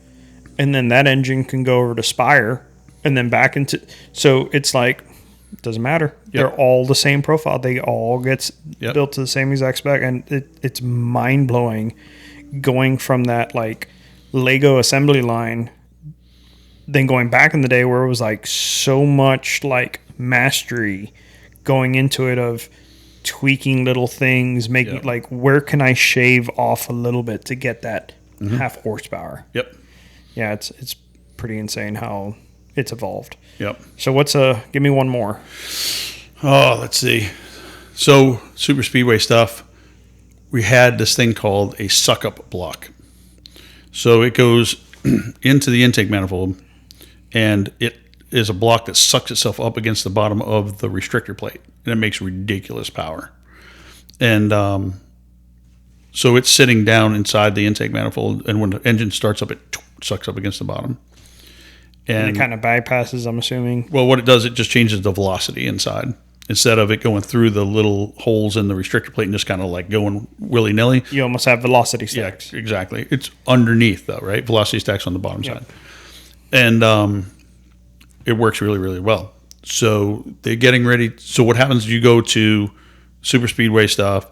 and then that engine can go over to Spire and then back into. So it's like, it doesn't matter. Yep. They're all the same profile. They all get built to the same exact spec, and it's mind blowing going from that like Lego assembly line, then going back in the day where it was like so much like mastery going into it of tweaking little things, making like, where can I shave off a little bit to get that half horsepower? Yep. Yeah, it's pretty insane how it's evolved. Yep. So give me one more. Oh, let's see. So super speedway stuff, we had this thing called a suck up block. So it goes into the intake manifold, and it is a block that sucks itself up against the bottom of the restrictor plate, and it makes ridiculous power. And so it's sitting down inside the intake manifold, and when the engine starts up, it sucks up against the bottom. And it kind of bypasses, I'm assuming. Well, what it does, it just changes the velocity inside. Instead of it going through the little holes in the restrictor plate and just kind of like going willy-nilly. You almost have velocity stacks. Yeah, exactly. It's underneath, though, right? Velocity stacks on the bottom side. And it works really, really well. So they're getting ready. So what happens is you go to super speedway stuff.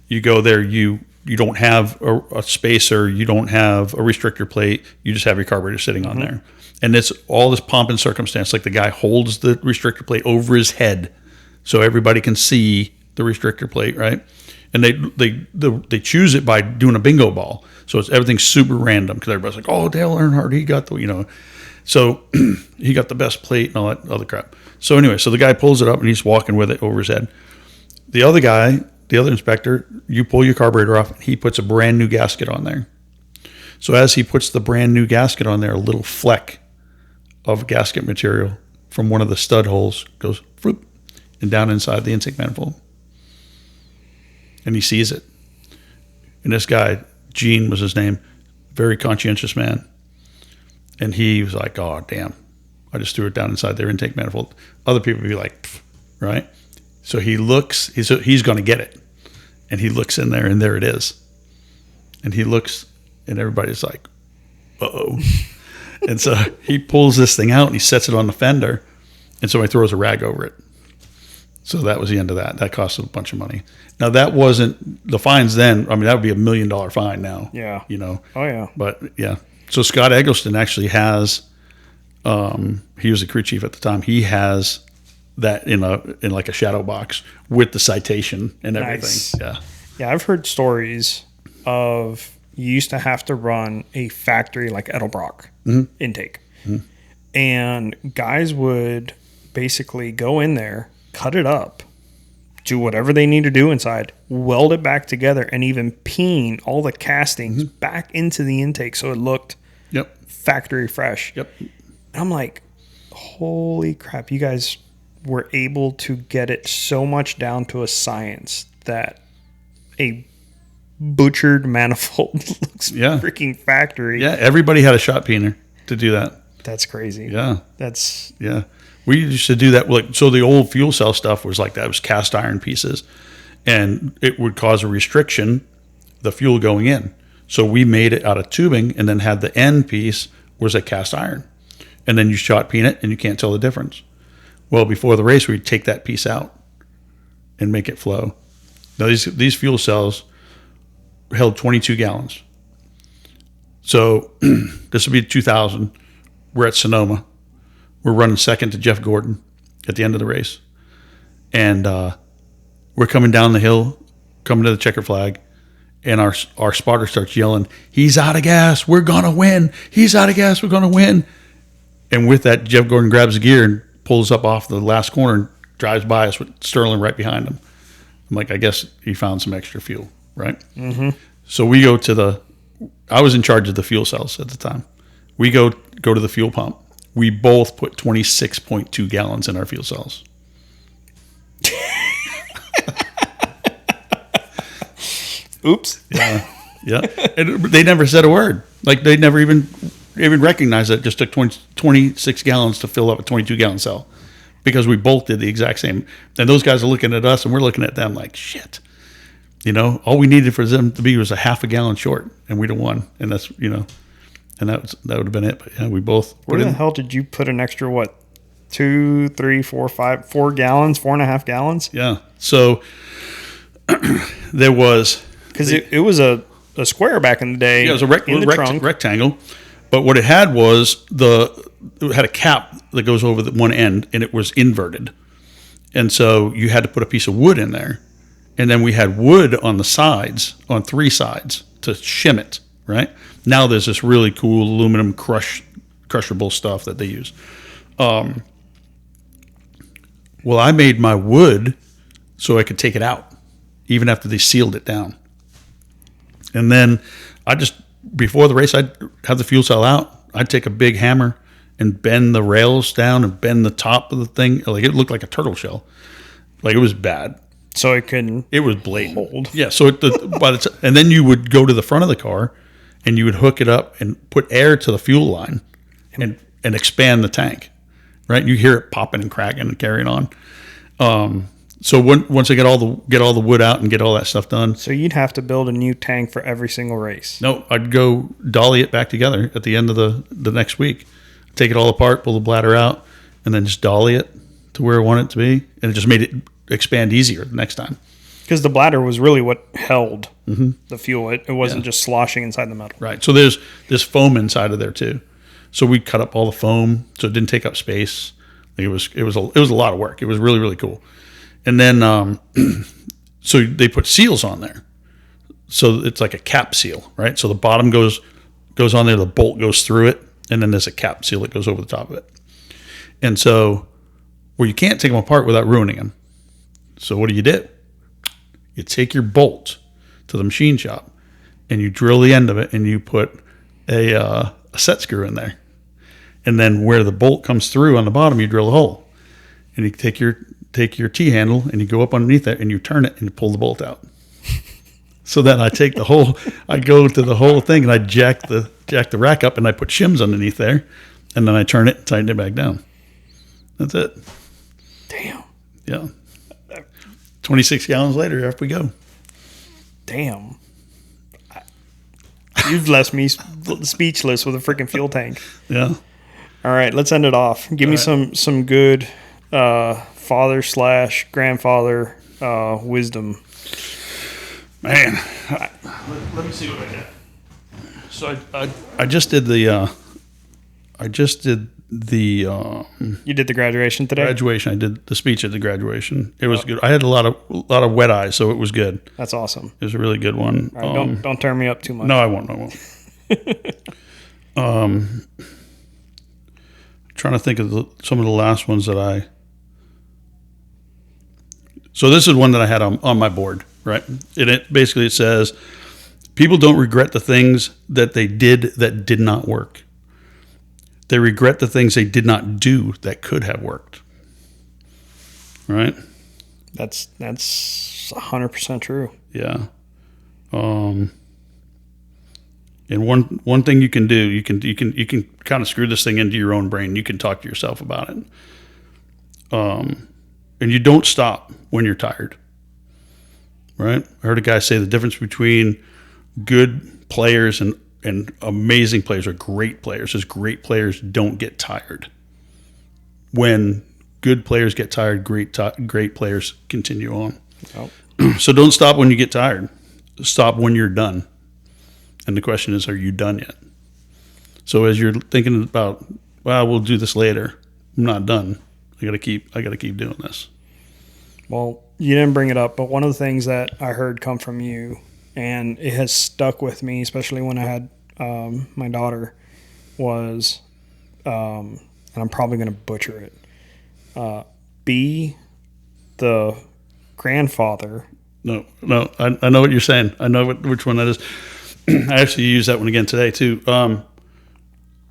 You go there, you don't have a spacer. You don't have a restrictor plate. You just have your carburetor sitting on there. And it's all this pomp and circumstance. Like the guy holds the restrictor plate over his head so everybody can see the restrictor plate, right? And they choose it by doing a bingo ball. So everything's super random because everybody's like, oh, Dale Earnhardt, he got the, so he got the best plate and all that other crap. So anyway, so the guy pulls it up and he's walking with it over his head. The other guy, the other inspector, you pull your carburetor off and he puts a brand new gasket on there. So as he puts the brand new gasket on there, a little fleck of gasket material from one of the stud holes goes whoop, and down inside the intake manifold. And he sees it. And this guy, Gene was his name, very conscientious man. And he was like, oh, damn, I just threw it down inside their intake manifold. Other people would be like, pff, right? So he looks, he's going to get it. And he looks in there, and there it is. And he looks, and everybody's like, uh-oh. And so he pulls this thing out, and he sets it on the fender, and somebody throws a rag over it. So that was the end of that. That cost a bunch of money. Now, that wasn't the fines then. I mean, that would be $1 million fine now. Yeah. Oh, yeah. But, yeah. So Scott Eggleston actually has, he was the crew chief at the time. He has that in like a shadow box with the citation and everything. Nice. Yeah. Yeah, I've heard stories of you used to have to run a factory like Edelbrock intake. Mm-hmm. And guys would basically go in there, cut it up, do whatever they need to do inside, weld it back together, and even peen all the castings back into the intake so it looked factory fresh. Yep. And I'm like, holy crap, you guys were able to get it so much down to a science that a butchered manifold looks freaking factory. Yeah, everybody had a shot peener to do that. That's crazy. Yeah. Yeah. We used to do that. So the old fuel cell stuff was like that. It was cast iron pieces, and it would cause a restriction, the fuel going in. So we made it out of tubing and then had the end piece was a cast iron. And then you shot peen it, and you can't tell the difference. Well, before the race, we'd take that piece out and make it flow. Now, these fuel cells held 22 gallons. So this would be 2000. We're at Sonoma. We're running second to Jeff Gordon at the end of the race. And we're coming down the hill, coming to the checker flag, and our spotter starts yelling, he's out of gas, we're going to win. He's out of gas, we're going to win. And with that, Jeff Gordon grabs the gear and pulls up off the last corner and drives by us with Sterling right behind him. I'm like, I guess he found some extra fuel, right? Mm-hmm. So we go to I was in charge of the fuel cells at the time. We go to the fuel pump. We both put 26.2 gallons in our fuel cells. Oops. Yeah. And they never said a word. Like they never even recognized that it just took 26 gallons to fill up a 22-gallon cell because we both did the exact same. And those guys are looking at us and we're looking at them like, shit. All we needed for them to be was a half a gallon short, and we'd have won. And that's, and that would have been it. But yeah, we both. Where the hell did you put an extra, 2, 3, 4, 5, 4 gallons, 4.5 gallons? Yeah. So there was. Because it was a square back in the day. Yeah, it was a rectangle. But what it had was it had a cap that goes over the one end, and it was inverted. And so you had to put a piece of wood in there. And then we had wood on the sides, on 3 sides, to shim it, right? Now there's this really cool aluminum crushed crushable stuff that they use. Well, I made my wood so I could take it out, even after they sealed it down. And then before the race, I'd have the fuel cell out. I'd take a big hammer and bend the rails down and bend the top of the thing. Like, it looked like a turtle shell. Like, it was bad. So it was blatant. Hold. Yeah. So and then you would go to the front of the car and you would hook it up and put air to the fuel line and expand the tank. Right. You hear it popping and cracking and carrying on. So once I get all the wood out and get all that stuff done. So you'd have to build a new tank for every single race. No, I'd go dolly it back together at the end of the next week. Take it all apart, pull the bladder out, and then just dolly it to where I want it to be. And it just made it expand easier the next time. Because the bladder was really what held the fuel. It wasn't just sloshing inside the metal. Right. So there's this foam inside of there too. So we cut up all the foam so it didn't take up space. It was a lot of work. It was really, really cool. And then so they put seals on there. So it's like a cap seal, right? So the bottom goes on there, the bolt goes through it, and then there's a cap seal that goes over the top of it. And so you can't take them apart without ruining them. So what do? You take your bolt to the machine shop and you drill the end of it and you put a set screw in there. And then where the bolt comes through on the bottom, you drill a hole. And you take your T-handle and you go up underneath it and you turn it and you pull the bolt out. So then I go to the whole thing and I jack the rack up and I put shims underneath there. And then I turn it and tighten it back down. That's it. Damn. Yeah. 26 gallons later, off we go. Damn. You've left me speechless with a freaking fuel tank. Yeah. All right, let's end it off. Give me some good father/grandfather wisdom. Man, let me see what I got. So I just did the You did the graduation today? Graduation. I did the speech at the graduation. It was good. I had a lot of wet eyes, so it was good. That's awesome. It was a really good one. All right, don't turn me up too much. No, I won't. Trying to think of some of the last ones that I. So this is one that I had on my board, right? It says, people don't regret the things that they did that did not work. They regret the things they did not do that could have worked. Right? That's 100% true. Yeah. And one thing you can do, you can kind of screw this thing into your own brain. You can talk to yourself about it. And you don't stop when you're tired. Right? I heard a guy say the difference between good players and amazing players or great players is great players don't get tired. When good players get tired, great players continue on. Oh. So don't stop when you get tired. Stop when you're done. And the question is, are you done yet? So as you're thinking about, well, we'll do this later, I'm not done. I gotta keep doing this. Well, you didn't bring it up, but one of the things that I heard come from you, and it has stuck with me, especially when I had my daughter, was, and I'm probably going to butcher it, be the grandfather. No, I know what you're saying. I know which one that is. I actually used that one again today too.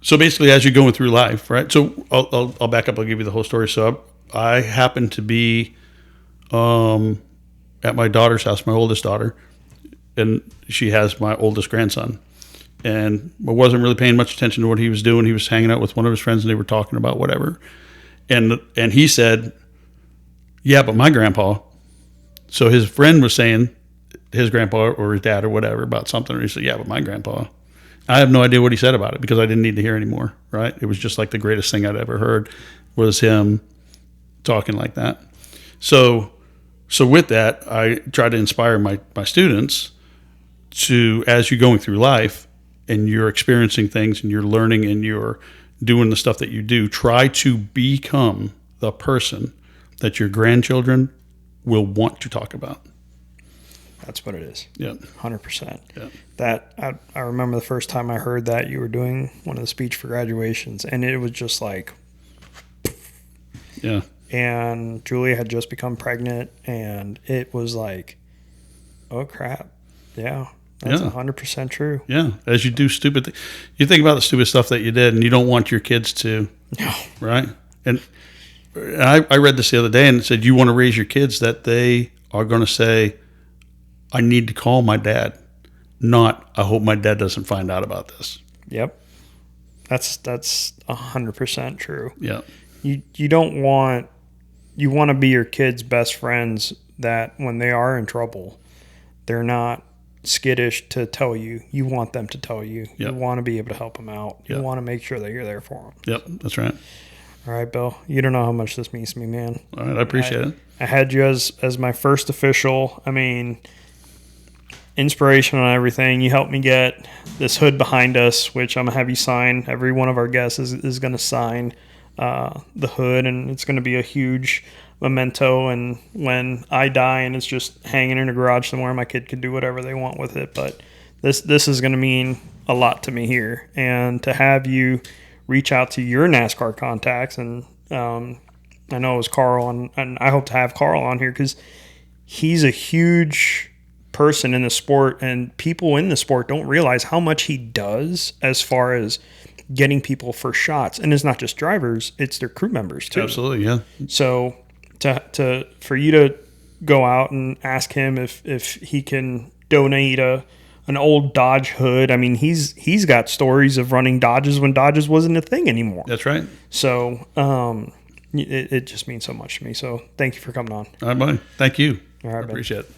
So basically, as you're going through life, right? So I'll back up. I'll give you the whole story. So I happened to be at my daughter's house, my oldest daughter, and she has my oldest grandson. And I wasn't really paying much attention to what he was doing. He was hanging out with one of his friends, and they were talking about whatever. And he said, "Yeah, but my grandpa." So his friend was saying his grandpa or his dad or whatever about something. And he said, "Yeah, but my grandpa." I have no idea what he said about it because I didn't need to hear anymore, right? It was just like the greatest thing I'd ever heard was him talking like that. So with that, I try to inspire my students to, as you're going through life and you're experiencing things and you're learning and you're doing the stuff that you do, try to become the person that your grandchildren will want to talk about. That's what it is. Yeah. 100%. Yeah. That I remember the first time I heard that you were doing one of the speech for graduations, and it was just like, Yeah. and Julia had just become pregnant, and it was like, oh crap. Yeah. That's 100% true. Yeah. As you do stupid things, you think about the stupid stuff that you did, and you don't want your kids to, No. right? And I read this the other day, and it said you want to raise your kids that they are going to say, I need to call my dad, not I hope my dad doesn't find out about this. Yep. That's 100% true. Yeah. You don't want, you want to be your kids' best friends that when they are in trouble, they're not skittish to tell you. You want them to tell you. Yep. You want to be able to help them out. You Yep. want to make sure that you're there for them. Yep. That's right. All right, Bill. You don't know how much this means to me, man. All right. I appreciate it. I had you as my first official. I mean, inspiration on everything. You helped me get this hood behind us, which I'm going to have you sign. Every one of our guests is going to sign the hood, and it's going to be a huge memento. And when I die and it's just hanging in a garage somewhere, my kid can do whatever they want with it. But this is going to mean a lot to me here. And to have you reach out to your NASCAR contacts, and I know it was Carl, and I hope to have Carl on here because he's a huge person in the sport, and people in the sport don't realize how much he does as far as getting people for shots. And it's not just drivers, it's their crew members too. Absolutely. Yeah. So for you to go out and ask him if he can donate an old Dodge hood. I mean, he's got stories of running Dodges when Dodges wasn't a thing anymore. That's right. So it just means so much to me. So thank you for coming on. All right, buddy. Thank you. All right, I appreciate it.